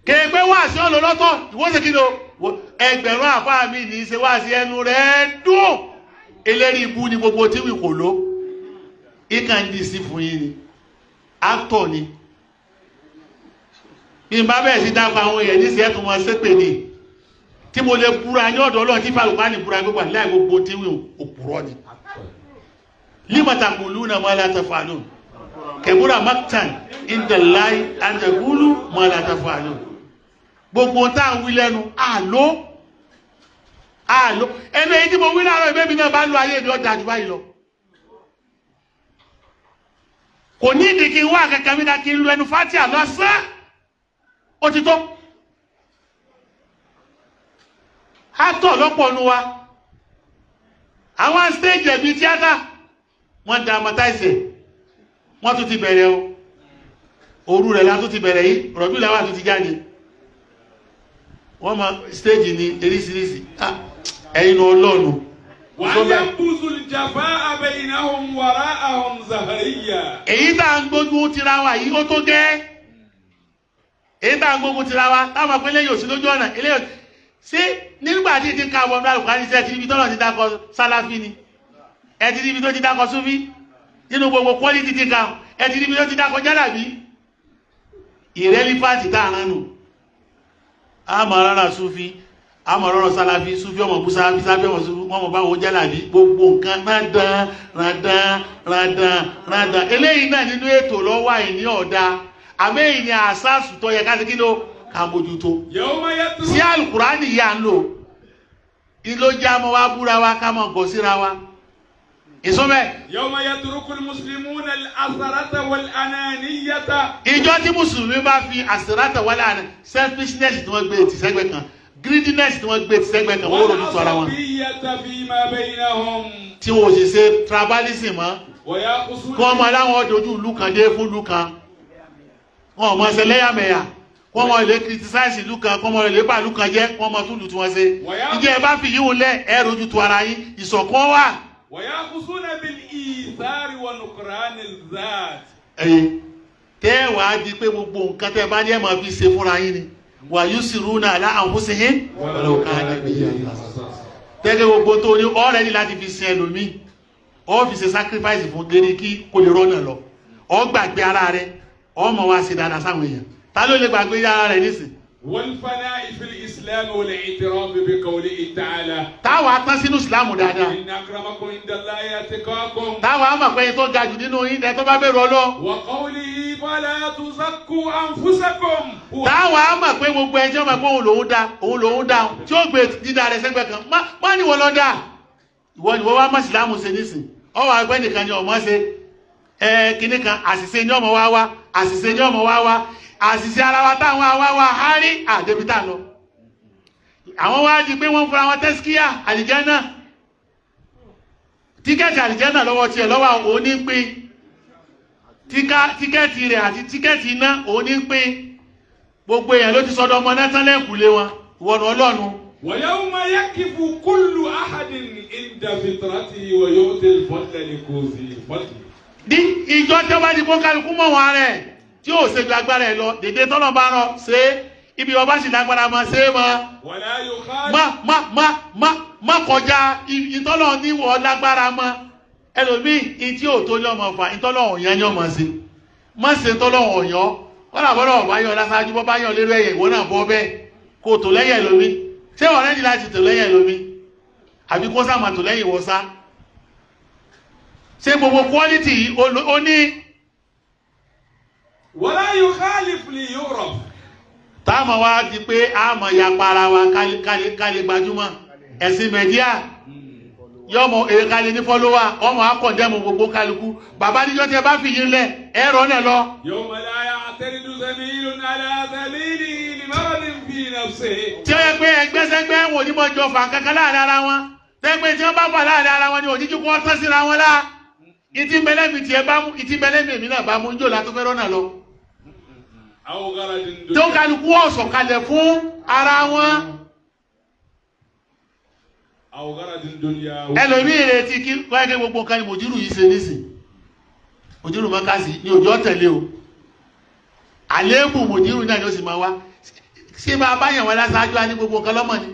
kéègbé wáàsí ọlọ́lọ́tọ̀ ìwọ́n ṣe kí ló ẹgbẹ̀rún àfáà mi ní í ṣe wáàsí ẹnu rẹ̀ dùn eléri ibú ni gbogbo tí wì kò ló ìkàn dì sí fún yín ni actor ni bí n bá bẹ̀rẹ̀ sí dápa àwọn èèyàn ní sí ẹ̀tùn wọn ṣépè ní tí mo lè búra ní ọ̀dọ̀ Ọlọ́run tí fàlùkà ní búra gbogbo láì gbogbo tí wì òpùrọ̀ ni lima taquluna ma la taf'alun kebura maktan inda Allahi an taqulu ma la taf'alun gbogbo tá ń wí lẹ́nu àlọ́ ẹnu èyí tí mo wí láàárọ̀ ìbẹ́bí náà bá lo ayé mi ọjà jù báyìí lọ kò ní ìdí kí n wá kẹkẹ mi ká kí n lo ẹnu Fátíà lọ́sán ó ti tó átọ̀ lọ́pọ̀ nu wa àwọn stage ẹ̀bí tíátà wọ́n dramatize wọ́n tún ti bẹ̀rẹ̀ o òru rẹ̀ la tún ti bẹ̀rẹ̀ yìí rọ̀bí làwà tún ti jáde wọ́n ma stage ní eríṣiríṣi ẹ̀yìn Ọlọ́run èyí tá ń gbógun tira wa yìí ó tó gẹ́ èyí tá ń gbógun tira wa táwọn apẹ́lẹ́ yóò sí lójú ọ̀nà eléyìí sí nígbà tí ti ń ka àwọn ọmọ àlùkò àníṣẹ́ ti níbi tọ́lọ̀ ti dákọ Sálàfí ni ẹ ti níbi tó ti dákọ Súfí nínú gbogbo quality ti ka ẹ ti níbi tó ti dákọ Jálàbí irrelevant tá àrán nù àmọ́ rárá Súfí àmọ́ rọ́rọ̀ Sálàfí Súfí ọmọ búsá fi sáfẹ́ ọmọ bá wọn Jálàbí gbogbo nǹkan rádán eléyìí náà nínú ètò lọ́wọ́ àìní ọ̀dá àmẹ́yìn ni àṣàṣù tó yẹ káṣí kí ló ká mójútó sí Al-Kùránì yà ń lò ìlò jẹ́ àmọ́ wá búra wa ká mọ̀ gọ̀ síra wa ìsọ́bẹ̀. Yawma yatrukul muslimuna al-asarata wal-ananiyata. Ìjọ tí Mùsùlùmí bá fi asarata wal-ananiyata selfishness tí wọ́n gbé ti sẹ́gbẹ̀ kan greediness tí wọ́n gbé ti sẹ́gbẹ̀ kan wọ́n ronú sọ́ra wọn. Tí wọ́n sì ṣe tribalism mọ́ kí wọ́n máa láwọn dojú ìlú kan dé fún ìlú kan wọ́n mọ̀ ṣe lẹ́yàmẹ̀yà wọ́n mọ̀ lè criticize ìlú kan wọ́n mọ̀ lè bá ìlú kan jẹ́ wọ́n mọ̀ tún lù tí wọ́n ṣe. Ìjẹ́ ẹ bá fi yíwọ̀n lẹ̀ ẹ rojú tu ara yín ìṣọ̀kan wà. ويأخذون بالإيثار ونكران الذات. Tẹ́ wàá di pé gbogbo nǹkan tẹ́ bá ní ẹ máa fi ṣe fúnra yín ni wa yusiruna ala anfusihim walau kana bihim khasasa. Tẹ́lẹ̀ gbogbo tó ní ọ̀rẹ́ ní láti fi sin ẹlòmí ó fi ṣe sacrifice fún lérí kí kò lè rọ́nà lọ ó gbàgbé ara rẹ̀ ó mọ̀ wá sí dáadáa sáwọn èèyàn ta ló lè gbàgbé ara rẹ̀ nísìn. والفناء في الإسلام والاعتراف بقوله تعالى táwa tán sínú ìsìlámù dáadáa إن أكرمكم عند الله أتقاكم táwa mọ̀ pé tó ga jù nínú yín ẹ tó bá bẹ̀rù Ọlọ́run وقوله فلا تزكوا أنفسكم táwa mọ̀ pé gbogbo ẹjọ́ mọ̀ pé òun lòun dá tí ó gbé dídá rẹ̀ sẹ́gbẹ̀ kan má ní wọ́n lọ dá ìwọ ni wọ́n wá mọ̀ ìsìlámù ṣe nísìn ọwọ́ àgbẹ̀ nìkan ni ọmọ ṣe kíní kan àṣìṣe ní ọmọ wá àṣìṣe ní ọmọ wá àṣìṣe ara wa táwọn àwa hárí àdébítà lọ àwọn wá di pé wọ́n fúnra wọn tẹ́síkíyà àlìjánà tíkẹ́ẹ̀tì àlìjánà lọ́wọ́ tiẹ̀ lọ́wọ́ òní pín tíkẹ́ẹ̀tì rẹ̀ àti tíkẹ́ẹ̀tì iná òní pín gbogbo èèyàn ló ti sọ́dọ̀ ọmọ náà tán lẹ́kùlé wọn ìwọ̀nà Ọlọ́run. ويوم يقف كل أحد عند فطرته ويؤتي الفضل لذي الفضل. ní ìjọ tí wọ́n bá di kó kálukú mọ̀ wọn rẹ̀ tí ó ṣe ju agbára ẹ̀ lọ dèdè tọ́lọ̀ bá rọ ṣe ibi ọba sì lágbára mọ́ ṣe é mọ́ ولا يخالف má kọjá ìtọ́lọ̀ níwọ̀ lágbára mọ́ ẹlòmíì ìtí ò tó ní ọmọ fà ìtọ́lọ̀ òyàn ní ọmọ sí má ṣe tọ́lọ̀ òyàn wọ́n náà bọ́lọ̀ ọ̀bá yọ lásáájú bọ́ bá yọ lérò ẹ̀yẹ̀ ìwọ náà bọ́ bẹ́ẹ̀ kó tò lẹ́yìn ẹlòmí ṣé ọ̀rẹ́ ní láti tò lẹ́yìn ẹlòmí àbí kó sáà máa tò lẹ́yìn wọ́n sá ṣé gbogbo quality ó ní. ولا يخالف ليعرف. táàmù wa di pé àmọ̀ ya para wa kálí gbajúmọ̀ ẹ̀sìn mẹ́díà yọmọ èkálí ní fọ́lọ́wà ọmọ akọ̀dẹ́mù gbogbo kálukú bàbá níjọ́ tẹ bá fi yín lẹ̀ ẹ̀rọ náà lọ. يوم لا يعترض زميل على زميله لمرض في نفسه. tí ó yẹ pé ẹgbẹ́sẹ́gbẹ́ wọn ò ní mọ jọ fà kankan láàrin ara wọn tẹ́gbẹ́ tí wọ́n bá fà láàrin ara wọn ni òjíjú kó tán síra wọn lá ìtì mẹlẹ́mì tiẹ̀ bá mú ìtì mẹlẹ́mì èmi náà bá mú njó látó fẹ́ràn náà lọ. tó kálukú ọ̀sọ̀ kalẹ̀ fún ara wọn. ẹlòmíì retí kí wáyé gbogbo nǹkan ni mòjúrù yìí ṣe nísìn mòjúrù mọ́kásí ní òjò tẹ̀lé o àléébù mòjúrù náà ni ó sì máa wá ṣé máa báyàn wọn lásáájú á ní gbogbo nǹkan lọ́mọ ni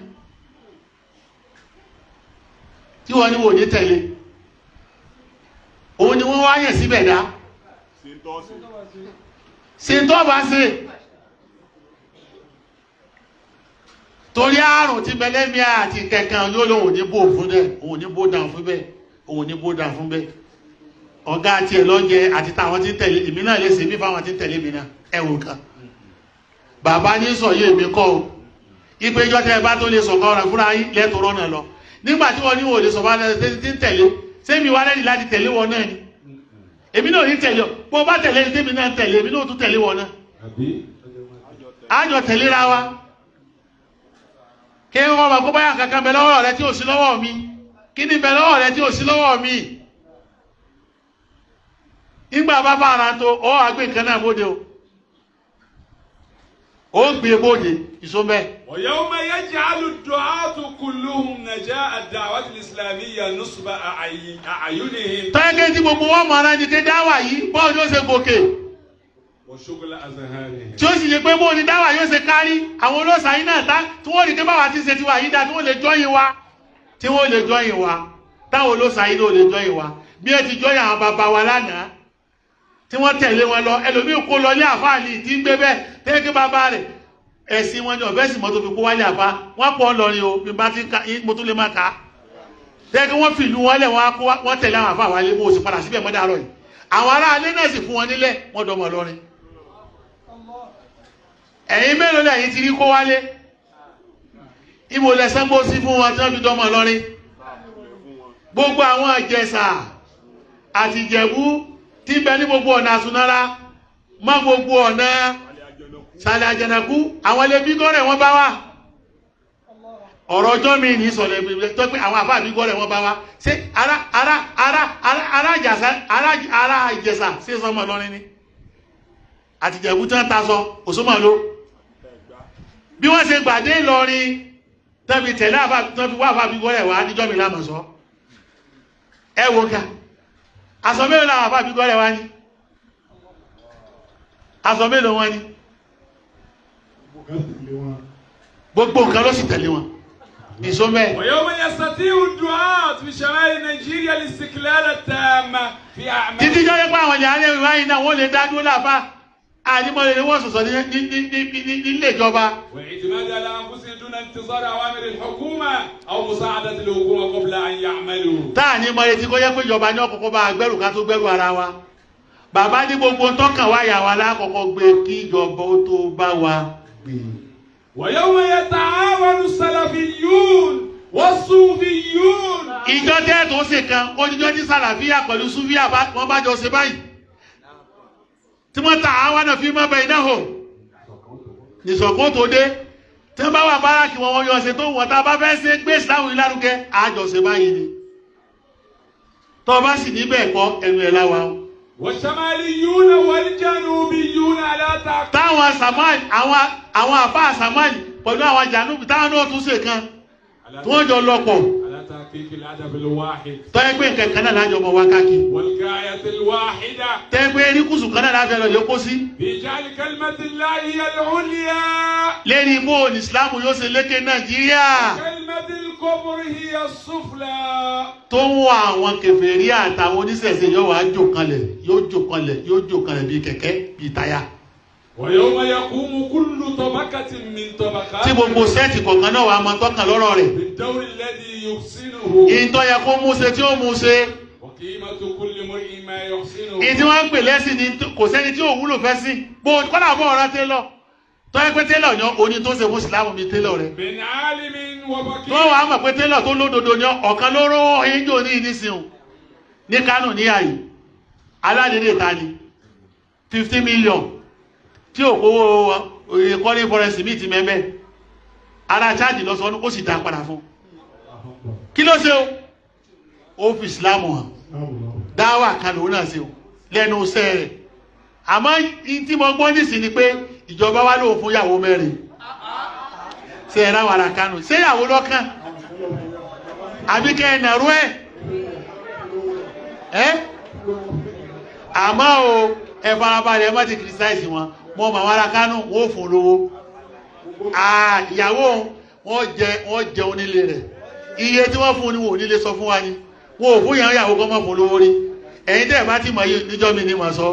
tí wọ́n ní wò ní tẹ̀lé òun ni wọ́n wáyàn síbẹ̀ dá ṣe tó bá ṣe torí àrùn tí bẹlẹ́mí àti kẹkàn yóò lóun ní bò fún bẹ́ẹ̀ òun ní bò dàn fún bẹ́ẹ̀ òun ní bò dàn fún bẹ́ẹ̀ ọ̀gá àti ẹ̀ lọ́jẹ́ àti táwọn tí ń tẹ̀lé èmi náà lè ṣe mí fáwọn tí ń tẹ̀lé mi náà ẹ̀wọ̀n kan bàbá ní sọ yé mi kọ́ o ipe ìjọ tẹ́ ẹ bá tó lè sọ̀kọ́ ọ̀rọ̀ fúnra yín lẹ́tọ̀ọ́ rọ́nà lọ nígbà tí wọ́n ní wò lè sọ fún tí ń tẹ̀lé sẹ́mi wá lẹ́yìn láti tẹ̀lé wọn náà ni èmi náà ní tẹ̀lé ọ bó bá tẹ̀lé ní tèmi náà tẹ̀lé èmi náà tún tẹ̀lé wọn náà àjọ tẹ̀léra wa kí wọ́n bá kó báyà kankan bẹ lọ́wọ́ rẹ tí ò sí lọ́wọ́ mi kí ni bẹ lọ́wọ́ rẹ tí ò sí lọ́wọ́ mi nígbà bá bá ara tó ọ àgbé nǹkan náà bóde o ó gbé bóde ìsọmẹ. ويوم يجعل الدعاة كلهم نجاء الدعوة الإسلامية نصب أعينهم. tọ́yẹ́kẹ́ tí gbogbo wọn mọ̀ ara ní ké dáwà yìí bọ́ọ̀ ni ó ṣe gòkè. وشغل أذهانهم. tí ó sì yẹ pé bóò ni dáwà yóò ṣe kárí àwọn olóòsàn yìí náà tá tí wọ́n rí pé báwa ti ṣe tiwa yìí dá tí wọ́n lè jọyìn wa táwọn olóòsàn yìí náà lè jọyìn wa bí ẹ ti jọyìn àwọn bàbá wa lánàá tí wọ́n tẹ̀lé wọn lọ ẹlòmíì kó lọ ní àfáàlì tí ń gbé bẹ́ẹ̀ tẹ́kẹ́ bàbá rẹ̀ ẹ̀sìn wọn ni ọ̀bẹ́ sì mọ́tò fi kó wálé àfá wọ́n pọ̀ lọrin o bí bá ti ká mo tún lè máa ká tẹ́kẹ́ wọ́n fi ìlú wọn lẹ̀ wọ́n tẹ̀lé àwọn àfá wálé mo sì padà síbẹ̀ mọ́dá rọ̀ yìí àwọn ará alẹ́ náà sì fún wọn nílẹ̀ wọ́n dọmọ lọrin ẹ̀yin mélòó lẹ́yìn ti rí kó wálé ìmò lẹ́sẹ̀ gbó sí fún wọn tí wọ́n fi dọmọ lọrin gbogbo àwọn Ìjẹ̀ṣà àti Ìjẹ̀bú tí ń bẹ ní gbogbo ọ̀nà àsùnára mọ́ gbogbo ọ̀nà sàlẹ̀ àjẹ̀nàkú àwọn ilé bí gọ́rẹ̀ wọ́n bá wá ọ̀rọ̀ ọjọ́ mi ní sọ̀lẹ̀ ìgbìmọ̀ tó pé àwọn àfáà bí gọ́rẹ̀ wọ́n bá wá ṣé ara Ìjẹ̀ṣà sí sọmọ lọ́rin ni àti Ìjẹ̀bú tán ta sọ òṣùmọ̀ ló bí wọ́n ṣe gbàdé lọ́rin tẹ́bi tẹ̀lé tán fi wá àfáà bí gọ́rẹ̀ wá níjọ́ mi lámọ̀ sọ ẹ wo ká aṣọ mélòó làwọn àfáà bí gọ́rẹ̀ wá ní aṣọ mélòó wọn ni gbogbo nǹkan ló sì tẹ̀lé wọn ìsọmẹ. ويوم يستطيع الدعاة في شمال نيجيريا الاستقلال التام في أعمال. títí jọ́ yẹ pé àwọn ìyá alẹ́ ìwáyé náà wọ́n lè dá dúró láfa àdìmọ́lẹ̀ ni wọ́n sọ̀sọ̀ nílé ìjọba. واعتماد على أنفسهم دون انتظار أوامر الحكومة أو مساعدة الحكومة قبل أن يعملوا. táà ní mọ̀lẹ́ tí kò yẹ pé ìjọba ní ọkọ̀ọ̀kọ̀ bá gbẹ́rù ká tó gbẹ́rù ara wa. bàbá ní gbogbo tọ́kàn wáyà wa lákọ̀ọ́kọ́ gbé kí ìjọba ó tó bá wa gbé. ويوم يتعاون السلفيون والصوفيون. ìjọ tẹ́ tó ṣe kan oníjọ́ tí sàlàfíà pẹ̀lú súfíà wọ́n bá jọ ṣe báyìí tí wọ́n ta àwọn náà fi mọ́ bẹ̀ iná hò nìṣọ̀kan tó dé tí wọ́n bá wà báràkì wọn yọ ṣe tó wọ́n tá bá fẹ́ ṣe gbé ìsìláwò ìlárugẹ àjọ ṣe báyìí ni tó bá sì níbẹ̀ kọ́ ẹnu ẹ̀ láwa. والشماليون والجنوبيون على تعقيد. táwọn sàmáàlì àwọn àfáà sàmáàlì pẹ̀lú àwọn jànúbì táwọn náà tún ṣe kan tí wọ́n jọ lọ́pọ̀. على تحقيق الهدف الواحد. tọ́yẹ́ nǹkan kan náà lájọ mọ̀ wákàkì. والغاية الواحدة. tẹ́ pé erékùsù kan náà láfẹ́ lọ yókó sí. بجعل كلمة الله هي العليا. lẹ́ni ibò ní ìsìlámù yóò ṣe lékè nàìjíríà. كلمة الكفر هي السفلى. tó ń wọ àwọn kèfèrí àtàwọn oníṣẹ̀ṣe yóò wá jò kanlẹ̀ bíi kẹ̀kẹ́ bíi táyà. ويوم يقوم كل طبقة من طبقات. tí gbogbo sẹ́ẹ̀tì kọ̀ọ̀kan náà wà á mọ tọ́kàn lọ́rọ̀ rẹ̀. بالدور الذي يحسنه. ìtọ́ yẹ kó mú ṣe tí ó mú ṣe. وقيمة كل مرء ما يحسنه. ìdí wọn ń pè lẹ́sìn ni kò sẹ́ni tí ò wúlò fẹ́ sí. bó kọ́nà bọ́ ọ̀rá télọ̀ tọ́yẹ́ pé télọ̀ yan oní tó ṣe fún ìsìlámù bíi télọ̀ rẹ̀. من عالم وفقيه. tó wàá mọ̀ pé télọ̀ tó lódodo ni ọ̀kan lóró ẹ̀yìnjò ní ìnísìn ní Kánò ní àyè aládédé ta ni 50 million tí ò kówó ìkọ́lé fọ́rẹ́sì míì ti mẹ́mẹ́ ara chájì lọ sọ ó sì dá padà fún kí ló ṣe ó fi ìsìlámù hàn dáwà kan lòun náà ṣe lẹ́nu iṣẹ́ rẹ̀ àmọ́ tí mo gbọ́ nísìn ni pé ìjọba wa lóò fún ìyàwó mẹ́rin ṣe ẹ̀rá wàrà Kánò ṣé ìyàwó lọ́kàn àbí kẹ́ ẹ̀ nàró ẹ̀ àmọ́ o ẹ farabalẹ̀ ẹ má ti criticize wọn mọ́ màá wàrà Kánò wọ́n fún lówó ìyàwó wọ́n jẹ onílé rẹ̀ iye tí wọ́n fún ni wọ́n ò nílé sọ fún wa ni wọ́n ò fún ìyàwó kọ́ mọ́ fún lówó rí ẹ̀yin tẹ́ ẹ̀ bá ti mọ̀ yìí níjọ́ mi ni mà sọ.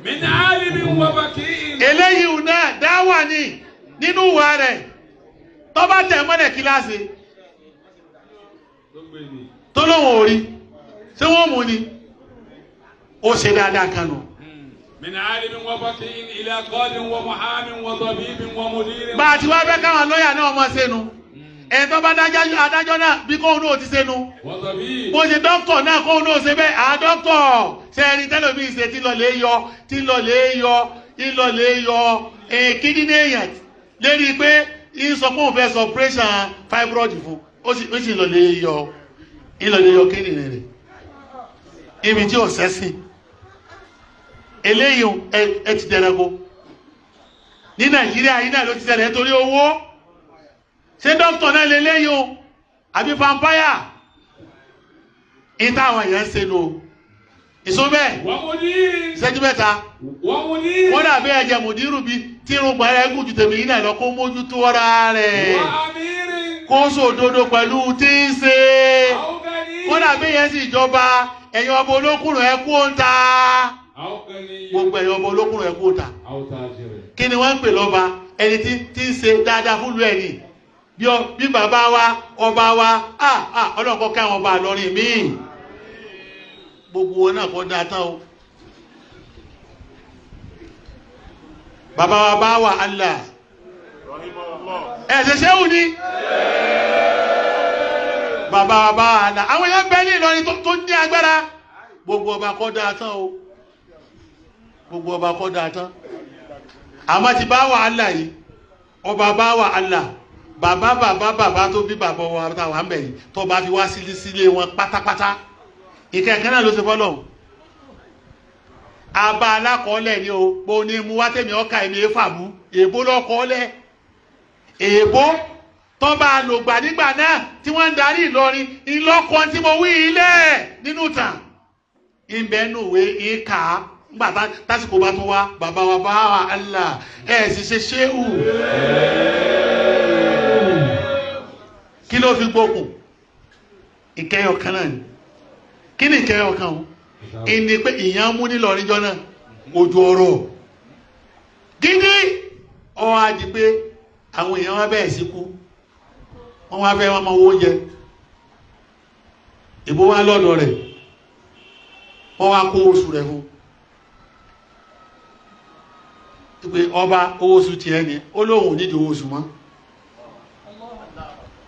من عالم وفقيه. eléyìí náà dáwà ní nínú ìwà rẹ̀ tó bá tẹ̀ mọ́lẹ̀ kíláàsì tó lóun ò rí ṣé wọ́n mú ni ó ṣe dáadáa kan nù. من عالم وفقيه إلى قاض ومحام وطبيب ومدير. bá a ti wá fẹ́ káwọn lọ́ọ̀yà náà mọ̀ sẹ́nu ẹ̀ tó bá adájọ́ náà bí kóun náà ti sẹ́nu bó ṣe dókítà náà kóun náà ṣe bẹ́ẹ̀ dókítà ṣe ẹni tẹ́lẹ̀mí ṣe tí lọ lè yọ kídínì èèyàn lérí pé ń sọ pé òun fẹ́ sọ operation fibroid fún ó sì lọ lè yọ kídínì rẹ̀ ibi tí ò sẹ́sìn eléyìí ẹ ti dẹrẹ́gbó ní Nàìjíríà yìí náà ló ti ṣẹlẹ̀ nítorí owó ṣé dókítà náà lè léyìí o àbí vampire ìta àwọn èèyàn ń ṣe nù ìsúnbẹ́ ṣẹ́jú mẹ́ta wọ́n dàbí ẹ̀jẹ̀ mùdírù bí tí irun gbà ẹ̀ gùn ju tèmi yìí náà lọ kó mójú tó ọ̀rá rẹ̀ kó sòdodo pẹ̀lú tí ń ṣe wọ́n dàbí yẹn sì jọba ẹ̀yin ọmọ olókùnrin ẹ̀ kú ń ta gbogbo ẹ̀yin ọmọ olókùnrin ẹ̀ kú ń ta kí ni wọ́n ń pè lọ́ba ẹni tí ń ṣe dáadáa fúnlùú ẹni bí bàbá wa ọba wa ọlọ́kọ̀ káwọn ọba lọ́rin míì gbogbo wọn náà kọ́ dáa tán o bàbá wa bá wà Allah ẹ̀sẹ̀ ṣéhù ni bàbá wa bá wà Allah àwọn èèyàn bẹ́ẹ̀ ní Ìlọrin tó ní agbára gbogbo ọba kọ́ dáa tán o gbogbo ọba kọ́ dáa tán àmọ́ ti bá wà Allah yìí ọba bá wà Allah bàbá tó bí bàbá wa táwà ń bẹ̀ yìí tó bá fi wá sílé wọn pátápátá ìkẹ̀kẹ́ náà ló ṣe fọ́lọ̀ àbá alákọọ́lẹ̀ ni o bó ní mú wá tèmi ọkà èmi èfàbú èbó lọ́kọọ́lẹ̀ èbó tó bá lògbà nígbà náà tí wọ́n ń darí Ìlọrin ìlọ́kan tí mo wí ilẹ̀ nínú tàn ìbẹ̀nùwé ìkà nígbà tásìkò bá tún wá bàbá wa bá wa Allah sì ṣe ṣéhù kí ló fi gbókùn ìkẹyọ kan náà ni kí ni ìkẹyọ kan o ìní pé ìyàn mú nílọrin jọ náà ojú ọ̀rọ̀ gidi ọwọ́ adi pé àwọn èèyàn wá bẹ́ẹ̀ sí kú wọ́n wá fẹ́ wọn mọ owó oúnjẹ ìbò wá lọ́dọ̀ rẹ̀ wọ́n wá kó oṣù rẹ̀ fún pé ọba owó oṣù tiẹ̀ ni ó lóhùn nídìí owó oṣù mọ́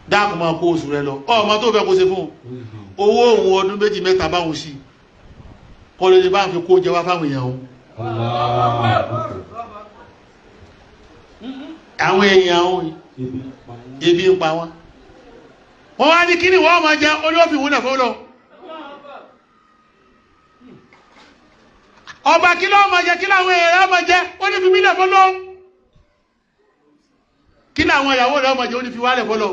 dákùn máa kó oṣù rẹ̀ lọ ọmọ tó fẹ́ kó ṣe fún owó òun ọdún méjì mẹ́ta báwọn sí kọlẹ̀ ní bá ń fi kó jẹ wá fáwọn èèyàn òun àwọn èèyàn òun ebi ń pa wọn wọ́n wá ní kíni wọ́n máa jẹ olófin òun náà fọ́lọ́ ọba kí ló máa jẹ kí láwọn èèyàn máa jẹ ó ní fi mílẹ̀ fọ́lọ́ kí láwọn ìyàwó rẹ̀ máa jẹ ó ní fi wálẹ̀ fọ́lọ́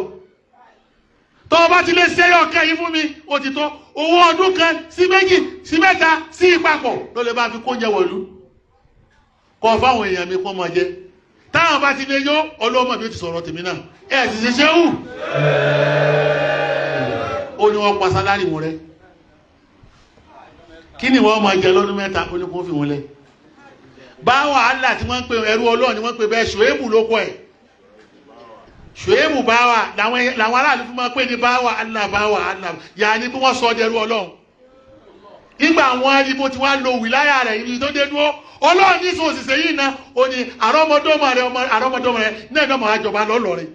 tó bá ti lè ṣẹ́yọ̀ ọ̀kẹ́ yìí fún mi ó ti tó owó ọdún kan sí méjì sí mẹ́ta sí ìpapọ̀ ló lè bá fi kó jẹ wọ̀lú kọ fáwọn èèyàn mi kọ́ máa jẹ táwọn bá ti lè yó ọlọ́mọ bí ó ti sọ̀rọ̀ tèmi náà sì ṣe ṣéhù ó ní wọ́n pa sálárì wọn rẹ kí ni wọ́n máa jẹ lọ́dún mẹ́ta ó ní kó fi wọn lẹ bá wàhálà tí wọ́n ń pe ẹrú Ọlọ́run ni wọ́n pe bẹ́ẹ̀ ṣòébù ló kọ́ ẹ̀ ṣòébù báwà làwọn aráàlú fún máa pè ní báwà Allah yà ní bí wọ́n sọ ọdẹ ẹrú Ọlọ́run nígbà àwọn ẹni bó ti wá lo wìláyà rẹ̀ ibi tó dé dúró Ọlọ́run ní sọ òṣìṣẹ́ yìí náà ó ní àrọ́mọdọ́mọ rẹ̀ náà náà máa jọba lọ́lọ́rin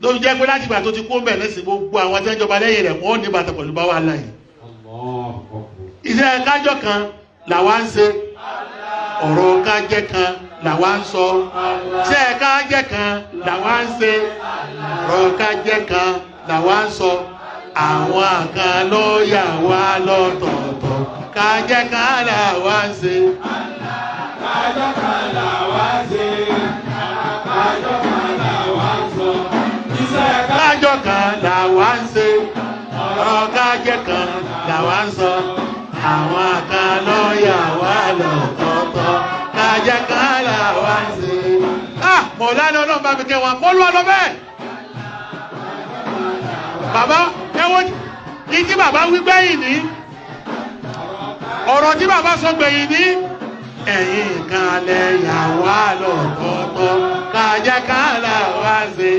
ló fi jẹ́ pé láti ìgbà tó ti kó ń bẹ̀ lẹ́sìn gbogbo àwọn tí wọ́n jọba lẹ́yìn rẹ̀ wọ́n ní bàtà pẹ̀lú báwà Allah yìí iṣẹ́ kájọ́ kan làwa ń ṣe ọ̀rọ̀ kájẹ́ kan làwa ń sọ iṣẹ́ kájẹ́ kan làwa ń ṣe ọ̀rọ̀ kájẹ́ kan làwa ń sọ àwọn kan ló yà wá lọ́tọ̀ọ̀tọ̀ kájẹ́ kan làwa ń ṣe kájọ́ kan làwa ń ṣe kájọ́ kan làwa ń sọ iṣẹ́ kájọ́ kan làwa ń ṣe ọ̀rọ̀ kájẹ́ kan làwa ń sọ àwọn kan ló yà wá lọ́tọ̀ọ̀tọ̀ kájẹ́ kan làwa ń ṣe. Mọ̀lánà Ọlọ́run bá mi kẹ́ wọn kó lú ọ lọ bẹ́ẹ̀. Bàbá ẹwọ́n ní tí bàbá wí gbẹ̀yìn ní ọ̀rọ̀ tí bàbá sọ gbẹ̀yìn ní ẹ̀yin kan lẹ yà wá lọ́tọ̀ọ̀tọ̀ kájẹ́ kan làwa ń ṣe.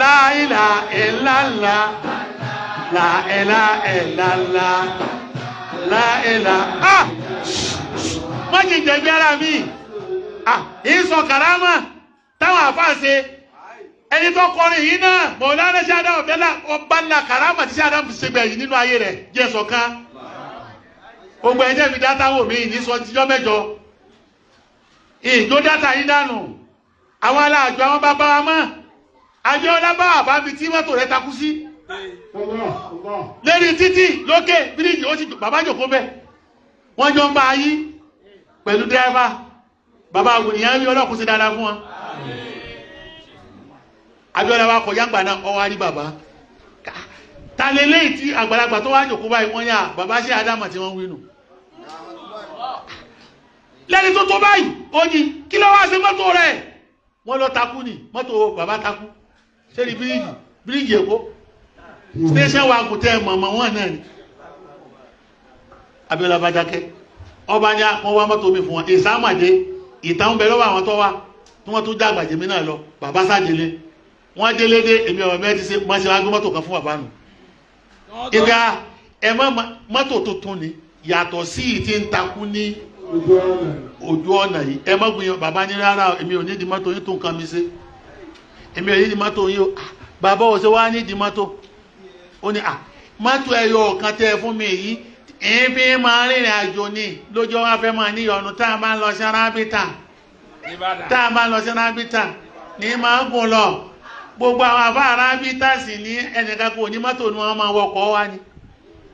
La ilaha illallah la ilaha illallah la ilaha má jẹ jẹbi ara mi ìsọ karama táwọn àfáàṣe ẹni tó kọrin yìí náà Mọ̀lánà Sheikh Adamu Abdallah ọba ńlá karama tí Sheikh Adamu ṣe gbẹ̀yìn nínú ayé rẹ̀ jẹ́ sọ̀kan gbogbo ẹjẹ́ mi dátà wò mí ní sọ tíjọ́ mẹ́jọ ìjó dátà yìí dànù àwọn aláàjọ àwọn bàbá wa mọ́ àjọ ọlábà àbámi tí mọ́tò rẹ̀ takú sí lérí títì lókè bíríjì ó ti bàbá jòkó bẹ́ẹ̀ wọ́n jọ ń bá ayí pẹ̀lú dẹ́ẹ́fà bàbá àwòrán rí ọlọ́kùn sí dáadáa fún wọn abíọ́lá wa kọ̀ yàgbà náà ọwọ́ rí bàbá ta lè léyìí tí àgbàlagbà tó wá jòkó báyìí wọ́n yà bàbá Sheikh Adamu tí wọ́n wínú lẹ́ni tó tó báyìí ó ní kí ló wá sí mọ́tò rẹ̀ wọ́n lọ takú ni mọ́tò bàbá takú sẹ́ni bíríjì Èkó station wagon tẹ́ mọ̀mọ́ wọn náà ni abíọ́lá bá dákẹ́ ọba ní wọ́n wá mọ́tò mi fún wọn ìsámàdé ìtàn bẹ lọ́wọ́ àwọn tó wá tí wọ́n tún dàgbà jẹ́mi náà lọ bàbá sájẹlé wọ́n délé dé èmi ọ̀rọ̀ mẹ́rin ti ṣe máa ṣe wá gbé mọ́tò kan fún bàbá nù ìgbà ẹ̀mọ́ mọ́tò tuntun ni yàtọ̀ sí ìtì ń takú ní ojú ọ̀nà yìí ẹ̀mọ́ gbìyànjú bàbá ní rárá èmi ò ní di mọ́tò yín tó nǹkan mi ṣe èmi ò ní di mọ́tò yín o bàbá ò ṣe wá ní di mọ́tò ó ní mọ́tò ẹyọ ọ̀kan tẹ́ fún mi yìí ìbí máa rìnrìn àjò ní lójó wá fẹ́ máa níyọnu tá a máa ń lọ sí arábítà ní máa ń gùn lọ gbogbo àwọn àbá arábítà sì ní ẹnìkan kò ní mọ́tò ní wọ́n máa wọkọ̀ wá ní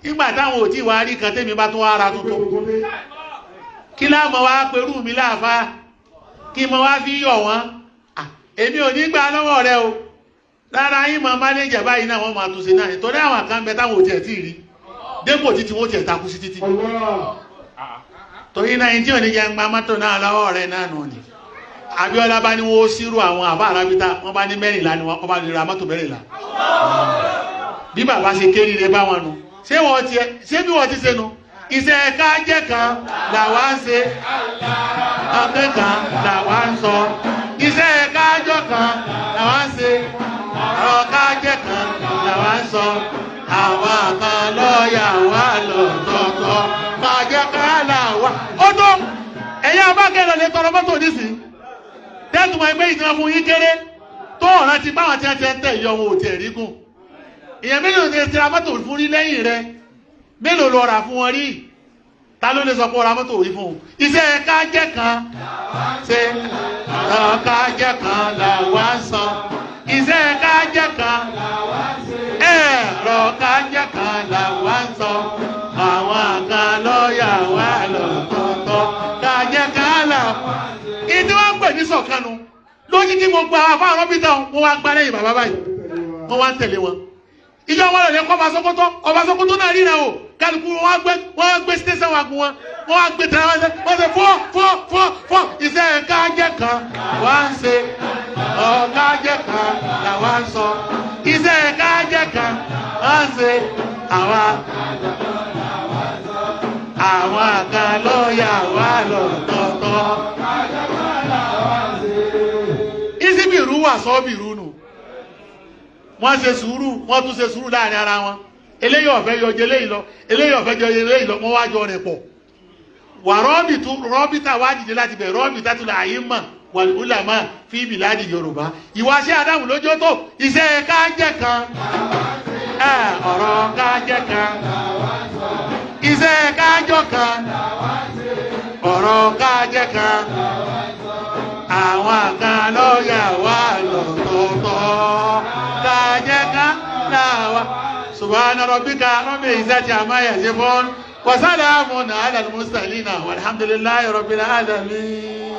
nígbà táwọn ò tí wá rí kan tèmi bá tún wá ra tuntun kí láàmọ́ wá pẹ̀lú mi láàfá kí mo wá fi yọ̀ wọ́n èmi ò ní gbà lọ́wọ́ rẹ o rárá yín máa mánéjà báyìí náà wọ́n máa tún ṣe náà nítorí àwọn kan bẹ táwọn ò tiẹ̀ tí rí dépò títí wọ́n tiẹ̀ takú sí títí torí náà tí ò ní jẹ́ ń gba mọ́tò náà lọ́wọ́ rẹ̀ náà nù ni Abíọ́lá bá ní wọ́n sírò àwọn àbá arábítà wọ́n bá ní mẹ́rìnlá ni wọ́n bá lè ra mọ́tò mẹ́rìnlá bí bàbá ṣe kéré rẹ bá wọn nu ṣé bí wọ́n ti ṣe nu iṣẹ́ ká jẹ́ kan làwa ń ṣe ọ̀pẹ́ kan làwa ń sọ iṣẹ́ kájọ́ kan làwa ń ṣe ọ̀rọ̀ ká jẹ́ kan làwa ń sọ àwọn kan lọ́ọ̀yà wà lọ́tọ̀ọ̀tọ̀ ká jẹ́ kan làwa. ó tó ẹ̀yin abákẹ́lẹ̀ lè tọrọ mọ́tò nísìnyí tẹ́tùmọ̀ ẹgbẹ́ ìsinmi fún yín kéré tó ọ̀ràn ti báwọn tí wọ́n ti ń tẹ̀ yọ wọn ò tiẹ̀ rí gùn ìyẹn mélòó ni ti ra mọ́tò fún rí lẹ́yìn rẹ mélòó lọ rà fún wọn rí ta ló lè sọ pé ó ra mọ́tò rí fún un iṣẹ́ ká jẹ́ kan ṣe ọ̀rọ̀ ká jẹ́ kan làwa ń sọ iṣẹ́ ká jẹ́ kan ọ̀rọ̀ ká jẹ́ kan làwa ń sọ àwọn kan lọ́ọ̀yà wà lọ́tọ̀ọ̀tọ̀ ká jẹ́ kan làwa. ìdí wọn pè ní sọ̀kanu lójú kí gbogbo àwọn afáàrọ̀ bí tán wọn wá gbá lẹ́yìn bàbá báyìí wọn wá ń tẹ̀lé wọn ìjọ wọn lọ lè kọ́ ọba Sókótó náà ríra o kálukú wọn gbé sítẹ́sán wa gun wọn wá gbé tẹ̀lé wọn ṣe fọ́ iṣẹ́ ká jẹ́ kan wá ń ṣe ọ̀ká jẹ́ kan làwa ń sọ iṣẹ́ ká jẹ́ kan wá ń ṣe àwọn kan lọ́ọ̀yà wà lọ́tọ̀ọ̀tọ̀ ìsibìrú wà sọ́bìrú nù wọ́n ṣe sùúrù wọ́n tún ṣe sùúrù láàrin ara wọn eléyìí ọ̀fẹ́ yọjẹ eléyìí lọ eléyìí ọ̀fẹ́ yọjẹ eléyìí lọ wọ́n wá jọ rẹ̀ pọ̀ wà rọ́bìtà wá dìde láti bẹ̀ rọ́bìtà tó láàyè mọ̀ wà lùlámà fi bìládì Yorùbá ìwáṣẹ́ Ádámù lójó tó iṣẹ́ ká jẹ́ kan ọ̀rọ̀ ká jẹ́ kan iṣẹ́ kájọ́ kan ọ̀rọ̀ ká jẹ́ kan àwọn kan lọ́ọ̀yà wà lọ́tọ̀ọ̀tọ̀ ká jẹ́ kan láwa. Subhana rabbika rabbil izzati amma yasifun wa salamun ala al-mursalin walhamdulillahi rabbil alamin.